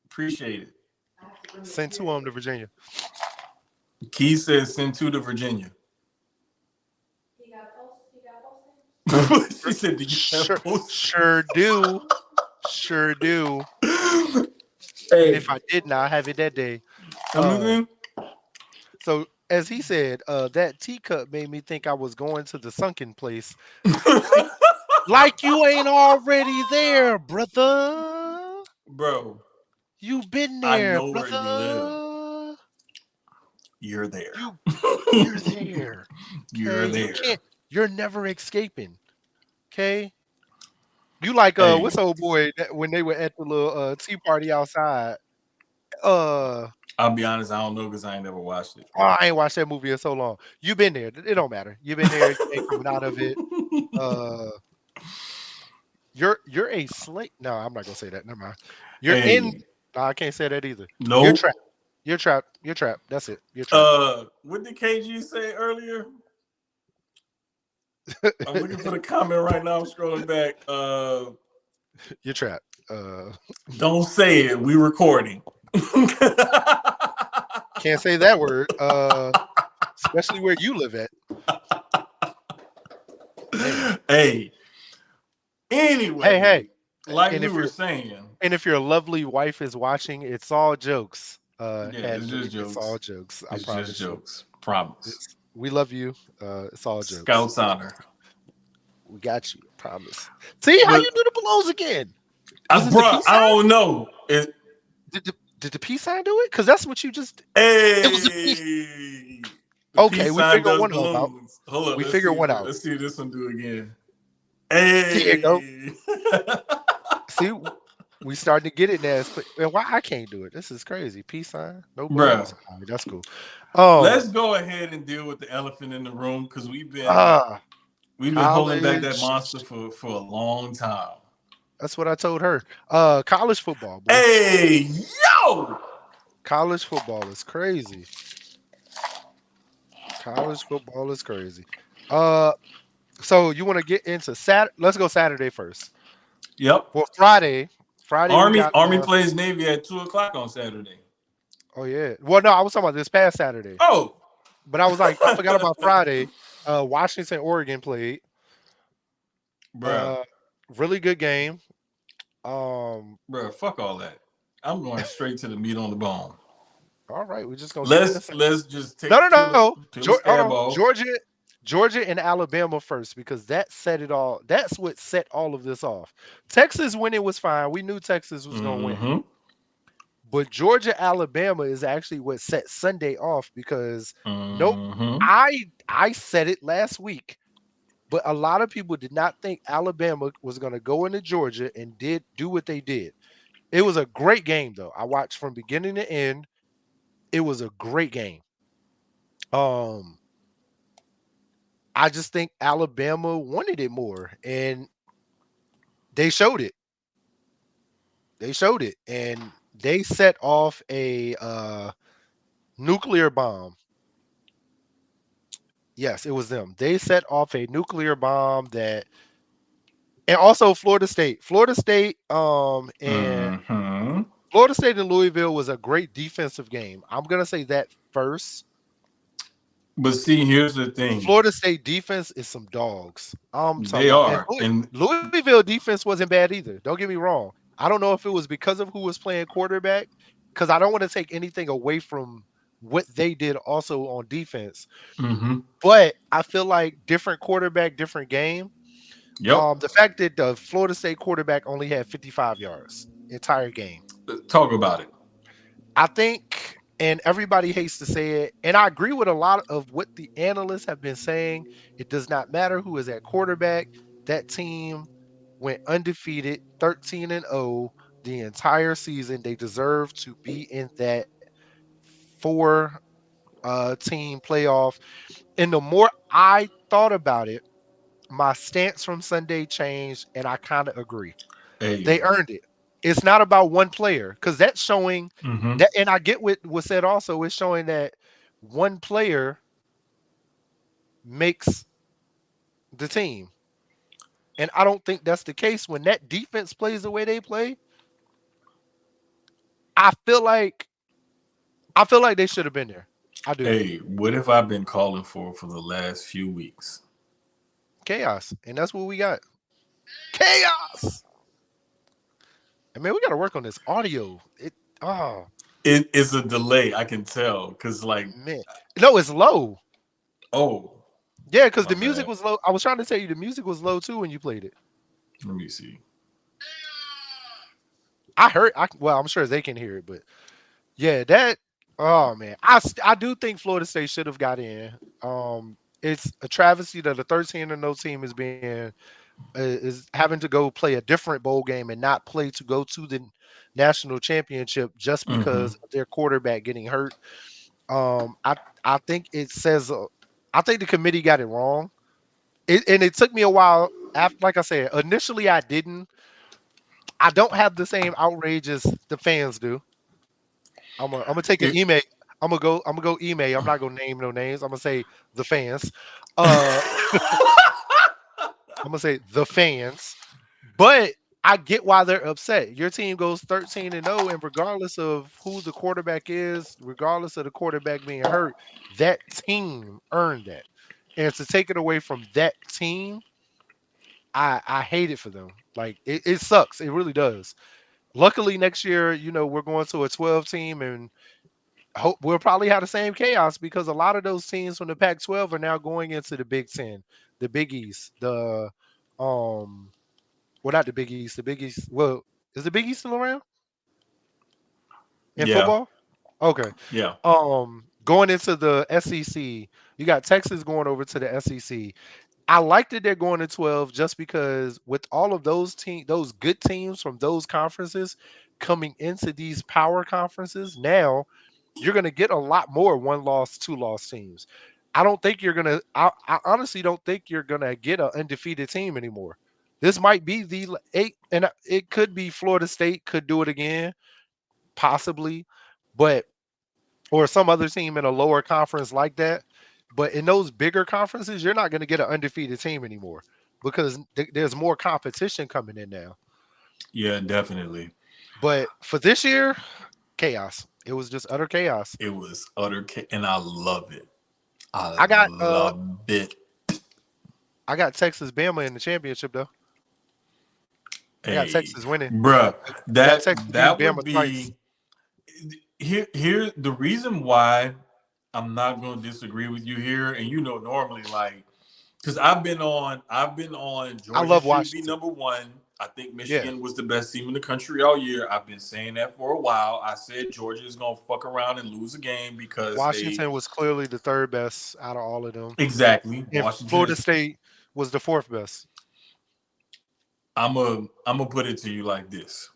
Appreciate it. Send 2 of them to Virginia. Keyz says send 2 to Virginia. He got posted. She said, "Did you have posted?" Sure do. Hey. If I didn't, I'll have it that day. So as he said, that teacup made me think I was going to the sunken place. Like you ain't already there, brother. Bro. You've been there, I know brother. Where you live. You're there. You're there. You're there. You're never escaping. Okay? You like what's old boy when they were at the little tea party outside? I'll be honest, I don't know because I ain't never watched it. Oh, I ain't watched that movie in so long. You've been there. It don't matter. You've been there. You ain't coming out of it. Uh, you're a slave. No, I'm not gonna say that. Never mind. You're in. Hey, No, I can't say that either. You're nope. trapped. You're trapped. You're trapped. That's it. You're trapped. What did KG say earlier? I'm looking for the comment right now. I'm scrolling back. You're trapped. Don't say it. We recording. Can't say that word. Especially where you live at. Man. Hey. Anyway, Hey. like And we if were you're saying, and if your lovely wife is watching, it's all jokes. yeah, it's just It's all jokes. jokes. I It's promise just you. jokes. Promise. We love you. It's all jokes. Scouts honor. We got you. I promise. See how But you do the blows again? Was it the bruh, peace I sign? don't know. Did the peace sign do it? Because that's what you just. Hey, It was the peace. the Okay, peace we sign figured does one of them out. balloons. Hold up, We figured one out. let's see this one do again. There you go. Hey. See, we starting to get it now. And why I can't do it? This is crazy. Peace sign, no Bruh, balloons. All right, that's cool. let's go ahead and deal with the elephant in the room because we've been Ah, holding back that college. monster for a long time. That's what I told her. College football, boy. Hey, yo! College football is crazy. College football is crazy. Uh, so you want to get into Sat? Let's go Saturday first. Yep. Well, Friday. Friday we got. Army plays Navy at 2:00 on Saturday. Oh yeah. Well, no, I was talking about this past Saturday. Oh, But I was like, I forgot about Friday. Washington, Oregon played. bruh, Uh, really good game. Um, bruh, fuck all that. I'm going straight to the meat on the bone. all right, we're just gonna get into Let's just no, no, peel no. the Hold scab on. off. Georgia and Alabama first because that set it all. That's what set all of this off. Texas winning was fine. We knew Texas was gonna win. Mm-hmm. But Georgia, Alabama is actually what set Sunday off because no, Mm-hmm. I said it last week, but a lot of people did not think Alabama was going to go into Georgia and did do what they did. It was a great game though. I watched from beginning to end. It was a great game. Um, I just think Alabama wanted it more, and they showed it. They showed it, and they set off a nuclear bomb. Yes, it was them. They set off a nuclear bomb that, and also Florida State. Mm-hmm. Florida State and Louisville was a great defensive game. I'm gonna say that first. But see, here's the thing. Florida State defense is some dogs. I'm talking They about, and are. And Louisville defense wasn't bad either. Don't get me wrong. I don't know if it was because of who was playing quarterback, because I don't want to take anything away from what they did also on defense. mm-hmm. But I feel like different quarterback, different game. Yep. The fact that the Florida State quarterback only had 55 yards entire game. Talk about it. I think, and everybody hates to say it, and I agree with a lot of what the analysts have been saying. It does not matter who is at quarterback. That team went undefeated, 13-0 the entire season. They deserve to be in that four team playoff. And the more I thought about it, my stance from Sunday changed, and I kind of agree. Hey. They earned it. It's not about one player because that's showing Mm-hmm. that, and I get what was said also. It's showing that one player makes the team, and I don't think that's the case when that defense plays the way they play. I feel like they should have been there. I do. Hey, what have I been calling for the last few weeks? Chaos, and that's what we got. Chaos. I mean, we got to work on this audio. Oh It is a delay, I can tell, because like, man, no, it's low. oh, Yeah, because my the music bad. was low. I was trying to tell you the music was low too when you played it. Let me see. I heard. Well, I'm sure they can hear it, but yeah, that. Oh man, I do think Florida State should have got in. It's a travesty that a 13-0 team is being is having to go play a different bowl game and not play to go to the national championship just Mm-hmm. because of their quarterback getting hurt. I think it says I think the committee got it wrong. And it took me a while. After, like I said, initially I didn't. I don't have the same outrage as the fans do. I'm gonna take an It, email. I'm gonna go email. I'm not gonna name no names. I'm gonna say the fans. Uh, I'm gonna say the fans. But I get why they're upset. Your team goes 13-0, and regardless of who the quarterback is, regardless of the quarterback being hurt, that team earned that. And to take it away from that team, I hate it for them. Like it sucks. It really does. Luckily, next year, we're going to a 12 team, and hope we'll probably have the same chaos because a lot of those teams from the Pac-12 are now going into the Big Ten, the Big East, um, well, not the Big East, the Big East. Well, is the Big East still around in yeah, football? Okay. yeah, Going into the SEC, you got Texas going over to the SEC. I like that they're going to 12 just because with all of those good teams from those conferences coming into these power conferences, now you're going to get a lot more one loss, two loss teams. I don't think you're going to, I honestly don't think you're going to get an undefeated team anymore. This might be the eight, and it could be Florida State could do it again, possibly, but or some other team in a lower conference like that. But in those bigger conferences, you're not going to get an undefeated team anymore because there's more competition coming in now. yeah, definitely. But for this year, chaos. It was just utter chaos. It was and I love it. I I got love it. I got Texas Bama in the championship though. I got Hey, Texas winning. bruh, I got Texas beating that would Bama twice. be here the reason why I'm not going to disagree with you here, and normally like because I've been on I Georgia love should be Washington. number one. I think Yeah. Michigan was the best team in the country all year. I've been saying that for a while. I said Georgia is gonna fuck around and lose a game because they Washington was clearly the third best out of all of them. exactly And Washington Florida is. State was the fourth best. I'm gonna put it to you like this: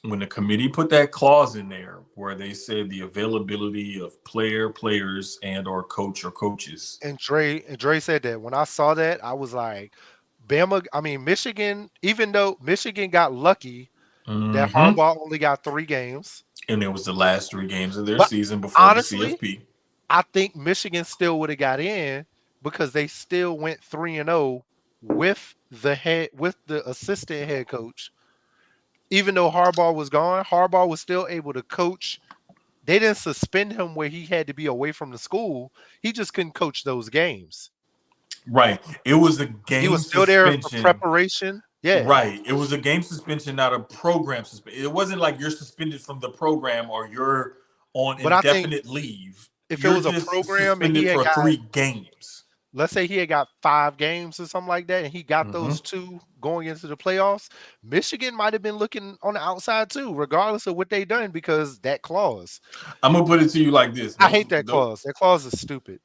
when the committee put that clause in there where they said the availability of players and or coach or coaches. And Dre said that. When I saw that, I was like, Michigan, even though Michigan got lucky that Hmm. Harbaugh only got 3 games. And it was the last 3 games of their But season before the honestly, CFP. I think Michigan still would have got in because they still went 3-0 with the assistant head coach. Even though Harbaugh was gone, Harbaugh was still able to coach. They didn't suspend him where he had to be away from the school. He just couldn't coach those games. Right. It was a He game was still there for suspension. preparation. Yeah. Right. It was a game suspension, not a program suspension. It wasn't like you're suspended from the program or you're on But I think indefinite leave. if it You're was a just program and he suspended had for got, 3 games. let's say he had got 5 games or something like that, and he got Hmm. those two going into the playoffs, Michigan might have been looking on the outside too, regardless of what they done, because that clause. I'm gonna put it to you like this: I hate that clause. That clause is stupid.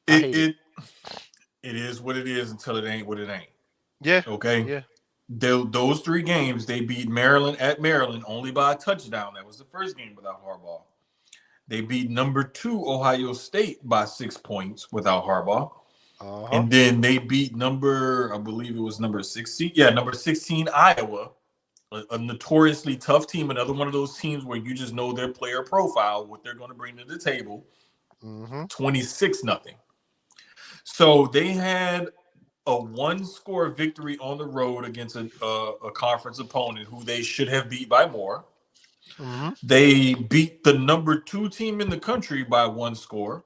I it hate it. it it is what it is until it ain't what it ain't. Yeah. Okay. Yeah. Those 3 games, they beat Maryland at Maryland only by a touchdown. That was the first game without Harbaugh. They beat number 2 Ohio State by 6 points without Harbaugh. Uh-huh. And then they beat I believe it was number 16. Yeah, number 16 Iowa, a notoriously tough team. Another one of those teams where you just know their player profile, what they're going to bring to the table. Mm-hmm. 26-0. So they had a 1-score victory on the road against a conference opponent who they should have beat by more. Mm-hmm. They beat the number 2 team in the country by 1 score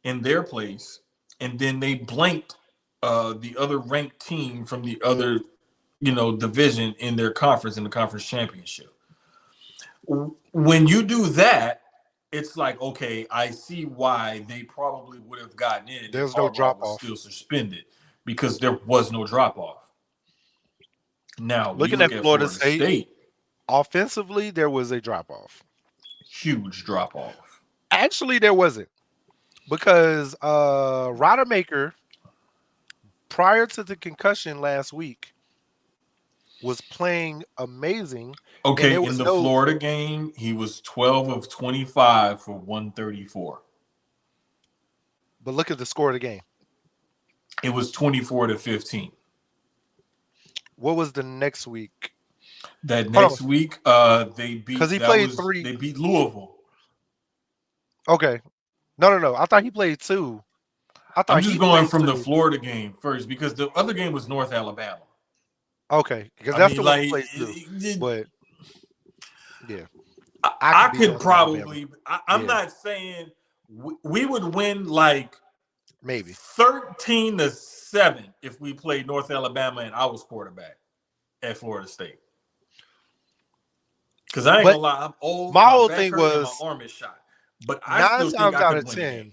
in their place, and then they blanked the other ranked team from the other, division in their conference in the conference championship. When you do that, it's like, okay, I see why they probably would have gotten in if There's no Harbaugh drop was off. still suspended because there was no drop off. Now we Looking look at at Florida Florida State, State, offensively, there was a drop off. huge drop off. Actually, there wasn't because Rodemaker prior to the concussion last week, was playing amazing. And Okay, there in was the no. Florida game, he was 12 of 25 for 134. But look at the score of the game. It was 24-15. What was the next week? That Hold on, next week, they because beat he that played was 3. they beat Louisville. Okay, no. I thought he played 2. I I'm thought just he going played from the 2. Florida game first because the other game was North Alabama. Okay, because I that's mean, the one he like, played 2. But yeah, I could be could North Alabama. probably. I'm Yeah, not saying we would win like maybe. 13-7 if we played North Alabama and I was quarterback at Florida State. Because I ain't But gonna lie, I'm old, my my whole back thing hurt, and my was arm is shot. But I 9 still think times I out could of win the game. 10.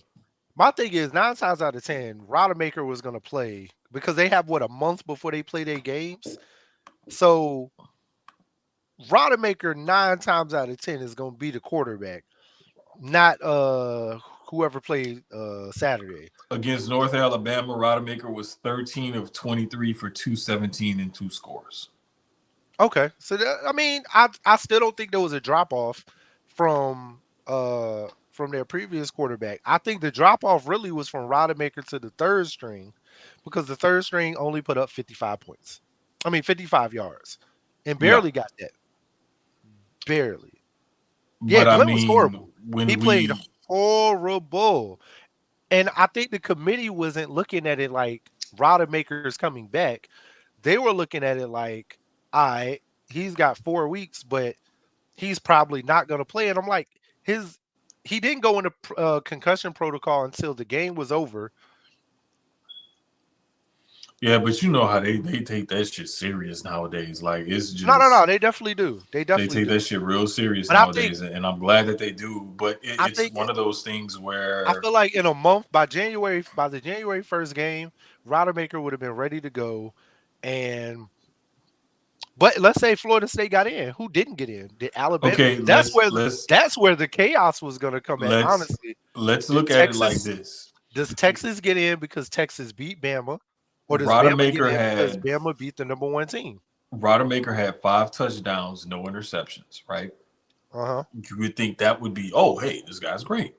My thing is 9 times out of 10, Rodemaker was going to play because they have a month before they play their games. So Rodemaker 9 times out of 10 is going to be the quarterback, not whoever played Saturday. Against North Alabama, Rodemaker was 13 of 23 for 217 and 2 scores. Okay, so I mean, I still don't think there was a drop off from their previous quarterback. I think the drop off really was from Rodemaker to the third string, because the third string only put up 55 points. I mean, 55 yards, and Yeah. barely got that. Barely. Yeah, But I Glenn was mean, horrible. when He played we horrible, and I think the committee wasn't looking at it like Rodemaker's coming back. They were looking at it like, all right, he's got 4 weeks, but he's probably not going to play. And I'm like, he didn't go into concussion protocol until the game was over. Yeah, but you know how they take that shit serious nowadays. Like, it's just No. They definitely do. They they definitely take do. that shit real serious And I think nowadays, and I'm glad that they do. But I it's think one of those things I where feel like in a month, by the January 1st game, Rodemaker would have been ready to go. And but let's say Florida State got in. Who didn't get in? Did Alabama? okay, That's where the chaos was going to come at. let's Honestly, let's did look at it like Texas this. does Texas get in because Texas beat Bama, or does Bama get Rodemaker in because had Bama beat the number 1 team? Rodemaker had 5 touchdowns, no interceptions, right? Uh-huh. You would think that would be, oh, hey, this guy's great.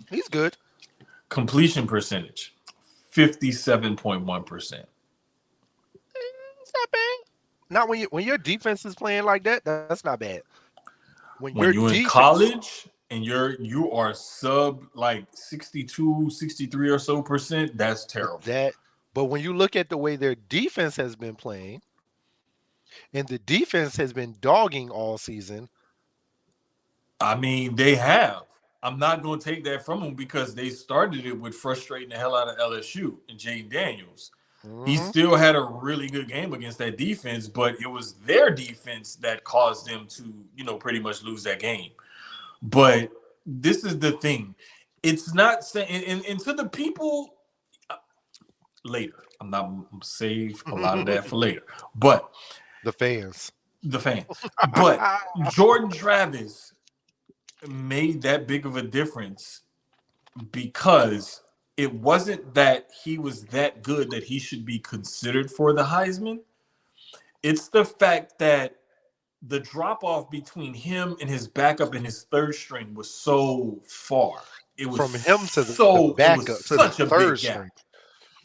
He's good. Completion percentage, 57.1%. It's not bad. Not when your defense is playing like that. That's not bad. When When your you're in defense, college and you are sub like 62, 63 or so percent, that's terrible. but when you look at the way their defense has been playing, and the defense has been dogging all season. I mean, they have. I'm not going to take that from them because they started it with frustrating the hell out of LSU and Jaden Daniels. He still had a really good game against that defense, but it was their defense that caused them to, pretty much lose that game. But this is the thing. It's not saying, and to the people later, I'm not save a lot of that for later, but the fans. But Jordan Travis made that big of a difference because it wasn't that he was that good that he should be considered for the Heisman. It's the fact that the drop-off between him and his backup and his third string was so far. It was from him to the backup to the third string.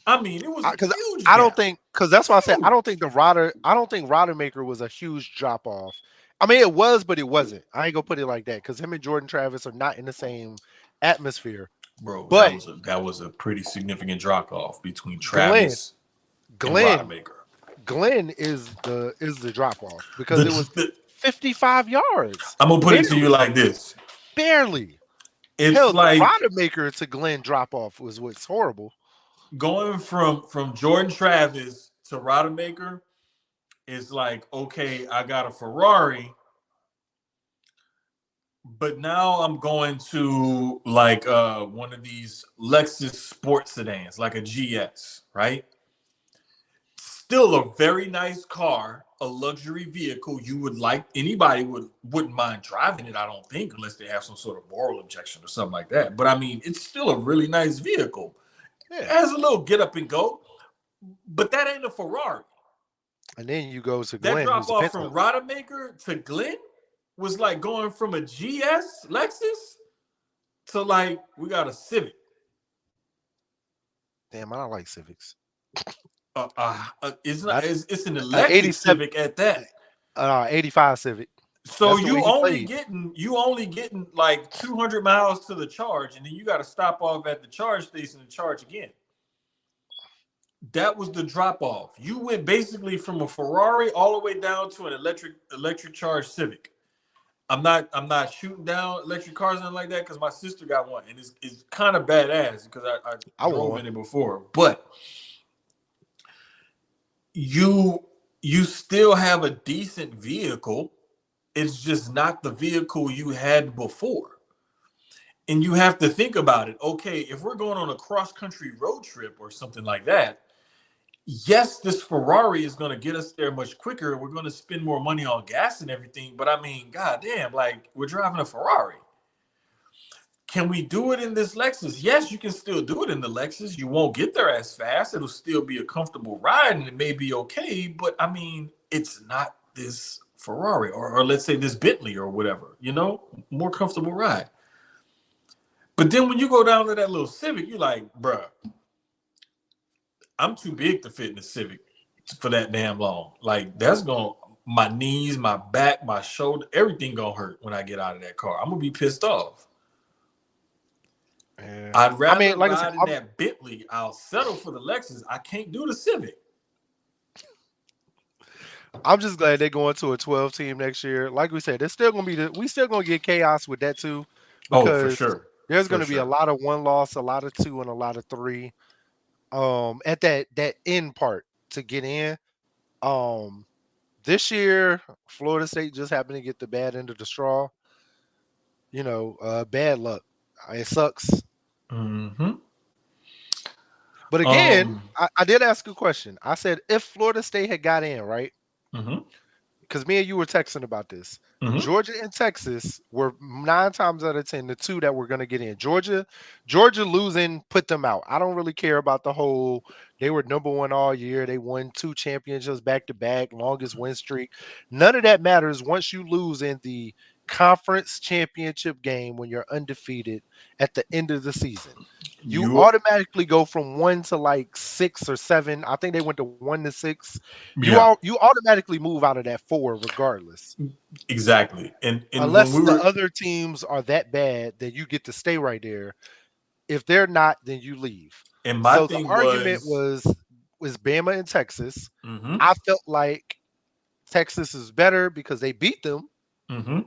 I mean, it was a huge I don't gap. think, because that's why I said I don't think Rodemaker was a huge drop off. I mean, it was, but it wasn't. I ain't gonna put it like that because him and Jordan Travis are not in the same atmosphere. Bro, but that was a pretty significant drop off between Travis and Rodemaker. Glenn is the drop off because it was 55 yards. I'm gonna put it to you like this: barely. It's hell, like Rodemaker to Glenn drop off was what's horrible. Going from Jordan Travis to Rodemaker is like, okay, I got a Ferrari, but now I'm going to like one of these Lexus sports sedans, like a GS, right? Still a very nice car, a luxury vehicle. You would like, anybody wouldn't mind driving it, I don't think, unless they have some sort of moral objection or something like that. But I mean, it's still a really nice vehicle. It has a little get up and go, But that ain't a Ferrari. And then you go to That Glenn, drop who's a off pencil. from Rodemaker to Glenn was like going from a GS Lexus to like we got a Civic. Damn, I don't like Civics. It's not. Not It's an electric 87, Civic at that. 85 Civic. So That's the way you he only played. getting like 200 miles to the charge, and then you got to stop off at the charge station and charge again. That was the drop off. You went basically from a Ferrari all the way down to an electric charge Civic. I'm not shooting down electric cars and like that because my sister got one and it's kind of badass because I drove in it before. But you still have a decent vehicle. It's just not the vehicle you had before. And you have to think about it. Okay, if we're going on a cross-country road trip or something like that, yes, this Ferrari is going to get us there much quicker. We're going to spend more money on gas and everything. But I mean, goddamn, like we're driving a Ferrari. Can we do it in this Lexus? Yes, you can still do it in the Lexus. You won't get there as fast. It'll still be a comfortable ride and it may be okay. But I mean, it's not this Ferrari or let's say this Bentley or whatever, more comfortable ride. But then when you go down to that little Civic, you're like, bruh, I'm too big to fit in the Civic for that damn long. Like that's my knees, my back, my shoulder, everything gonna hurt when I get out of that car. I'm gonna be pissed off. Yeah. I'd rather ride in that Bentley. I'll settle for the Lexus. I can't do the Civic. I'm just glad they're going to a 12 team next year. Like we said, there's still gonna be we still gonna get chaos with that too. Because for sure. There's gonna be a lot of 1 loss, a lot of 2, and a lot of 3. At that end part to get in. This year, Florida State just happened to get the bad end of the straw. Bad luck. It sucks. Mm-hmm. But again, I did ask a question. I said, if Florida State had got in, right? Mm-hmm. Because me and you were texting about this. Mm-hmm. Georgia and Texas were 9 times out of 10 the 2 that were going to get in. Georgia losing put them out. I don't really care about the whole. They were number 1 all year. They won 2 championships back to back, longest win streak. None of that matters once you lose in the conference championship game when you're undefeated at the end of the season. You automatically go from 1 to like 6 or 7. I think they went to 1 to 6. Yeah. You automatically move out of that 4 regardless. Exactly. And unless the other teams are that bad, then you get to stay right there. If they're not, then you leave. And my thing the argument was Bama and Texas. Mm-hmm. I felt like Texas is better because they beat them. Mm-hmm.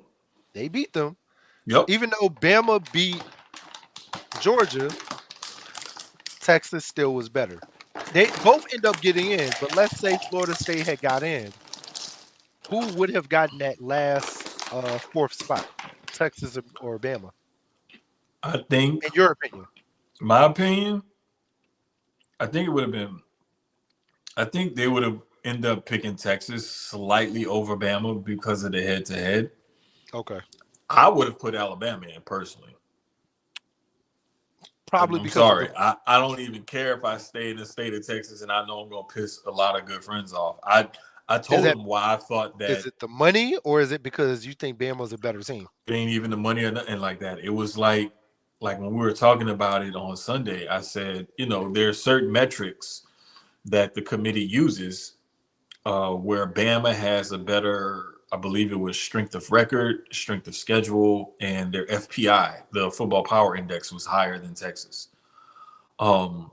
They beat them. Yep. Even though Bama beat Georgia, Texas still was better. They both end up getting in, but let's say Florida State had got in. Who would have gotten that last 4th spot? Texas or Bama? I think, in your opinion. My opinion, I think it would have been. I think they would have ended up picking Texas slightly over Bama because of the head-to-head. Okay. I would have put Alabama in personally. Probably I'm sorry. I don't even care if I stay in the state of Texas and I know I'm going to piss a lot of good friends off. I told them why I thought that. Is it the money or is it because you think Bama's a better team? It ain't even the money or nothing like that. It was like when we were talking about it on Sunday, I said, there are certain metrics that the committee uses where Bama has a better, I believe it was strength of record, strength of schedule, and their FPI, the football power index, was higher than Texas. When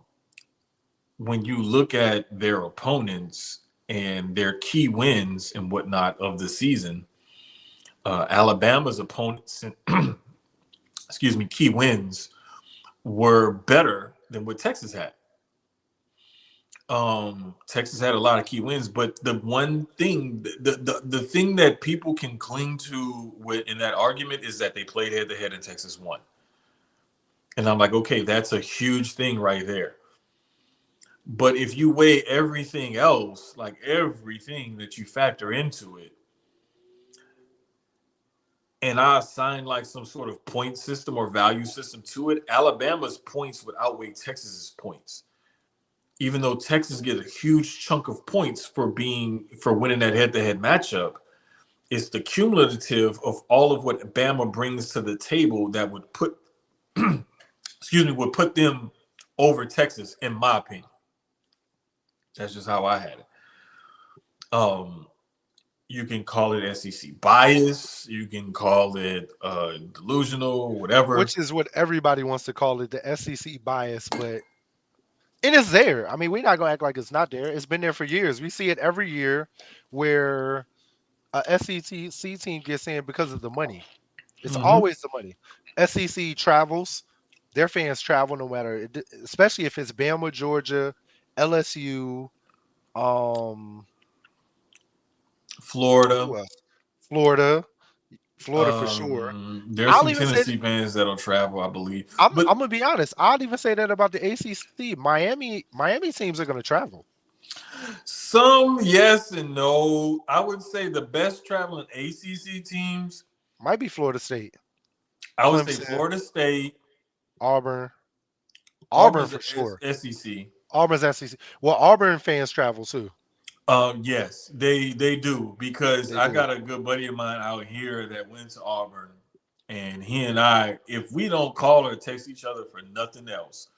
you look at their opponents and their key wins and whatnot of the season, Alabama's opponents, key wins were better than what Texas had. Texas had a lot of key wins, but the one thing, the thing that people can cling to in that argument is that they played head-to-head and Texas won. And I'm like, okay, that's a huge thing right there. But if you weigh everything else, like everything that you factor into it, and I assign like some sort of point system or value system to it, Alabama's points would outweigh Texas's points. even though Texas gets a huge chunk of points for winning that head-to-head matchup, it's the cumulative of all of what Bama brings to the table that would put would put them over Texas, in my opinion. That's just how I had it. You can call it SEC bias, you can call it delusional, whatever. Which is what everybody wants to call it, the SEC bias, but and it's there. I mean, we're not gonna act like it's not there. It's been there for years. We see it every year where a SEC team gets in because of the money. It's always the money. SEC travels, their fans travel no matter, especially if it's Bama, Georgia, LSU, Florida. who else? Florida for sure. There's some Tennessee fans that'll travel, I believe. I'm gonna be honest. I'd even say that about the ACC. Miami teams are gonna travel. Some yes and no. I would say the best traveling ACC teams might be Florida State. I would say Florida State, Auburn for sure. SEC. Auburn's SEC. Well, Auburn fans travel too. Yes, they do, because I got a good buddy of mine out here that went to Auburn, and he and I, if we don't call or text each other for nothing else,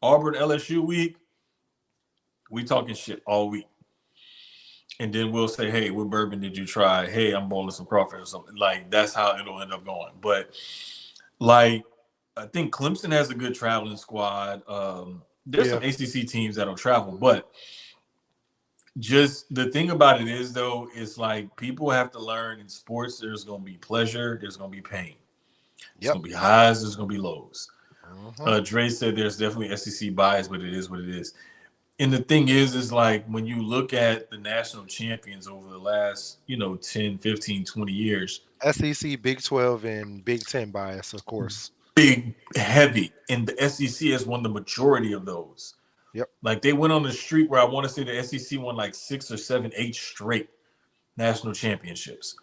Auburn LSU week, we talking shit all week. And then we'll say, hey, what bourbon did you try? Hey, I'm boiling some crawfish or something. Like, that's how it'll end up going. But, like, I think Clemson has a good traveling squad. There's some ACC teams that'll travel. But just the thing about it is, though, is like people have to learn in sports there's going to be pleasure, there's going to be pain. There's going to be highs, there's going to be lows. Dre said there's definitely SEC bias, but it is what it is. And the thing is like when you look at the national champions over the last, 10, 15, 20 years. SEC, Big 12, and Big 10 bias, of course. Big, heavy. And the SEC has won the majority of those. Yep. Like they went on the streak where I want to say the SEC won like 6 or 7, 8 straight national championships.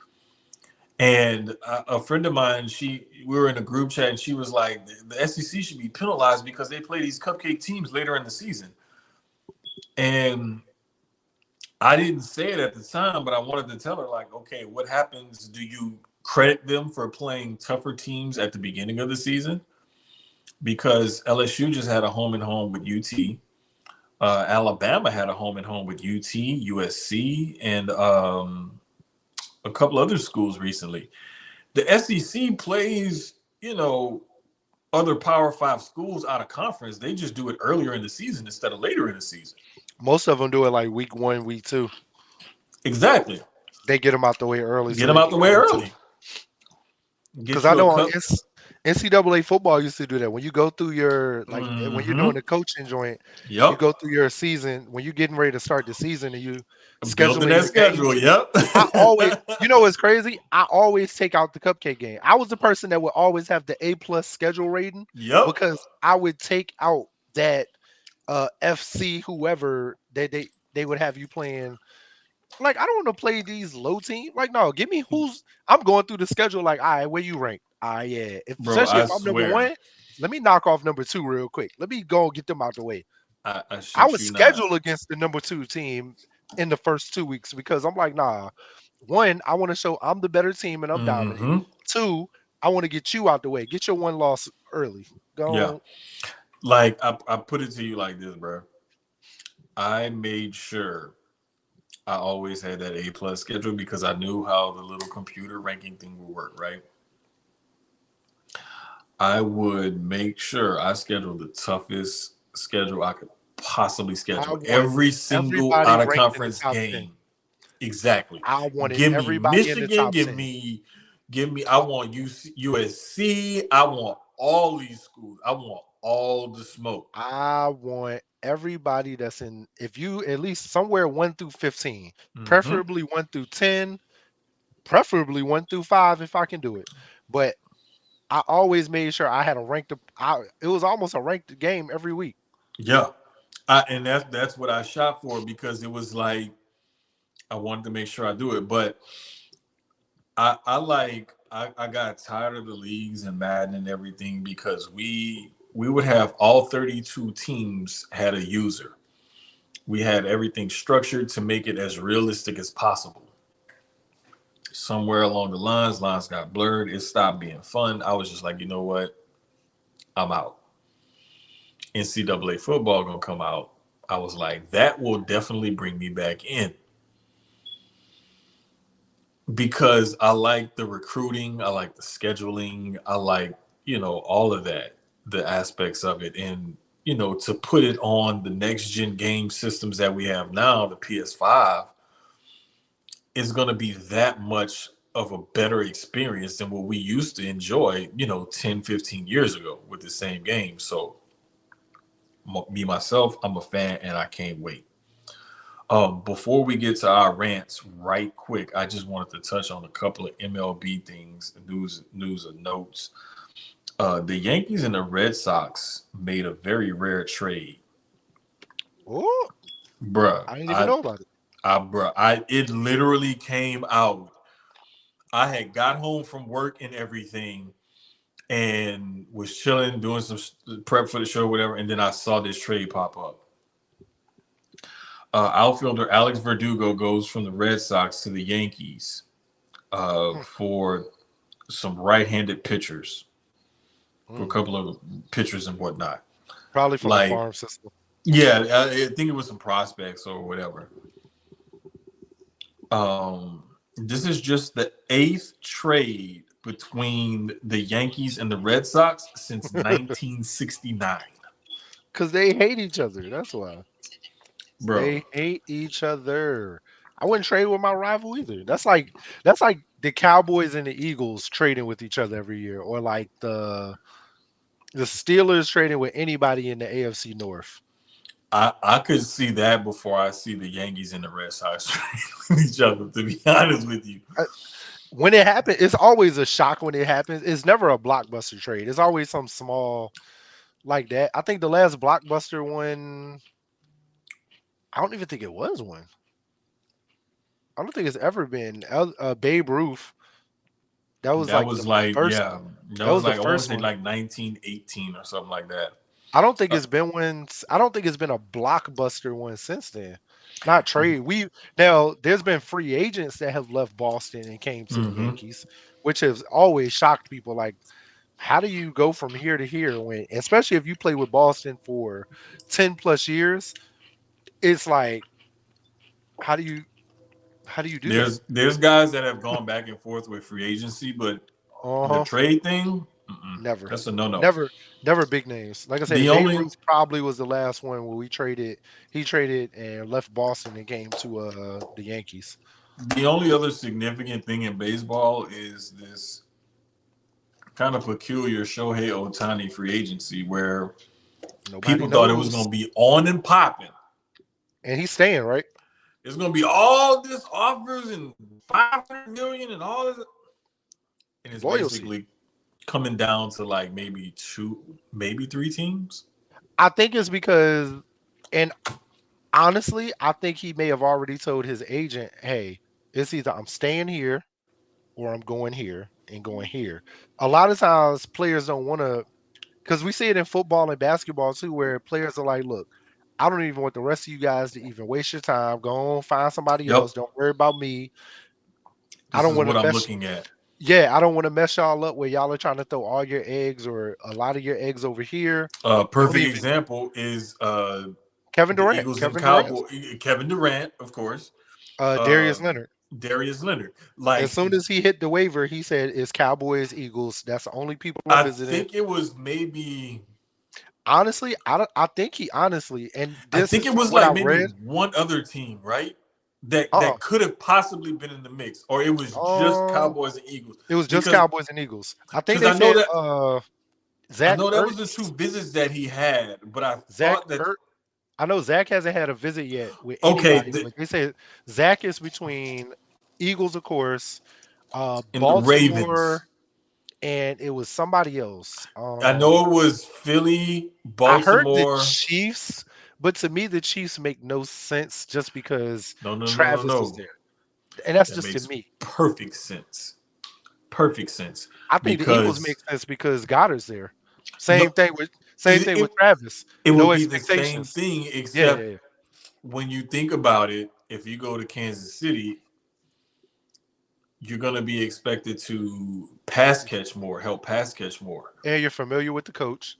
And a friend of mine, we were in a group chat and she was like, the SEC should be penalized because they play these cupcake teams later in the season. And I didn't say it at the time, but I wanted to tell her, like, okay, what happens? Do you credit them for playing tougher teams at the beginning of the season? Because LSU just had a home and home with UT. Alabama had a home and home with UT, USC, and a couple other schools recently. The SEC plays, other Power 5 schools out of conference. They just do it earlier in the season instead of later in the season. Most of them do it like week 1, week 2. Exactly. They get them out the way early. Get them out the way early. Because I know NCAA football used to do that. When you go through your, when you're doing the coaching joint, you go through your season, when you're getting ready to start the season and you schedule that schedule. I always, what's crazy? I always take out the cupcake game. I was the person that would always have the A+ schedule rating. Because I would take out that FC whoever they would have you playing. Like, I don't want to play these low teams. Like, no, give me I'm going through the schedule like, all right, where you rank? Yeah. Especially if I'm number 1, let me knock off number 2 real quick. Let me go get them out the way. I would schedule against the number 2 team in the first 2 weeks because I'm like, nah. 1, I want to show I'm the better team and I'm dominant. 2, I want to get you out the way. Get your 1 loss early. Go. Yeah. Like, I put it to you like this, bro. I made sure I always had that A+ schedule because I knew how the little computer ranking thing would work, right? I would make sure I scheduled the toughest schedule I could possibly schedule. Every single out of conference game. Exactly. I wanted give me everybody Michigan, in the top give me, I want USC, I want all these schools. I want all the smoke. I want everybody that's in, if you at least somewhere 1 through 15, preferably 1 through 10, preferably 1 through 5 if I can do it. But I always made sure I had a ranked. It was almost a ranked game every week. Yeah, and that's what I shot for because it was like I wanted to make sure I do it. But I got tired of the leagues and Madden and everything because we would have all 32 teams had a user. We had everything structured to make it as realistic as possible. Somewhere along the lines got blurred. It stopped being fun. I was just like, you know what? I'm out. NCAA football gonna come out. I was like, that will definitely bring me back in. Because I like the recruiting, I like the scheduling, I like, all of that, the aspects of it. And, to put it on the next gen game systems that we have now, the PS5, is going to be that much of a better experience than what we used to enjoy, 10, 15 years ago with the same game. So, me, myself, I'm a fan and I can't wait. Before we get to our rants, right quick, I just wanted to touch on a couple of MLB things, news and notes. The Yankees and the Red Sox made a very rare trade. Oh, Bruh. I didn't even know about it. It literally came out. I had got home from work and everything and was chilling, doing some prep for the show, whatever, and then I saw this trade pop up. Outfielder Alex Verdugo goes from the Red Sox to the Yankees for some right-handed pitchers, for a couple of pitchers and whatnot. Probably from the farm system. Yeah, I think it was some prospects or whatever. This is just the 8th trade between the Yankees and the Red Sox since 1969. Because they hate each other. That's why. Bro. They hate each other. I wouldn't trade with my rival either. That's like the Cowboys and the Eagles trading with each other every year, or like the Steelers trading with anybody in the AFC North. I could see that before I see the Yankees and the Red Sox trading with each other, to be honest with you. When it happens, it's always a shock when it happens. It's never a blockbuster trade. It's always some small like that. I think the last blockbuster one, I don't even think it was one. I don't think it's ever been Babe Ruth. That was like the first 1918 or something like that. I don't think it's been one. I don't think it's been a blockbuster one since then. Not trade. There's been free agents that have left Boston and came to the Yankees, which has always shocked people. Like, how do you go from here to here when, especially if you play with Boston for 10 plus years? It's like, how do you do that? There's guys that have gone back and forth with free agency, but the trade thing, never. That's a no. Never big names. Like I said, Babe Ruth probably was the last one where we traded. He traded and left Boston and came to the Yankees. The only other significant thing in baseball is this kind of peculiar Shohei Ohtani free agency where people thought it was going to be on and popping. And he's staying, right? There's going to be all this offers and $500 million and all this. And it's basically coming down to like maybe 2, maybe 3 teams. I think it's because, and honestly, I think he may have already told his agent, hey, it's either I'm staying here or I'm going here and going here. A lot of times players don't want to, because we see it in football and basketball too, where players are like, look, I don't even want the rest of you guys to even waste your time. Go on, find somebody else. Don't worry about me. I don't want to I'm looking at. Yeah, I don't want to mess y'all up where y'all are trying to throw all your eggs or a lot of your eggs over here. Perfect example is Kevin Durant. Kevin Durant, of course. Darius Leonard. Like, as soon as he hit the waiver, he said it's Cowboys, Eagles. That's the only people I'm visiting. I think it was maybe. Honestly, I think he honestly, and I think it was like maybe one other team, right? That could have possibly been in the mix, or it was just Cowboys and Eagles. It was just Cowboys and Eagles. I think they said Zach. I know that was the 2 visits that he had, but I thought that. I know Zach hasn't had a visit yet with anybody. They say Zach is between Eagles, of course, Baltimore, the Ravens. And it was somebody else. I know it was Philly, Baltimore. I heard the Chiefs, but to me, the Chiefs make no sense just because Travis is there. And that's just to me. Perfect sense. I think the Eagles make sense because Goddard's there. Same thing with Travis. It would be the same thing, except when you think about it, if you go to Kansas City, you're going to be expected to pass catch more, help pass catch more. And you're familiar with the coach.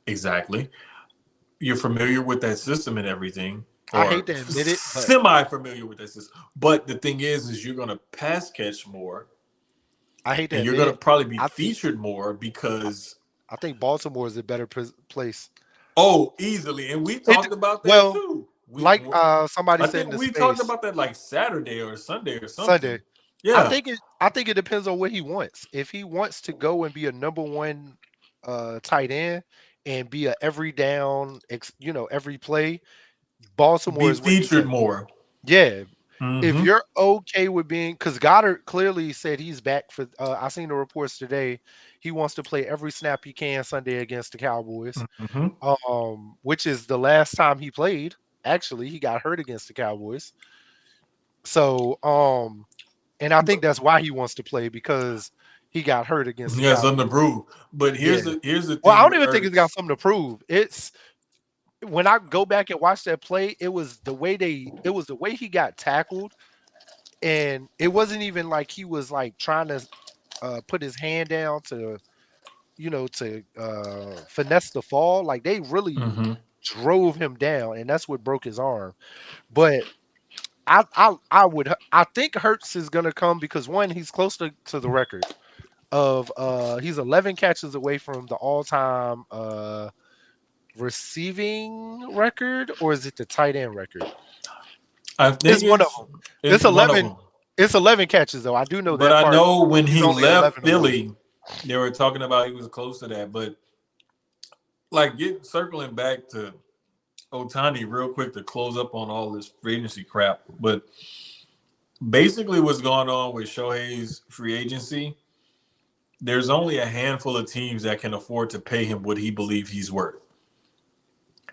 Exactly. You're familiar with that system and everything, I hate or to admit it, but semi-familiar with that system. But the thing is you're going to pass catch more, I hate to and you're admit going to it. probably be I think featured more because I think Baltimore is a better place. easily. And we It talked about that well, too. like somebody I said in think the we talked space about that like Saturday or Sunday or Sunday. something. Yeah. I think it depends on what he wants. If he wants to go and be a number one tight end and be a every down, every play, Baltimore Be is where he's featured at. more. Yeah. If Mm-hmm. you're okay with being, because Goddard clearly said he's back for. I seen the reports today. He wants to play every snap he can Sunday against the Cowboys, Mm-hmm. which is the last time he played. Actually, he got hurt against the Cowboys. So, and I think that's why he wants to play because he got hurt against the He has something to Cowboys. prove. But Yeah. here's the Well, I thing don't with even think it's got Ertz. something to prove. It's when I go back and watch that play, it was the way he got tackled, and it wasn't even like he was like trying to put his hand down to finesse the fall. Like they really Mm-hmm. drove him down, and that's what broke his arm. But I think Hurts is gonna come because one, he's close to the record of he's 11 catches away from the all-time receiving record, or is it the tight end record? I think It's one of them. it's It's one of 11. them. It's 11 catches though. I do know But that I part. know when He's he only left 11 away. Philly, they were talking about he was close to that. But like circling back to Otani real quick to close up on all this free agency crap. But basically what's going on with Shohei's free agency, there's only a handful of teams that can afford to pay him what he believes he's worth.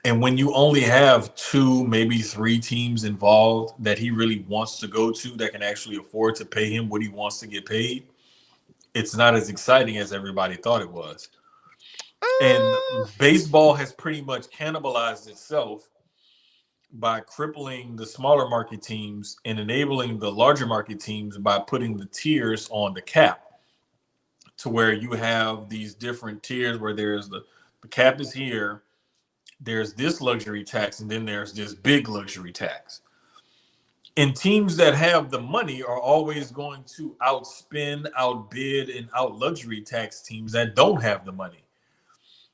And when you only have two, maybe three teams involved that he really wants to go to that can actually afford to pay him what he wants to get paid, it's not as exciting as everybody thought it was. And Uh, baseball has pretty much cannibalized itself by crippling the smaller market teams and enabling the larger market teams by putting the tiers on the cap to where you have these different tiers where there's the cap is here, there's this luxury tax, and then there's this big luxury tax. And teams that have the money are always going to outspend, outbid, and out luxury tax teams that don't have the money.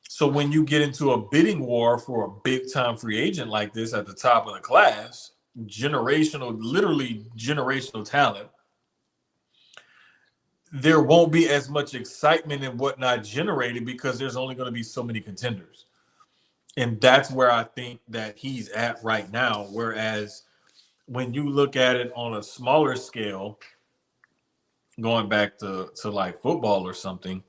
So when you get into a bidding war for a big time free agent like this at the top of the class, literally generational talent, there won't be as much excitement and whatnot generated because there's only going to be so many contenders. And that's where I think that he's at right now. Whereas when you look at it on a smaller scale, going back to like football or something,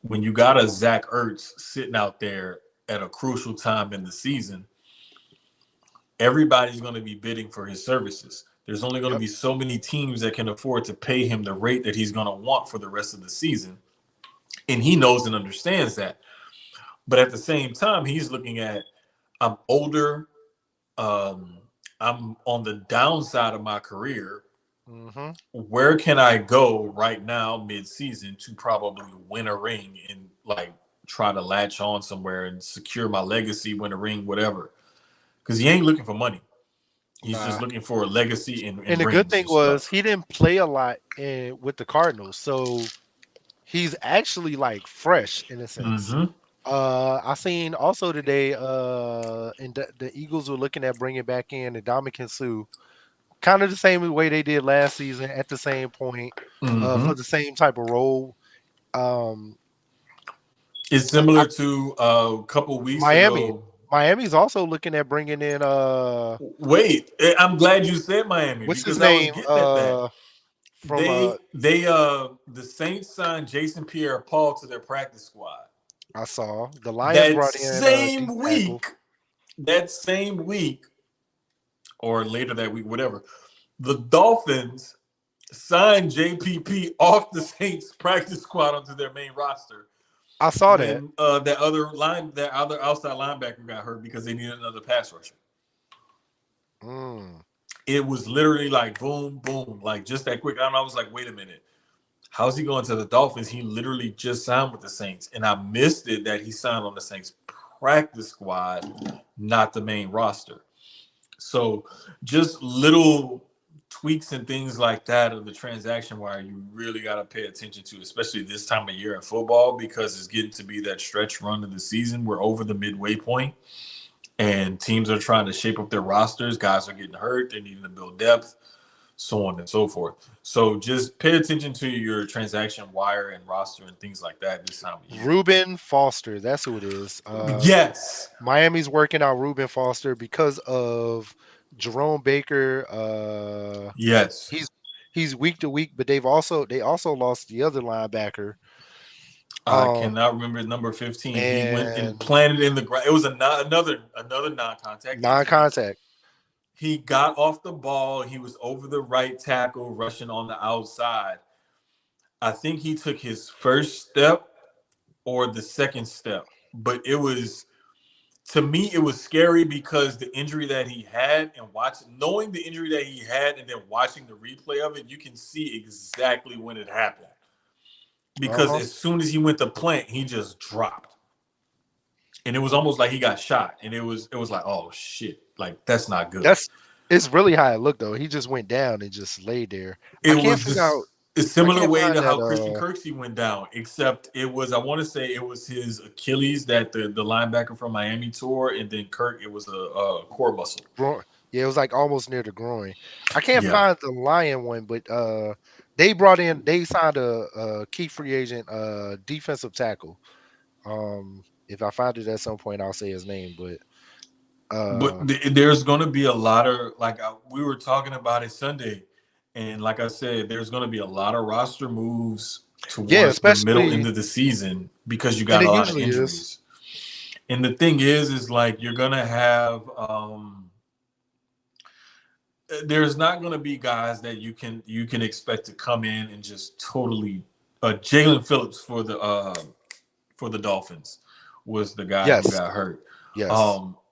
when you got a Zach Ertz sitting out there at a crucial time in the season, everybody's going to be bidding for his services. There's only going to be so many teams that can afford to pay him the rate that he's going to want for the rest of the season. And he knows and understands that. But at the same time, he's looking at, I'm older. I'm on the downside of my career. mm-hmm. Where can I go right now mid-season to probably win a ring and like try to latch on somewhere and secure my legacy, win a ring, whatever? Because he ain't looking for money. He's Nah. just looking for a legacy and And the good rings thing and was stuff. he didn't play a lot with the Cardinals, so he's actually like fresh in a sense. Mm-hmm. I seen also today, and the Eagles were looking at bringing back in Ndamukong Suh, kind of the same way they did last season at the same point, Mm-hmm. for the same type of role. Um, It's similar to a couple weeks Miami, ago. Miami's also looking at bringing in Wait, I'm glad you said Miami what's his because I was name? getting at that. From The Saints signed Jason Pierre-Paul to their practice squad. I saw the Lions That brought in same D tackle. week, or later that week, whatever, the Dolphins signed JPP off the Saints practice squad onto their main roster. I saw that. When that other outside linebacker got hurt because they needed another pass rusher. It was literally like boom, boom, like just that quick. And I was like, wait a minute. How's he going to the Dolphins? He literally just signed with the Saints. And I missed it that he signed on the Saints practice squad, not the main roster. So just little tweaks and things like that of the transaction wire you really got to pay attention to, especially this time of year in football, because it's getting to be that stretch run of the season. We're over the midway point and teams are trying to shape up their rosters. Guys are getting hurt. They're needing to build depth, so on and so forth. So just pay attention to your transaction wire and roster and things like that this time of year. Reuben Foster, that's who it is. Yes. Miami's working out Reuben Foster because of Jerome Baker. Yes. He's week to week, but they also lost the other linebacker. I cannot remember number 15. He went and and planted in the ground. It was another non-contact. non-contact. He got off the ball. He was over the right tackle, rushing on the outside. I think he took his first step or the second step. But it was, to me, it was scary because the injury that he had and knowing the injury that he had and then watching the replay of it, you can see exactly when it happened. Because as soon as he went to plant, he just dropped. And it was almost like he got shot. And it was like, oh shit. Like, that's not good. It's really how it looked though. He just went down and just laid there. It was a similar way to how Christian Kirksey went down, except I want to say it was his Achilles that the linebacker from Miami tore, and then Kirk, it was a core muscle. Yeah, it was like almost near the groin. I can't find the Lion one, but they signed a key free agent defensive tackle. If I find it at some point, I'll say his name, but there's going to be a lot of, like we were talking about it Sunday, and like I said, there's going to be a lot of roster moves towards the middle end of the season because you got a lot of injuries. And the thing is like you're going to have there's not going to be guys that you can expect to come in and just totally Jalen Phillips for the Dolphins was the guy who got hurt. Yes.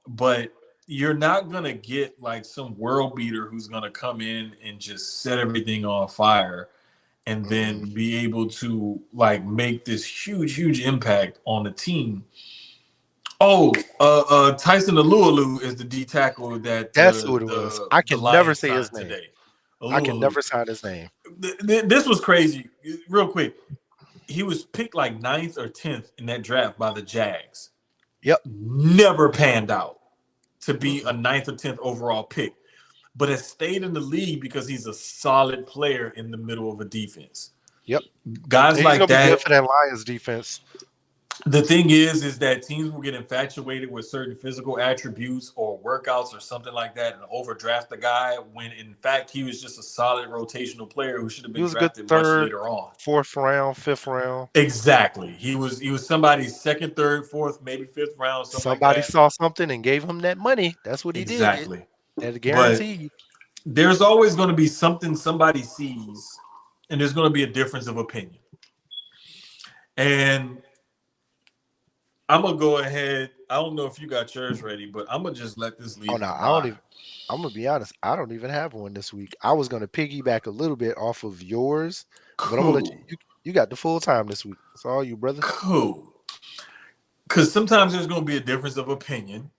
But you're not going to get like some world beater who's going to come in and just set everything on fire and then be able to like make this huge impact on the team. Tyson Alualu is the D tackle that's who it was. I can never say his name. Today. I can never sign his name. This was crazy. Real quick. He was picked like 9th or 10th in that draft by the Jags. Yep. Never panned out to be a 9th or 10th overall pick, but has stayed in the league because he's a solid player in the middle of a defense. Yep. Guys like that. Be good for that Lions defense. The thing is that teams will get infatuated with certain physical attributes or workouts or something like that and overdraft the guy when in fact he was just a solid rotational player who should have been drafted much later on. 4th round, 5th round. Exactly. He was somebody's 2nd, 3rd, 4th, maybe 5th round. Somebody saw something and gave him that money. That's what he did. Exactly. That's a guarantee. But there's always going to be something somebody sees, and there's going to be a difference of opinion. And I'm gonna go ahead. I don't know if you got yours ready, but I'm gonna just let this lead. I'm gonna be honest. I don't even have one this week. I was gonna piggyback a little bit off of yours, but I'm gonna let you got the full time this week. It's all you, brother. Cool. Because sometimes there's gonna be a difference of opinion.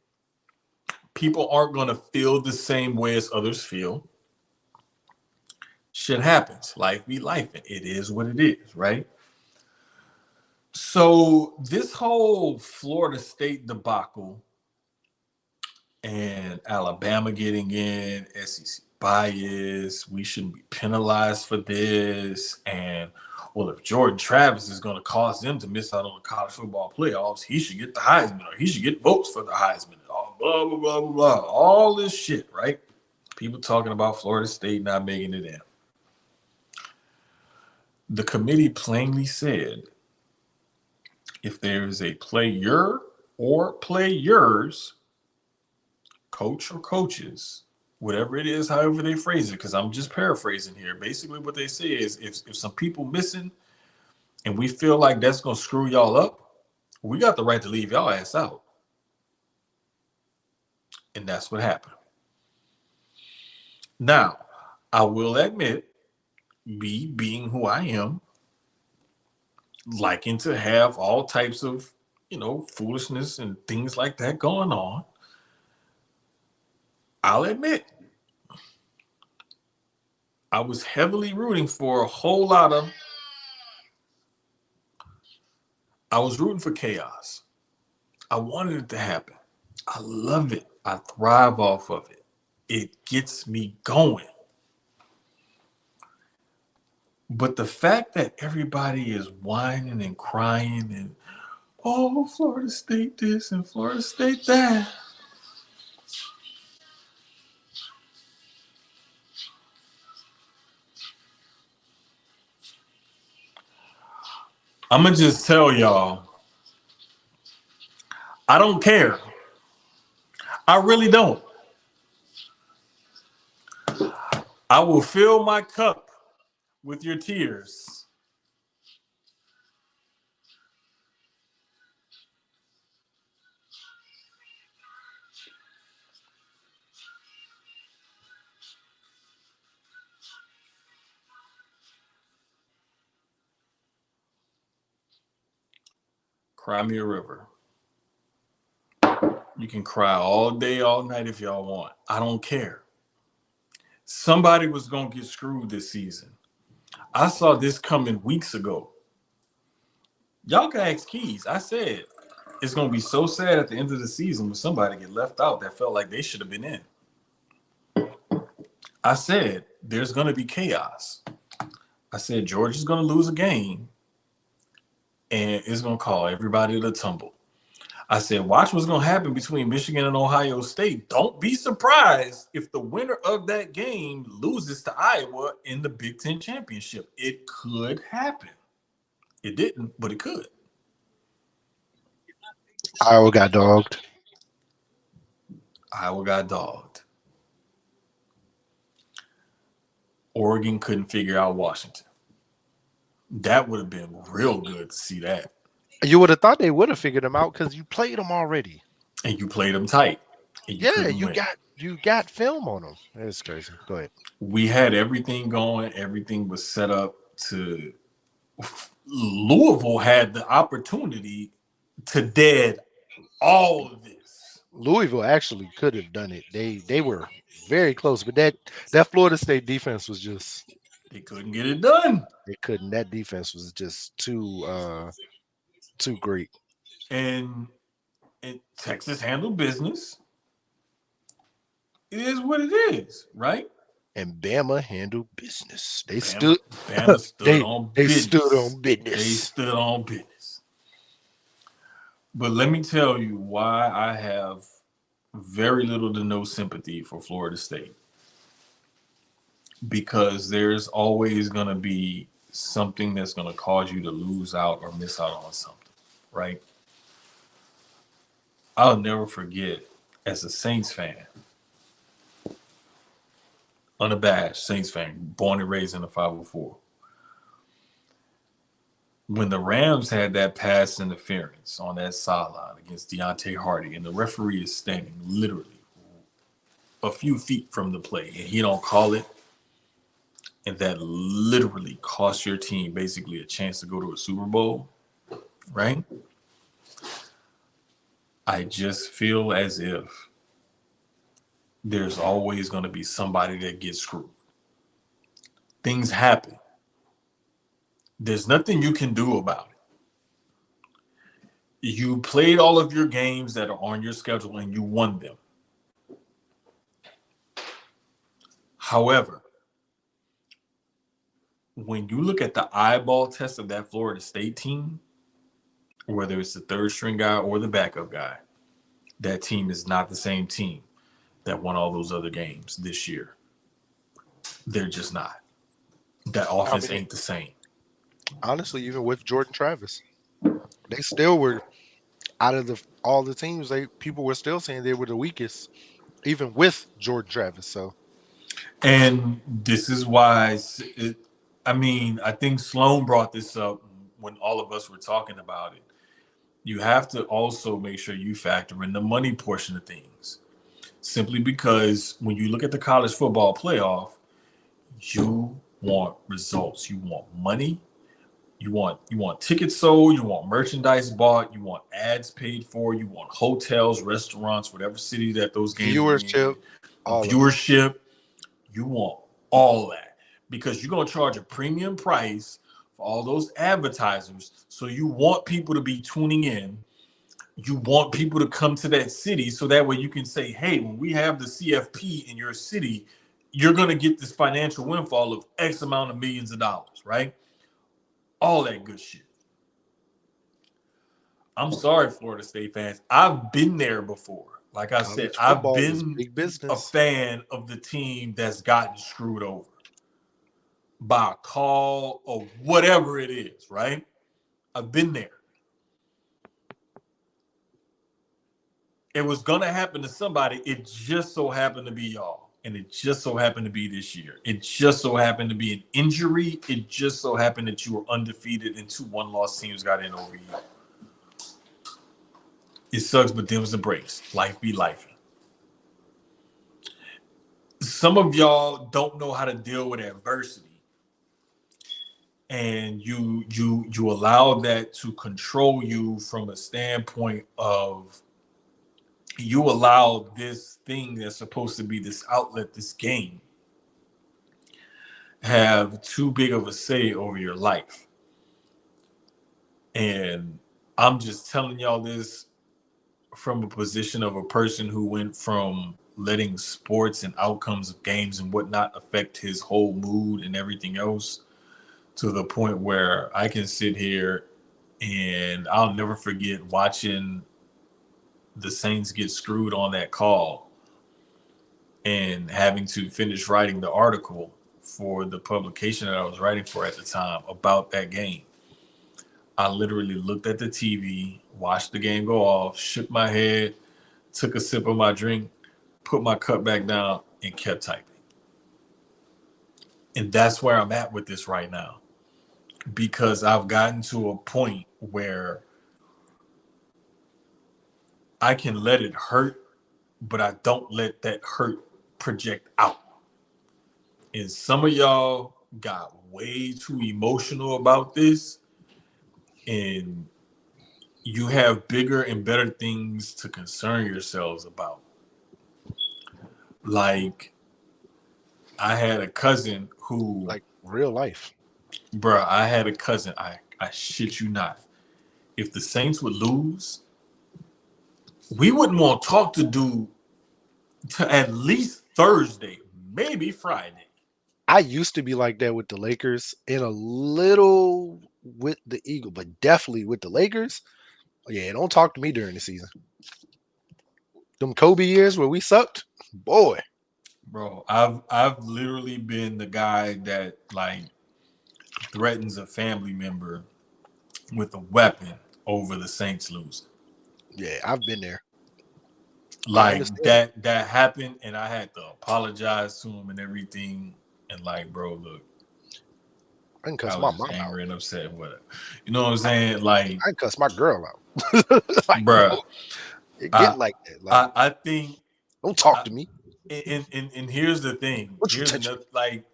People aren't gonna feel the same way as others feel. Shit happens. Life be life. It is what it is, right? So this whole Florida State debacle and Alabama getting in, SEC bias, we shouldn't be penalized for this. And, well, if Jordan Travis is going to cause them to miss out on the college football playoffs, he should get the Heisman or he should get votes for the Heisman. Blah, blah, blah, blah, blah. All this shit, right? People talking about Florida State not making it in. The committee plainly said, if there is a player or players, coach or coaches, whatever it is, however they phrase it, because I'm just paraphrasing here. Basically what they say is if some people missing and we feel like that's going to screw y'all up, we got the right to leave y'all ass out. And that's what happened. Now, I will admit, me being who I am, liking to have all types of, foolishness and things like that going on, I'll admit, I was heavily rooting for a whole lot of. I was rooting for chaos. I wanted it to happen. I love it. I thrive off of it. It gets me going. But the fact that everybody is whining and crying and, oh, Florida State this and Florida State that. I'm going to just tell y'all, I don't care. I really don't. I will fill my cup with your tears. Cry me a river. You can cry all day, all night if y'all want. I don't care. Somebody was going to get screwed this season. I saw this coming weeks ago. Y'all can ask Keyz. I said it's going to be so sad at the end of the season when somebody get left out that felt like they should have been in. I said there's going to be chaos. I said Georgia's going to lose a game and it's going to call everybody to tumble. I said, watch what's going to happen between Michigan and Ohio State. Don't be surprised if the winner of that game loses to Iowa in the Big Ten championship. It could happen. It didn't, but it could. Iowa got dogged. Iowa got dogged. Oregon couldn't figure out Washington. That would have been real good to see that. You would have thought they would have figured them out because you played them already. And you played them tight. You got film on them. That's crazy. Go ahead. We had everything going. Everything was set up to. Louisville had the opportunity to dead all of this. Louisville actually could have done it. They were very close, but that Florida State defense was just. They couldn't get it done. They couldn't. That defense was just too great. And Texas handled business. It is what it is, right? And Bama handled business. Bama stood on business. They stood on business. They stood on business. But let me tell you why I have very little to no sympathy for Florida State. Because there's always going to be something that's going to cause you to lose out or miss out on something, right? I'll never forget, as a Saints fan, unabashed Saints fan, born and raised in the 504, when the Rams had that pass interference on that sideline against Deontay Hardy, and the referee is standing literally a few feet from the play, and he don't call it, and that literally cost your team basically a chance to go to a Super Bowl, right? I just feel as if there's always going to be somebody that gets screwed. Things happen. There's nothing you can do about it. You played all of your games that are on your schedule and you won them. However, when you look at the eyeball test of that Florida State team, whether it's the third string guy or the backup guy, that team is not the same team that won all those other games this year. They're just not. That offense ain't the same. Honestly, even with Jordan Travis, they still were out of all the teams. People were still saying they were the weakest, even with Jordan Travis. So, and this is why I think Sloan brought this up when all of us were talking about it. You have to also make sure you factor in the money portion of things. simply because when you look at the college football playoff, you want results. You want money. You want tickets sold. You want merchandise bought. You want ads paid for. You want hotels, restaurants, whatever city that those games are being Viewership, in, all of it. viewership. You want all that because you're gonna charge a premium price for all those advertisers. So you want people to be tuning in. You want people to come to that city so that way you can say, hey, when we have the CFP in your city, you're going to get this financial windfall of X amount of millions of dollars, right? All that good shit. I'm sorry, Florida State fans. I've been there before. Like I said, College I've football is been big a business. fan of the team that's gotten screwed over by a call or whatever it is, right? I've been there. It was going to happen to somebody. It just so happened to be y'all. And it just so happened to be this year. It just so happened to be an injury. It just so happened that you were undefeated and 2 one-loss teams got in over you. It sucks, but them's the breaks. Life be life. Some of y'all don't know how to deal with adversity. And you allow that to control you from a standpoint of you allow this thing that's supposed to be this outlet, this game, have too big of a say over your life. And I'm just telling y'all this from a position of a person who went from letting sports and outcomes of games and whatnot affect his whole mood and everything else to the point where I can sit here and I'll never forget watching the Saints get screwed on that call and having to finish writing the article for the publication that I was writing for at the time about that game. I literally looked at the TV, watched the game go off, shook my head, took a sip of my drink, put my cup back down, and kept typing. And that's where I'm at with this right now. Because I've gotten to a point where I can let it hurt, but I don't let that hurt project out. And some of y'all got way too emotional about this, and you have bigger and better things to concern yourselves about. Like, I had a cousin who, Like real life. bruh, I had a cousin, I shit you not. If the Saints would lose, we wouldn't want to talk to dude to at least Thursday, maybe Friday. I used to be like that with the Lakers and a little with the Eagles, but definitely with the Lakers. Yeah, don't talk to me during the season. Them Kobe years where we sucked, boy. Bro, I've literally been the guy that like threatens a family member with a weapon over the Saints losing. Yeah, I've been there. Like that happened, and I had to apologize to him and everything. And like, bro, look, I can I cuss my was mom just out. angry and upset, whatever. You know what I'm saying? Like, I can cuss my girl out. Like, bruh, it get like that. Like, I think, don't talk to me. and here's the thing. What you Here's touch me? another, like,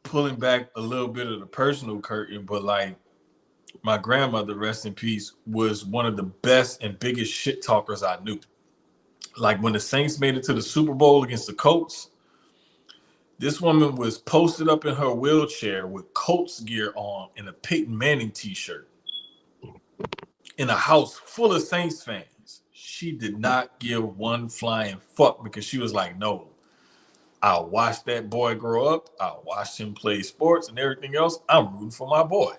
pulling back a little bit of the personal curtain, but like, my grandmother, rest in peace, was one of the best and biggest shit talkers I knew. Like when the Saints made it to the Super Bowl against the Colts, this woman was posted up in her wheelchair with Colts gear on and a Peyton Manning t-shirt in a house full of Saints fans. She did not give one flying fuck because she was like, no, I watched that boy grow up. I watched him play sports and everything else. I'm rooting for my boy.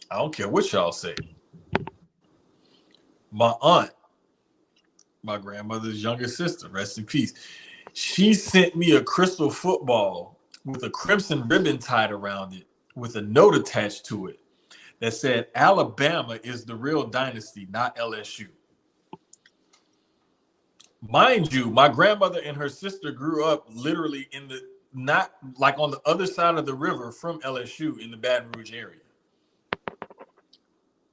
I don't care what y'all say. My aunt, my grandmother's younger sister, rest in peace, she sent me a crystal football with a crimson ribbon tied around it with a note attached to it that said, Alabama is the real dynasty, not LSU. Mind you, my grandmother and her sister grew up literally in the, not like on the other side of the river from LSU in the Baton Rouge area.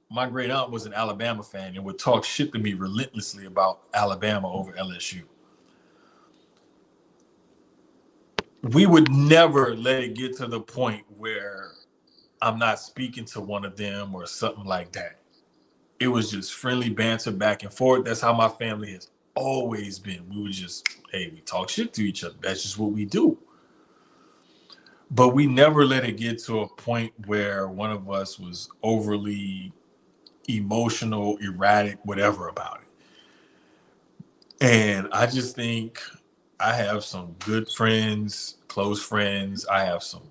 my great aunt was an Alabama fan and would talk shit to me relentlessly about Alabama over LSU. We would never let it get to the point where I'm not speaking to one of them or something like that. It was just friendly banter back and forth. That's how my family has always been. We would just, hey, we talk shit to each other. That's just what we do. But we never let it get to a point where one of us was overly emotional, erratic, whatever about it. And I just think I have some good friends, close friends. I have some,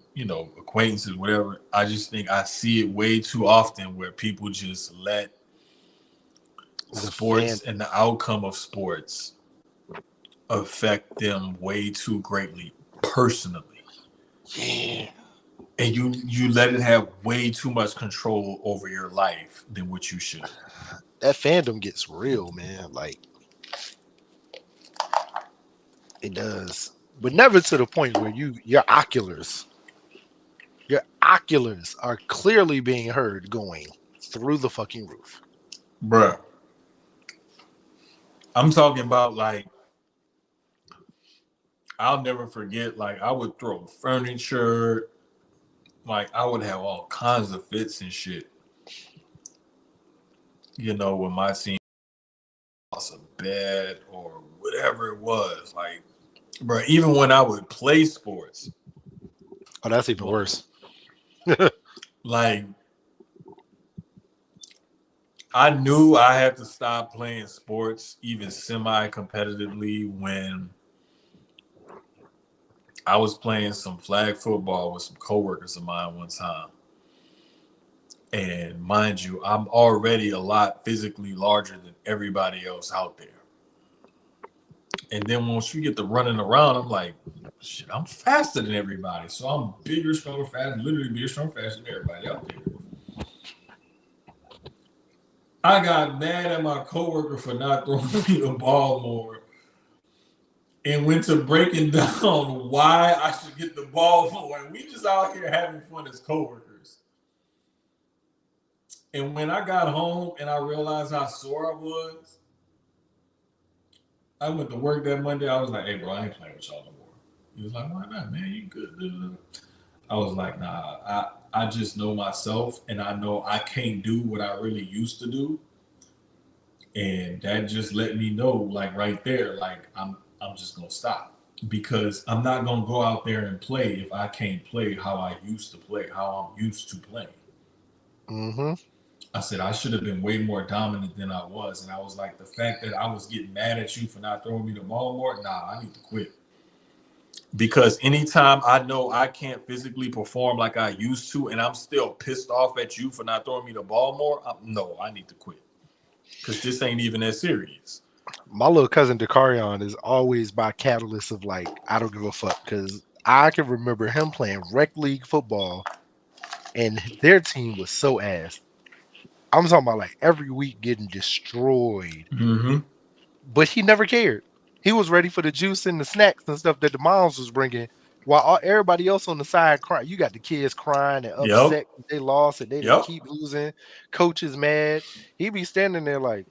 acquaintances, whatever. I just think I see it way too often where people just let sports and the outcome of sports affect them way too greatly personally. Yeah. And you let it have way too much control over your life than what you should. That fandom gets real, man. Like, it does. But never to the point where your oculars are clearly being heard going through the fucking roof. Bruh. I'm talking about, like, I'll never forget, like, I would throw furniture, like, I would have all kinds of fits and shit. When my team lost a bed or whatever it was. Like, bro, even when I would play sports. Oh, that's even worse. Like, I knew I had to stop playing sports even semi-competitively when I was playing some flag football with some coworkers of mine one time. And mind you, I'm already a lot physically larger than everybody else out there. And then once you get to running around, I'm like, shit, I'm faster than everybody. So I'm bigger, stronger, faster, literally bigger, stronger, faster than everybody out there. I got mad at my coworker for not throwing me the ball more and went to breaking down why I should get the ball more. And we just out here having fun as coworkers. And when I got home and I realized how sore I was, I went to work that Monday. I was like, hey, bro, I ain't playing with y'all no more. He was like, why not, man? You good. I was like, nah, I just know myself, and I know I can't do what I really used to do. And that just let me know, like, right there, like, I'm just going to stop. Because I'm not going to go out there and play if I can't play how I used to play, how I'm used to playing. Mm-hmm. I said I should have been way more dominant than I was. And I was like, the fact that I was getting mad at you for not throwing me the ball more, nah, I need to quit. Because anytime I know I can't physically perform like I used to and I'm still pissed off at you for not throwing me the ball more, I need to quit. Because this ain't even that serious. My little cousin Dakarion is always my catalyst of, like, I don't give a fuck. Because I can remember him playing rec league football and their team was so ass. I'm talking about, like, every week getting destroyed. Mm-hmm. But he never cared. He was ready for the juice and the snacks and stuff that the moms was bringing, while everybody else on the side crying. You got the kids crying and upset they lost and they didn't keep losing. Coach is mad. He be standing there like,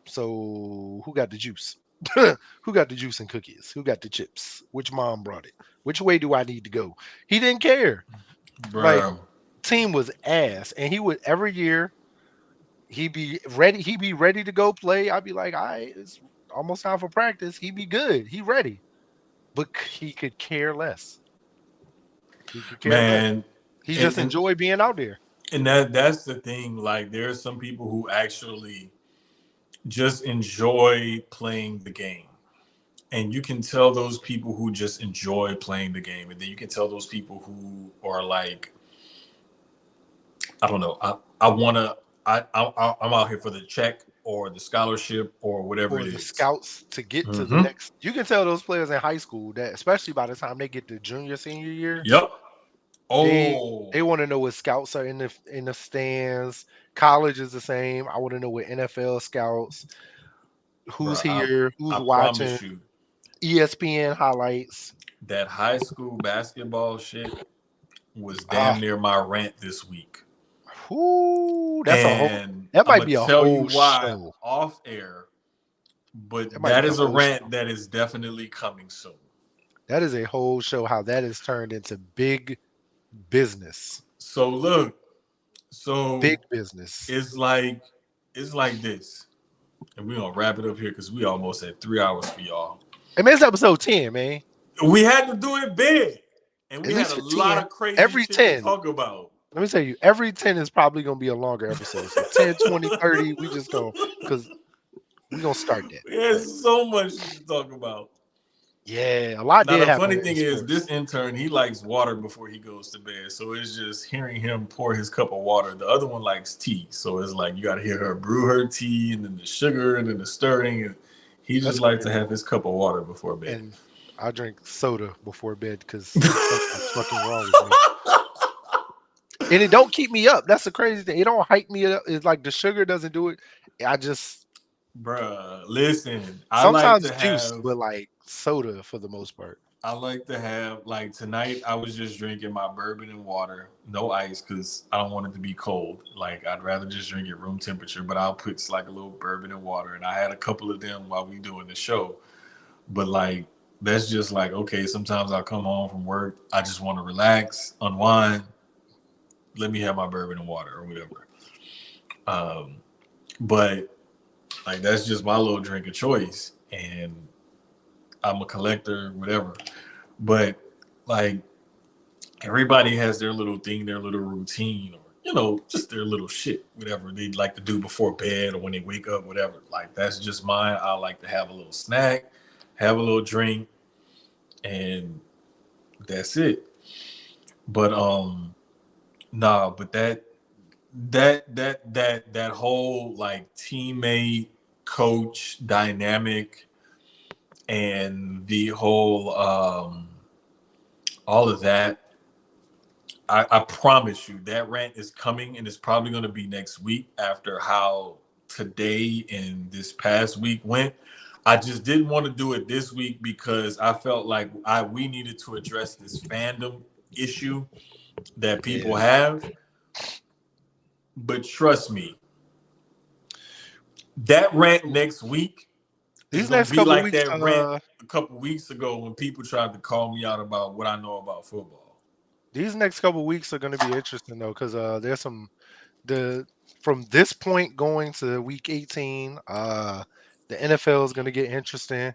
so who got the juice? Who got the juice and cookies? Who got the chips? Which mom brought it? Which way do I need to go? He didn't care. Bro. Like, team was ass, and he would every year he'd be ready to go play. I'd be like, all right, it's almost time for practice. He'd be good. He ready. But he could care less. He could care less. He just enjoyed being out there. And that's the thing. Like, there are some people who actually just enjoy playing the game. And you can tell those people who just enjoy playing the game. And then you can tell those people who are like, I don't know, I'm out here for the check or the scholarship or whatever it is. Or the scouts to get to the next. You can tell those players in high school that, especially by the time they get to junior, senior year. Yep. They want to know what scouts are in the stands. College is the same. I want to know what NFL scouts, who's here, who's watching. Promise you, ESPN highlights. That high school basketball shit was damn near my rant this week. Whoo, that I'm might gonna be a tell you whole why show. off air, but That might that be a is a whole rant show. that is definitely coming soon. That is a whole show. How that is turned into big business. So look, so Big business. it's like this, and we're gonna wrap it up here because we almost at 3 hours for y'all. I mean, it's episode 10, man. We had to do it big, and At we had least a for lot 10. of crazy Every shit to 10. talk about. Let me tell you, every 10 is probably going to be a longer episode. So 10, 20, 30, we just go, because we're going to start that. We had But so much shit to talk about. yeah, a lot Now did the happen funny in thing is, sports. this intern he likes water before he goes to bed, so it's just hearing him pour his cup of water. The other one likes tea, so it's like you got to hear her brew her tea, and then the sugar, and then the stirring. And he just That's likes to crazy. have his cup of water before bed. And I drink soda before bed because something's fucking wrong with me. And it don't keep me up. That's the crazy thing. It don't hype me up. It's like the sugar doesn't do it. I just Bruh, listen, sometimes juice, but like soda for the most part. I like to have, like tonight, I was just drinking my bourbon and water, no ice, because I don't want it to be cold. Like, I'd rather just drink it room temperature, but I'll put like a little bourbon and water. And I had a couple of them while we doing the show. But like, that's just like, okay, sometimes I come home from work, I just want to relax, unwind. Let me have my bourbon and water or whatever. But like, that's just my little drink of choice. And I'm a collector, whatever. But like, everybody has their little thing, their little routine, or just their little shit, whatever they like to do before bed or when they wake up, whatever. Like, that's just mine. I like to have a little snack, have a little drink, and that's it. But nah, but that whole like teammate coach dynamic and the whole all of that, I promise you that rant is coming, and it's probably going to be next week after how today and this past week went. I just didn't want to do it this week because I felt like we needed to address this fandom issue that people have. But trust me, that rant next week is These going next to be couple like weeks, that rant a couple weeks ago when people tried to call me out about what I know about football. these next couple weeks are going to be interesting though, because there's from this point going to week 18, the NFL is going to get interesting.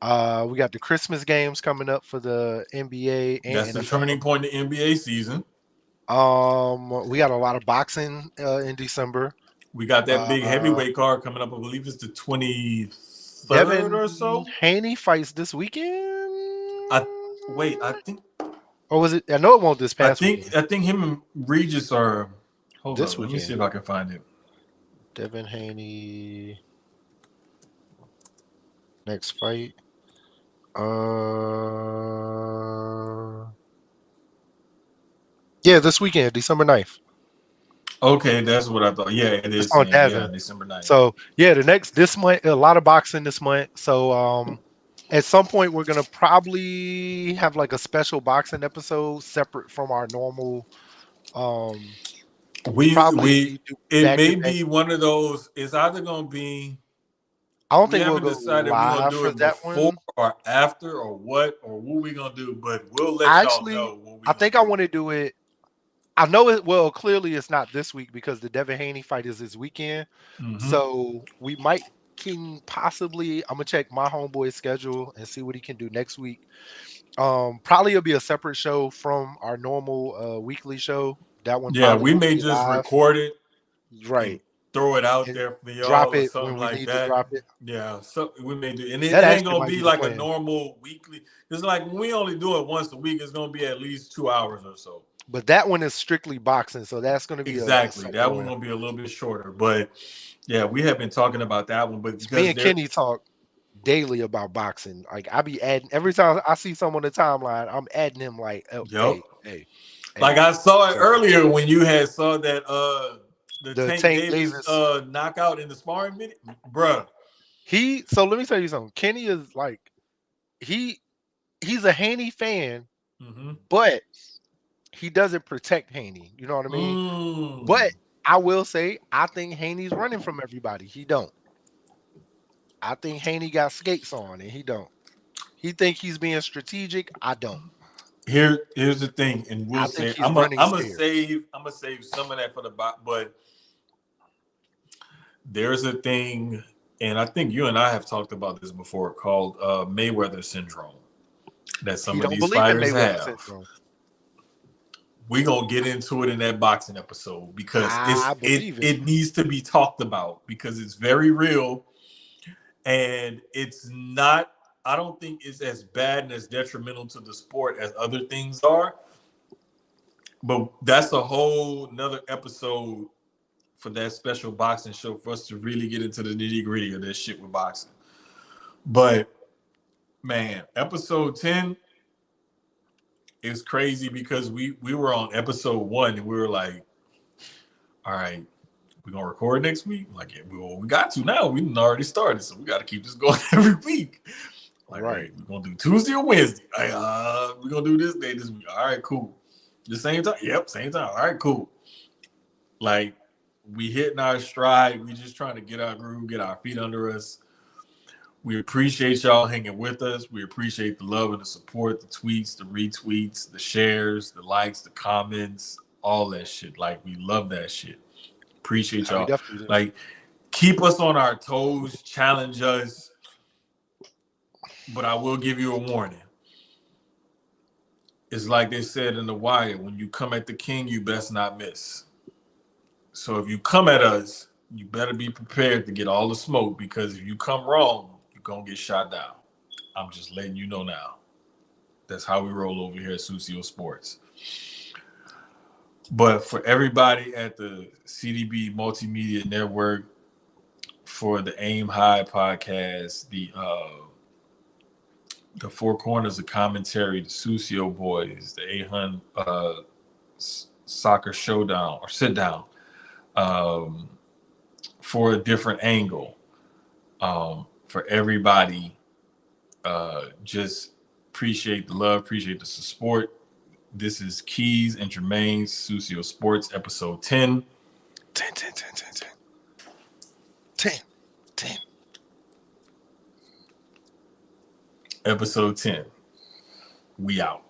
We got the Christmas games coming up for the NBA That's and the NFL. turning point in the NBA season. We got a lot of boxing in December. We got that big heavyweight card coming up. I believe it's the 23rd Devin or so. Haney fights this weekend. I think. Or was it? I know it won't this past weekend. I think him and Regis are. Hold This on, let me see weekend. if I can find it. Devin Haney next fight. Yeah, this weekend, December 9th. Okay, that's what I thought. Yeah, it is. On Yeah, Devin. December 9th. So yeah, this month, a lot of boxing this month. So at some point we're gonna probably have like a special boxing episode separate from our normal. It may back-to-back. be one of those. It's either gonna be. I don't We think we'll haven't go decided if we're gonna live do for it that before one. or after or what we gonna do, but we'll let y'all know what we I think I want to do it. I know it. Well, clearly it's not this week because the Devin Haney fight is this weekend. Mm-hmm. So we can possibly. I'm gonna check my homeboy's schedule and see what he can do next week. Probably it'll be a separate show from our normal weekly show. That one, Yeah, probably we won't may be just live. record it, Right, throw it out and there for drop y'all or it something when we like need to that. drop it. Yeah, so we may do, and it That ain't actually gonna might be be the like a plan. normal weekly. It's like when we only do it once a week, it's gonna be at least 2 hours or so. But that one is strictly boxing, so that's going to be Exactly. That one's gonna be a little bit shorter, but yeah, we have been talking about that one. But me and Kenny talk daily about boxing. Like I be adding every time I see someone on the timeline, I'm adding him like, oh, hey. Like I saw it earlier when you had saw that the Tank Davis knockout in the sparring video, bruh. So let me tell you something. Kenny is like he's a Haney fan, but he doesn't protect Haney. You know what I mean? Mm. But I will say, I think Haney's running from everybody. He don't. I think Haney got skates on, and he don't. He think he's being strategic. I don't. Here's the thing, and we'll I think say he's running I'm gonna scared. save some of that for the bot, but there's a thing, and I think you and I have talked about this before, called Mayweather syndrome, that some He of don't these believe in fighters Mayweather have. syndrome. We're gonna get into it in that boxing episode because I believe it. it needs to be talked about because it's very real, and it's not. I don't think it's as bad and as detrimental to the sport as other things are. But that's a whole another episode for that special boxing show for us to really get into the nitty-gritty of this shit with boxing. But man, episode 10 is crazy because we were on episode 1 and we were like, all right, we're gonna record next week. Like, yeah, we got to now. We done already started, so we got to keep this going every week. Like, right, we're gonna do Tuesday or Wednesday. We're gonna do this day this week. All right, cool. The same time? Yep, same time. All right, cool. Like, we hitting our stride. We just trying to get our groove, get our feet under us. We appreciate y'all hanging with us. We appreciate the love and the support, the tweets, the retweets, the shares, the likes, the comments, all that shit. Like, we love that shit. Appreciate y'all. Like, keep us on our toes, challenge us. But I will give you a warning. It's like they said in The Wire, when you come at the king, you best not miss. So if you come at us, you better be prepared to get all the smoke, because if you come wrong, you're going to get shot down. I'm just letting you know now. That's how we roll over here at Sucio Sportz. But for everybody at the CDB Multimedia Network, for the Aim High podcast, the Four Corners of Commentary, the Sucio Boys, the A-Hun Soccer Showdown or Sit Down, for a different angle, for everybody, just appreciate the love, appreciate the support. This is Keyz and Jermaine, Sucio Sportz, episode 10. 10. Episode 10. We out.